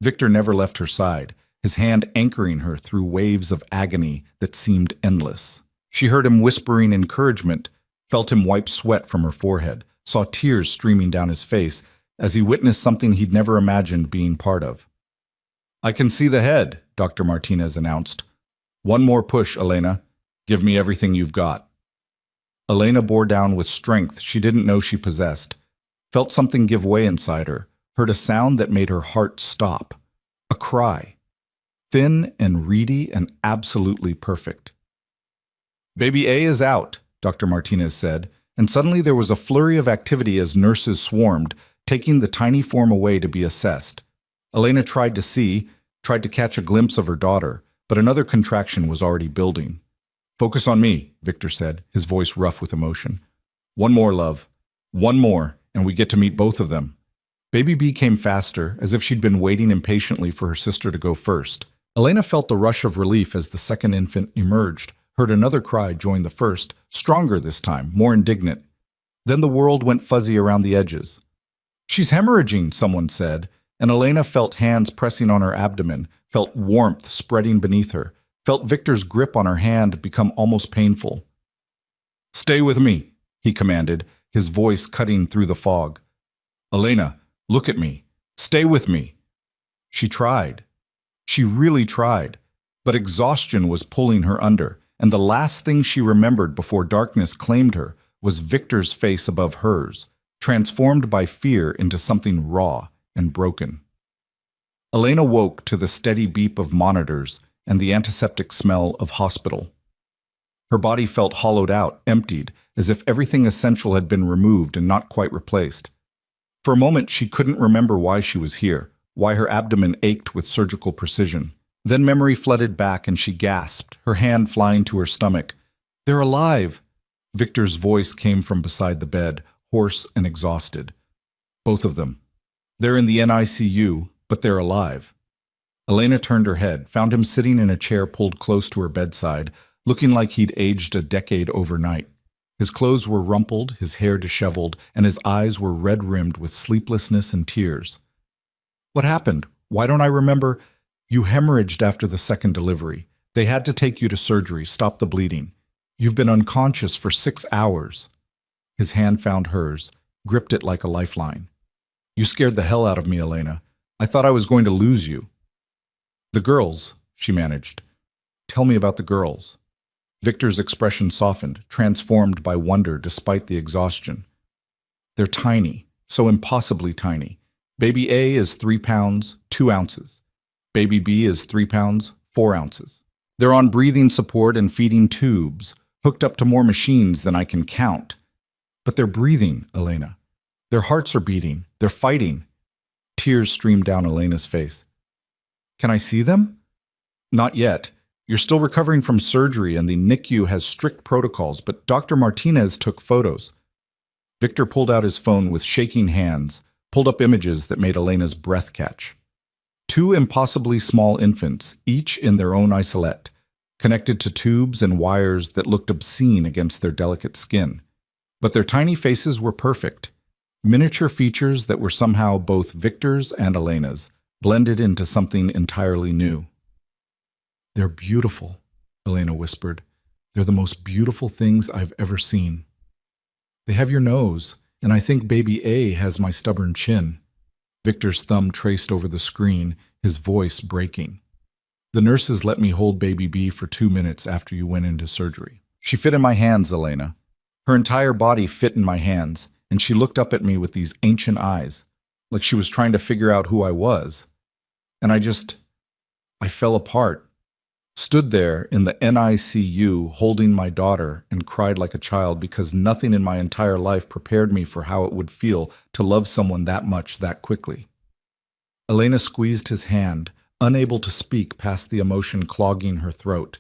A: Victor never left her side, his hand anchoring her through waves of agony that seemed endless. She heard him whispering encouragement, felt him wipe sweat from her forehead, saw tears streaming down his face as he witnessed something he'd never imagined being part of. I can see the head, Dr. Martinez announced. One more push, Elena. Give me everything you've got. Elena bore down with strength she didn't know she possessed, felt something give way inside her, heard a sound that made her heart stop. A cry. Thin and reedy and absolutely perfect. Baby A is out, Dr. Martinez said, and suddenly there was a flurry of activity as nurses swarmed, taking the tiny form away to be assessed. Elena tried to see, tried to catch a glimpse of her daughter, but another contraction was already building. Focus on me, Victor said, his voice rough with emotion. One more, love. One more, and we get to meet both of them. Baby B came faster, as if she'd been waiting impatiently for her sister to go first. Elena felt the rush of relief as the second infant emerged, heard another cry join the first, stronger this time, more indignant. Then the world went fuzzy around the edges. She's hemorrhaging, someone said, and Elena felt hands pressing on her abdomen, felt warmth spreading beneath her, felt Victor's grip on her hand become almost painful. Stay with me, he commanded, his voice cutting through the fog. Elena, look at me. Stay with me. She tried. She really tried, but exhaustion was pulling her under, and the last thing she remembered before darkness claimed her was Victor's face above hers, transformed by fear into something raw and broken. Elena woke to the steady beep of monitors and the antiseptic smell of hospital. Her body felt hollowed out, emptied, as if everything essential had been removed and not quite replaced. For a moment, she couldn't remember why she was here, why her abdomen ached with surgical precision. Then memory flooded back and she gasped, her hand flying to her stomach. They're alive! Victor's voice came from beside the bed, hoarse and exhausted. Both of them. They're in the NICU, but they're alive. Elena turned her head, found him sitting in a chair pulled close to her bedside, looking like he'd aged a decade overnight. His clothes were rumpled, his hair disheveled, and his eyes were red-rimmed with sleeplessness and tears. What happened? Why don't I remember? You hemorrhaged after the second delivery. They had to take you to surgery, stop the bleeding. You've been unconscious for 6 hours. His hand found hers, gripped it like a lifeline. You scared the hell out of me, Elena. I thought I was going to lose you. The girls, she managed. Tell me about the girls. Victor's expression softened, transformed by wonder despite the exhaustion. They're tiny, so impossibly tiny. Baby A is 3 pounds, 2 ounces. Baby B is 3 pounds, 4 ounces. They're on breathing support and feeding tubes, hooked up to more machines than I can count. But they're breathing, Elena. Their hearts are beating. They're fighting. Tears streamed down Elena's face. Can I see them? Not yet. You're still recovering from surgery and the NICU has strict protocols, but Dr. Martinez took photos. Victor pulled out his phone with shaking hands, pulled up images that made Elena's breath catch. 2 impossibly small infants, each in their own isolette, connected to tubes and wires that looked obscene against their delicate skin. But their tiny faces were perfect. Miniature features that were somehow both Victor's and Elena's, blended into something entirely new. "They're beautiful," Elena whispered. "They're the most beautiful things I've ever seen. They have your nose, and I think baby A has my stubborn chin." Victor's thumb traced over the screen, his voice breaking. "The nurses let me hold baby B for 2 minutes after you went into surgery. She fit in my hands, Elena. Her entire body fit in my hands, and she looked up at me with these ancient eyes, like she was trying to figure out who I was. And I fell apart. Stood there in the NICU holding my daughter and cried like a child because nothing in my entire life prepared me for how it would feel to love someone that much that quickly." Elena squeezed his hand, unable to speak past the emotion clogging her throat.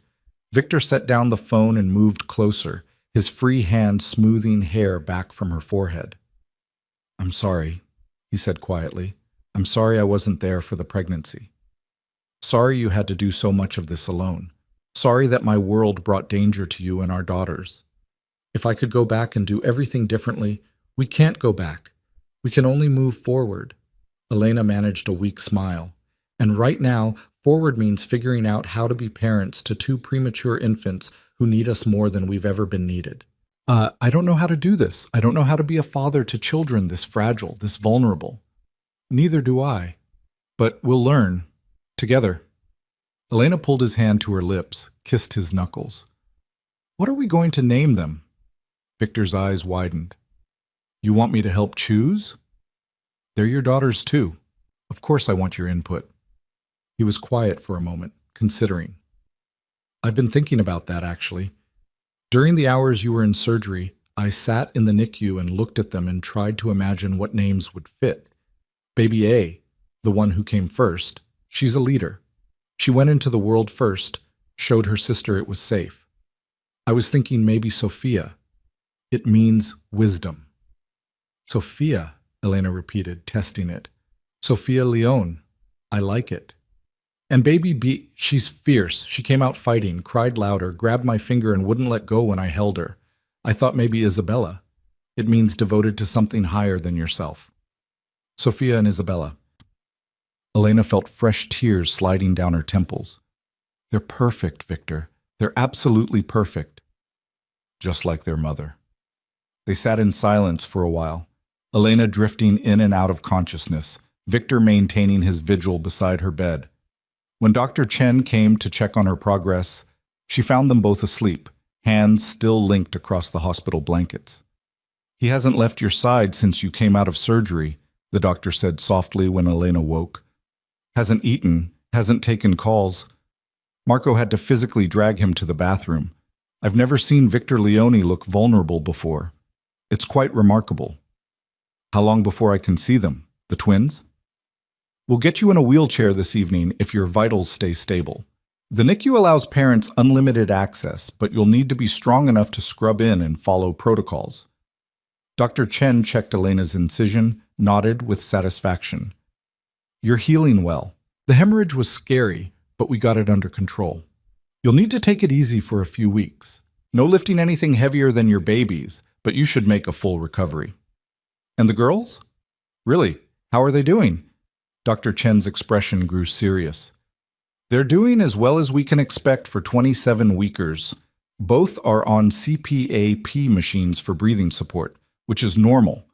A: Victor set down the phone and moved closer, his free hand smoothing hair back from her forehead. "I'm sorry," he said quietly. "I'm sorry I wasn't there for the pregnancy. Sorry you had to do so much of this alone. Sorry that my world brought danger to you and our daughters. If I could go back and do everything differently, we can't go back. We can only move forward." Elena managed a weak smile. "And right now, forward means figuring out how to be parents to 2 premature infants who need us more than we've ever been needed. I don't know how to do this. I don't know how to be a father to children this fragile, this vulnerable. Neither do I. But we'll learn. Together." Elena pulled his hand to her lips, kissed his knuckles. "What are we going to name them?" Victor's eyes widened. "You want me to help choose?" "They're your daughters too. Of course I want your input." He was quiet for a moment, considering. "I've been thinking about that, actually. During the hours you were in surgery, I sat in the NICU and looked at them and tried to imagine what names would fit. Baby A, the one who came first, she's a leader. She went into the world first, showed her sister it was safe. I was thinking maybe Sophia. It means wisdom." "Sophia," Elena repeated, testing it. "Sophia Leone. I like it. And baby B, she's fierce. She came out fighting, cried louder, grabbed my finger and wouldn't let go when I held her. I thought maybe Isabella. It means devoted to something higher than yourself." Sophia and Isabella. Elena felt fresh tears sliding down her temples. "They're perfect, Victor. They're absolutely perfect." Just like their mother. They sat in silence for a while, Elena drifting in and out of consciousness, Victor maintaining his vigil beside her bed. When Dr. Chen came to check on her progress, she found them both asleep, hands still linked across the hospital blankets. "He hasn't left your side since you came out of surgery," the doctor said softly when Elena woke. "Hasn't eaten, hasn't taken calls. Marco had to physically drag him to the bathroom. I've never seen Victor Leone look vulnerable before. It's quite remarkable." "How long before I can see them? The twins?" "We'll get you in a wheelchair this evening if your vitals stay stable. The NICU allows parents unlimited access, but you'll need to be strong enough to scrub in and follow protocols." Dr. Chen checked Elena's incision, nodded with satisfaction. "You're healing well. The hemorrhage was scary, but we got it under control. You'll need to take it easy for a few weeks. No lifting anything heavier than your babies, but you should make a full recovery." "And the girls? Really, how are they doing?" Dr. Chen's expression grew serious. "They're doing as well as we can expect for 27 weekers. Both are on CPAP machines for breathing support, which is normal.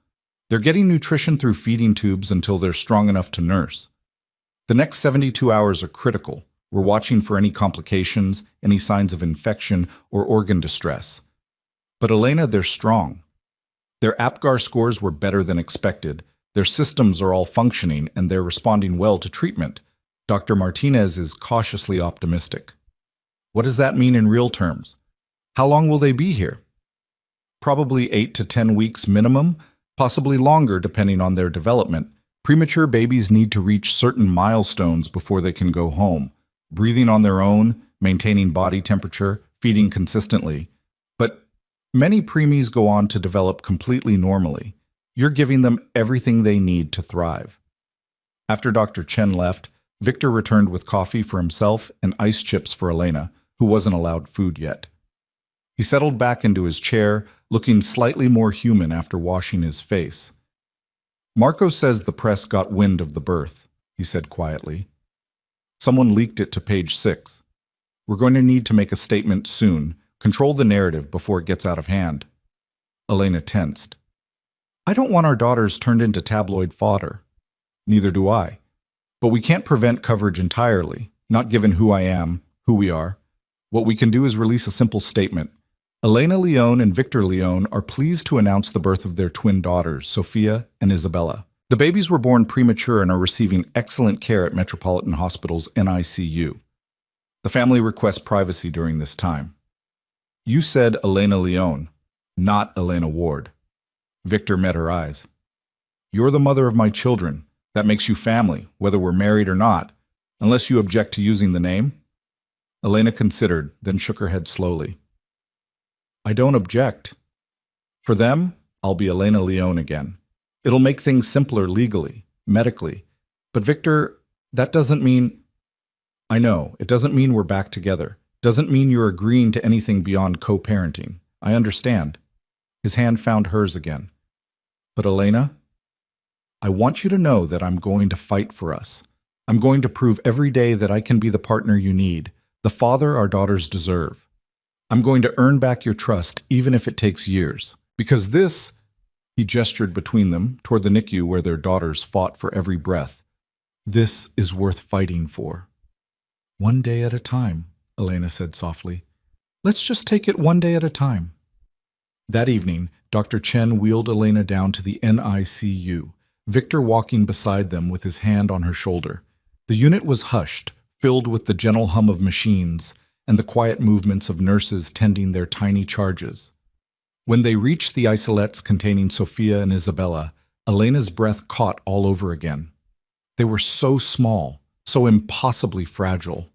A: They're getting nutrition through feeding tubes until they're strong enough to nurse. The next 72 hours are critical. We're watching for any complications, any signs of infection, or organ distress. But Elena, they're strong. Their APGAR scores were better than expected. Their systems are all functioning, and they're responding well to treatment." Dr. Martinez is cautiously optimistic. "What does that mean in real terms? How long will they be here?" "Probably 8 to 10 weeks minimum, possibly longer depending on their development. Premature babies need to reach certain milestones before they can go home. Breathing on their own, maintaining body temperature, feeding consistently. But many preemies go on to develop completely normally. You're giving them everything they need to thrive." After Dr. Chen left, Victor returned with coffee for himself and ice chips for Elena, who wasn't allowed food yet. He settled back into his chair, looking slightly more human after washing his face. Marco says the press got wind of the birth, he said quietly. Someone leaked it to page 6. We're going to need to make a statement soon. Control the narrative before it gets out of hand. Elena tensed. I don't want our daughters turned into tabloid fodder. Neither do I. But we can't prevent coverage entirely, not given who I am, who we are. What we can do is release a simple statement. Elena Leone and Victor Leone are pleased to announce the birth of their twin daughters, Sophia and Isabella. The babies were born premature and are receiving excellent care at Metropolitan Hospital's NICU. The family requests privacy during this time. You said Elena Leone, not Elena Ward. Victor met her eyes. You're the mother of my children. That makes you family, whether we're married or not, unless you object to using the name. Elena considered, then shook her head slowly. I don't object. For them, I'll be Elena Leone again. It'll make things simpler legally, medically. But Victor, that doesn't mean... I know, it doesn't mean we're back together. Doesn't mean you're agreeing to anything beyond co-parenting. I understand. His hand found hers again. But Elena, I want you to know that I'm going to fight for us. I'm going to prove every day that I can be the partner you need, the father our daughters deserve. I'm going to earn back your trust, even if it takes years. Because this, he gestured between them, toward the NICU where their daughters fought for every breath. This is worth fighting for. One day at a time, Elena said softly. Let's just take it one day at a time. That evening, Dr. Chen wheeled Elena down to the NICU, Victor walking beside them with his hand on her shoulder. The unit was hushed, filled with the gentle hum of machines and the quiet movements of nurses tending their tiny charges. When they reached the isolates containing Sophia and Isabella, Elena's breath caught all over again. They were so small, so impossibly fragile.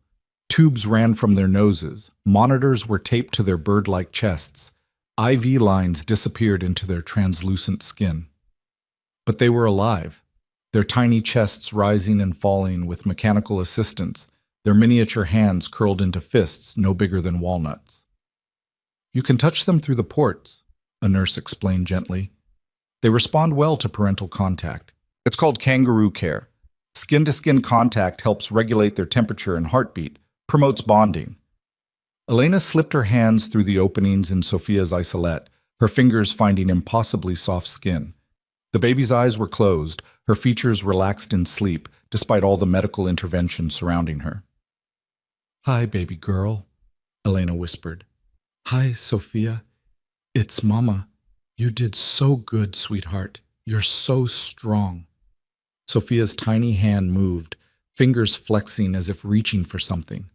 A: Tubes ran from their noses, monitors were taped to their bird-like chests, IV lines disappeared into their translucent skin. But they were alive, their tiny chests rising and falling with mechanical assistance, their miniature hands curled into fists no bigger than walnuts. You can touch them through the ports, a nurse explained gently. They respond well to parental contact. It's called kangaroo care. Skin-to-skin contact helps regulate their temperature and heartbeat, promotes bonding. Elena slipped her hands through the openings in Sophia's isolette, her fingers finding impossibly soft skin. The baby's eyes were closed, her features relaxed in sleep, despite all the medical intervention surrounding her. Hi, baby girl, Elena whispered. Hi, Sophia. It's Mama. You did so good, sweetheart. You're so strong. Sophia's tiny hand moved, fingers flexing as if reaching for something.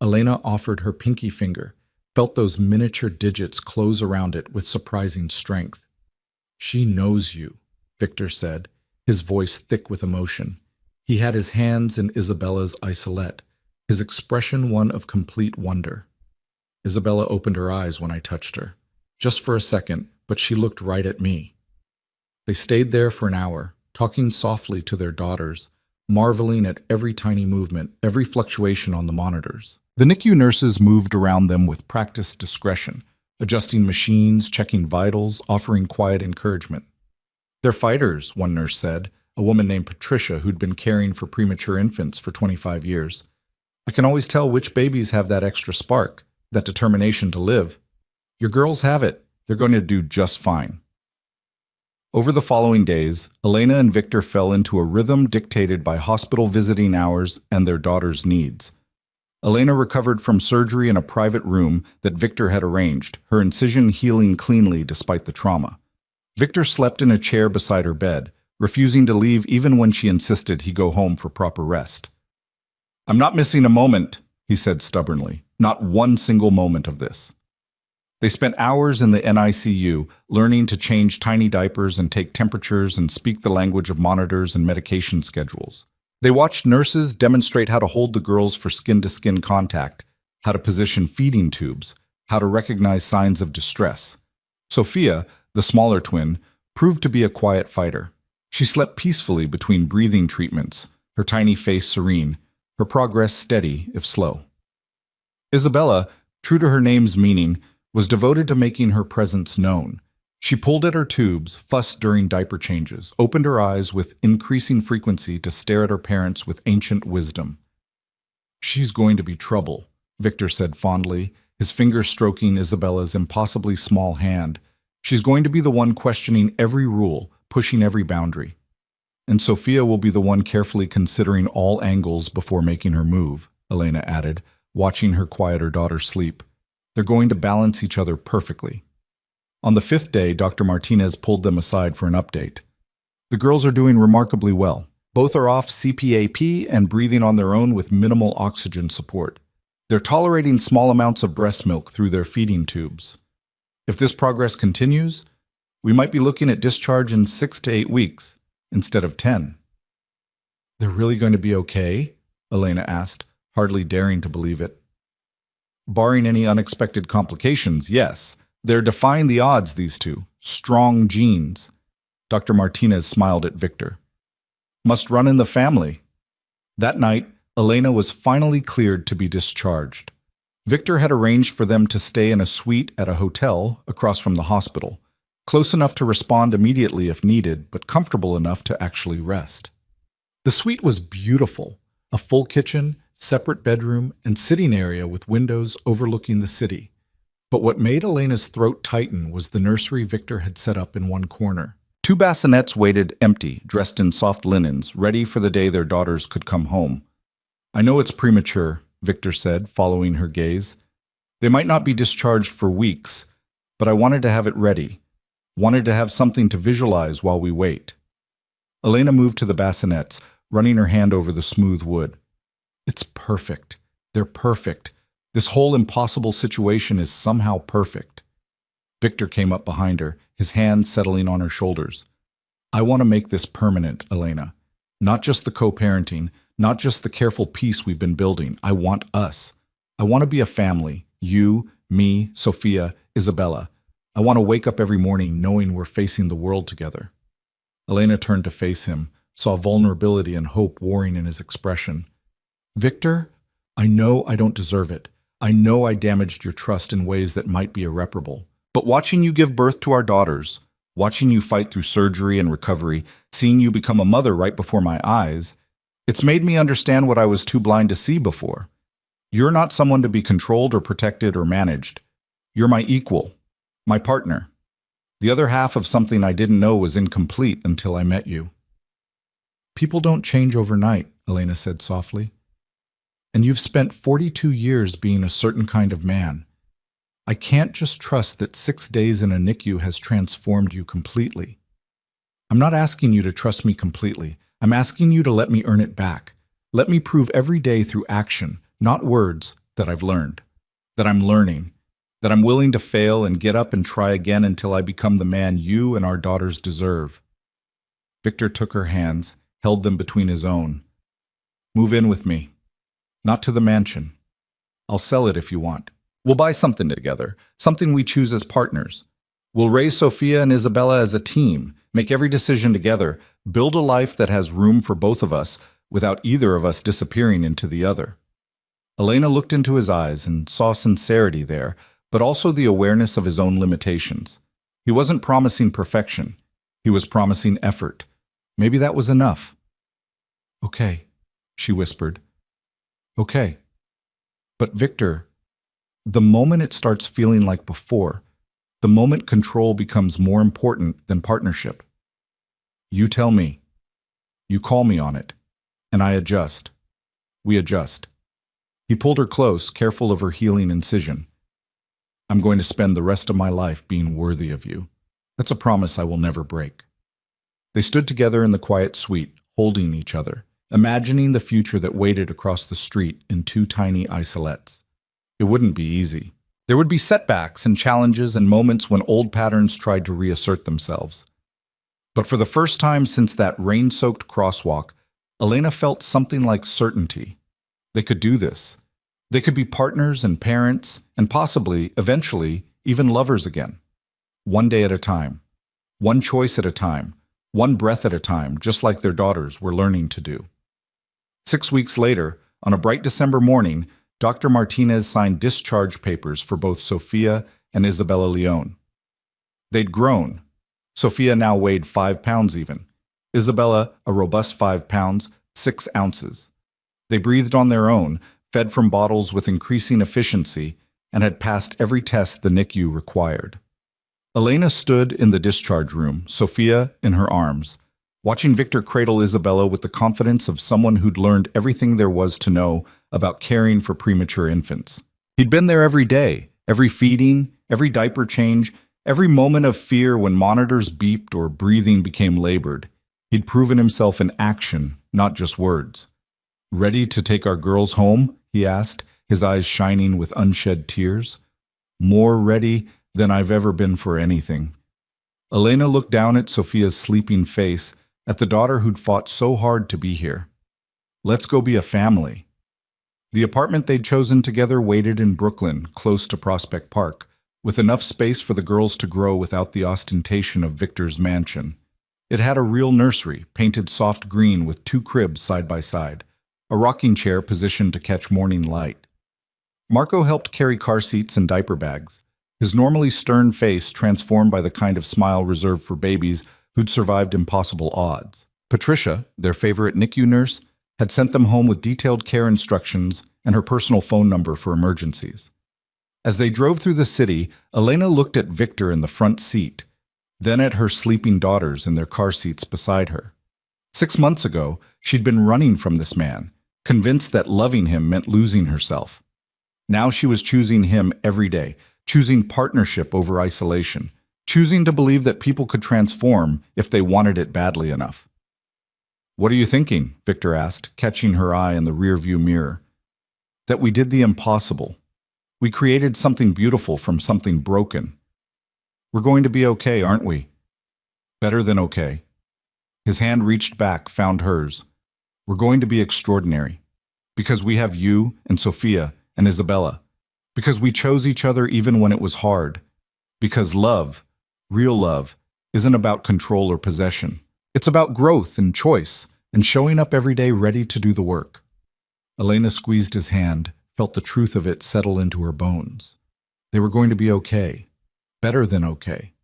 A: Elena offered her pinky finger, felt those miniature digits close around it with surprising strength. She knows you, Victor said, his voice thick with emotion. He had his hands in Isabella's isolette, his expression one of complete wonder. Isabella opened her eyes when I touched her. Just for a second, but she looked right at me. They stayed there for an hour, talking softly to their daughters, marveling at every tiny movement, every fluctuation on the monitors. The NICU nurses moved around them with practiced discretion, adjusting machines, checking vitals, offering quiet encouragement. They're fighters, one nurse said, a woman named Patricia who'd been caring for premature infants for 25 years. I can always tell which babies have that extra spark, that determination to live. Your girls have it. They're going to do just fine. Over the following days, Elena and Victor fell into a rhythm dictated by hospital visiting hours and their daughter's needs. Elena recovered from surgery in a private room that Victor had arranged, her incision healing cleanly despite the trauma. Victor slept in a chair beside her bed, refusing to leave even when she insisted he go home for proper rest. I'm not missing a moment, he said stubbornly. Not one single moment of this. They spent hours in the NICU, learning to change tiny diapers and take temperatures and speak the language of monitors and medication schedules. They watched nurses demonstrate how to hold the girls for skin-to-skin contact, how to position feeding tubes, how to recognize signs of distress. Sophia, the smaller twin, proved to be a quiet fighter. She slept peacefully between breathing treatments, her tiny face serene, her progress steady, if slow. Isabella, true to her name's meaning, was devoted to making her presence known. She pulled at her tubes, fussed during diaper changes, opened her eyes with increasing frequency to stare at her parents with ancient wisdom. "She's going to be trouble," Victor said fondly, his fingers stroking Isabella's impossibly small hand. "She's going to be the one questioning every rule, pushing every boundary. And Sophia will be the one carefully considering all angles before making her move," Elena added, watching her quieter daughter sleep. "They're going to balance each other perfectly." On the fifth day, Dr. Martinez pulled them aside for an update. "The girls are doing remarkably well. Both are off CPAP and breathing on their own with minimal oxygen support. They're tolerating small amounts of breast milk through their feeding tubes. If this progress continues, we might be looking at discharge in 6 to 8 weeks instead of 10. "They're really going to be okay?" Elena asked, hardly daring to believe it. "Barring any unexpected complications, yes. They're defying the odds, these two. Strong genes." Dr. Martinez smiled at Victor. "Must run in the family." That night, Elena was finally cleared to be discharged. Victor had arranged for them to stay in a suite at a hotel across from the hospital, close enough to respond immediately if needed, but comfortable enough to actually rest. The suite was beautiful, a full kitchen, separate bedroom, and sitting area with windows overlooking the city. But what made Elena's throat tighten was the nursery Victor had set up in one corner. 2 bassinets waited empty, dressed in soft linens, ready for the day their daughters could come home. "I know it's premature," Victor said, following her gaze. "They might not be discharged for weeks, but I wanted to have it ready. Wanted to have something to visualize while we wait." Elena moved to the bassinets, running her hand over the smooth wood. "It's perfect. They're perfect. This whole impossible situation is somehow perfect." Victor came up behind her, his hand settling on her shoulders. "I want to make this permanent, Elena. Not just the co-parenting, not just the careful peace we've been building. I want us. I want to be a family. You, me, Sophia, Isabella. I want to wake up every morning knowing we're facing the world together." Elena turned to face him, saw vulnerability and hope warring in his expression. "Victor, I know I don't deserve it. I know I damaged your trust in ways that might be irreparable. But watching you give birth to our daughters, watching you fight through surgery and recovery, seeing you become a mother right before my eyes, it's made me understand what I was too blind to see before. You're not someone to be controlled or protected or managed. You're my equal, my partner. The other half of something I didn't know was incomplete until I met you." "People don't change overnight," Elena said softly. "And you've spent 42 years being a certain kind of man. I can't just trust that 6 days in a NICU has transformed you completely. I'm not asking you to trust me completely. I'm asking you to let me earn it back. Let me prove every day through action, not words, that I've learned, that I'm learning, that I'm willing to fail and get up and try again until I become the man you and our daughters deserve." Victor took her hands, held them between his own. "Move in with me. Not to the mansion. I'll sell it if you want. We'll buy something together, something we choose as partners. We'll raise Sophia and Isabella as a team, make every decision together, build a life that has room for both of us without either of us disappearing into the other." Elena looked into his eyes and saw sincerity there, but also the awareness of his own limitations. He wasn't promising perfection. He was promising effort. Maybe that was enough. "Okay," she whispered. "Okay." But Victor, the moment it starts feeling like before, the moment control becomes more important than partnership. You tell me. You call me on it. And I adjust. We adjust. He pulled her close, careful of her healing incision. "I'm going to spend the rest of my life being worthy of you. That's a promise I will never break." They stood together in the quiet suite, holding each other, imagining the future that waited across the street in 2 tiny isolettes. It wouldn't be easy. There would be setbacks and challenges and moments when old patterns tried to reassert themselves. But for the first time since that rain-soaked crosswalk, Elena felt something like certainty. They could do this. They could be partners and parents, and possibly, eventually, even lovers again. One day at a time. One choice at a time. One breath at a time, just like their daughters were learning to do. 6 weeks later, on a bright December morning, Dr. Martinez signed discharge papers for both Sophia and Isabella Leon. They'd grown. Sophia now weighed 5 pounds even. Isabella, a robust 5 pounds, 6 ounces. They breathed on their own, fed from bottles with increasing efficiency, and had passed every test the NICU required. Elena stood in the discharge room, Sophia in her arms, watching Victor cradle Isabella with the confidence of someone who'd learned everything there was to know about caring for premature infants. He'd been there every day, every feeding, every diaper change, every moment of fear when monitors beeped or breathing became labored. He'd proven himself in action, not just words. "Ready to take our girls home?" he asked, his eyes shining with unshed tears. "More ready than I've ever been for anything." Elena looked down at Sophia's sleeping face, at the daughter who'd fought so hard to be here. "Let's go be a family." The apartment they'd chosen together waited in Brooklyn, close to Prospect Park, with enough space for the girls to grow without the ostentation of Victor's mansion. It had a real nursery, painted soft green with 2 cribs side by side, a rocking chair positioned to catch morning light. Marco helped carry car seats and diaper bags, his normally stern face transformed by the kind of smile reserved for babies who'd survived impossible odds. Patricia, their favorite NICU nurse, had sent them home with detailed care instructions and her personal phone number for emergencies. As they drove through the city, Elena looked at Victor in the front seat, then at her sleeping daughters in their car seats beside her. 6 months ago, she'd been running from this man, convinced that loving him meant losing herself. Now she was choosing him every day, choosing partnership over isolation, choosing to believe that people could transform if they wanted it badly enough. "What are you thinking?" Victor asked, catching her eye in the rearview mirror. "That we did the impossible. We created something beautiful from something broken. We're going to be okay, aren't we?" "Better than okay." His hand reached back, found hers. "We're going to be extraordinary. Because we have you and Sophia and Isabella. Because we chose each other even when it was hard. Because love, real love, isn't about control or possession. It's about growth and choice and showing up every day ready to do the work." Elena squeezed his hand, felt the truth of it settle into her bones. They were going to be okay. Better than okay.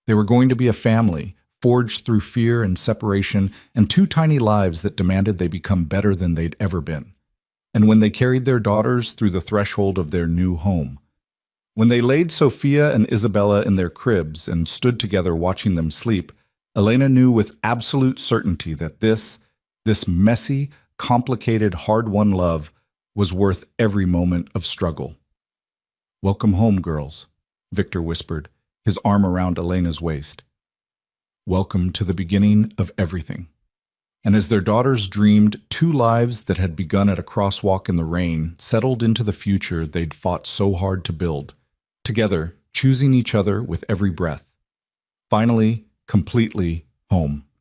A: They were going to be a family, forged through fear and separation, and 2 tiny lives that demanded they become better than they'd ever been. And when they carried their daughters through the threshold of their new home, when they laid Sophia and Isabella in their cribs and stood together watching them sleep, Elena knew with absolute certainty that this messy, complicated, hard-won love was worth every moment of struggle. "Welcome home, girls," Victor whispered, his arm around Elena's waist. "Welcome to the beginning of everything." And as their daughters dreamed, 2 lives that had begun at a crosswalk in the rain settled into the future they'd fought so hard to build, together, choosing each other with every breath. Finally, completely home.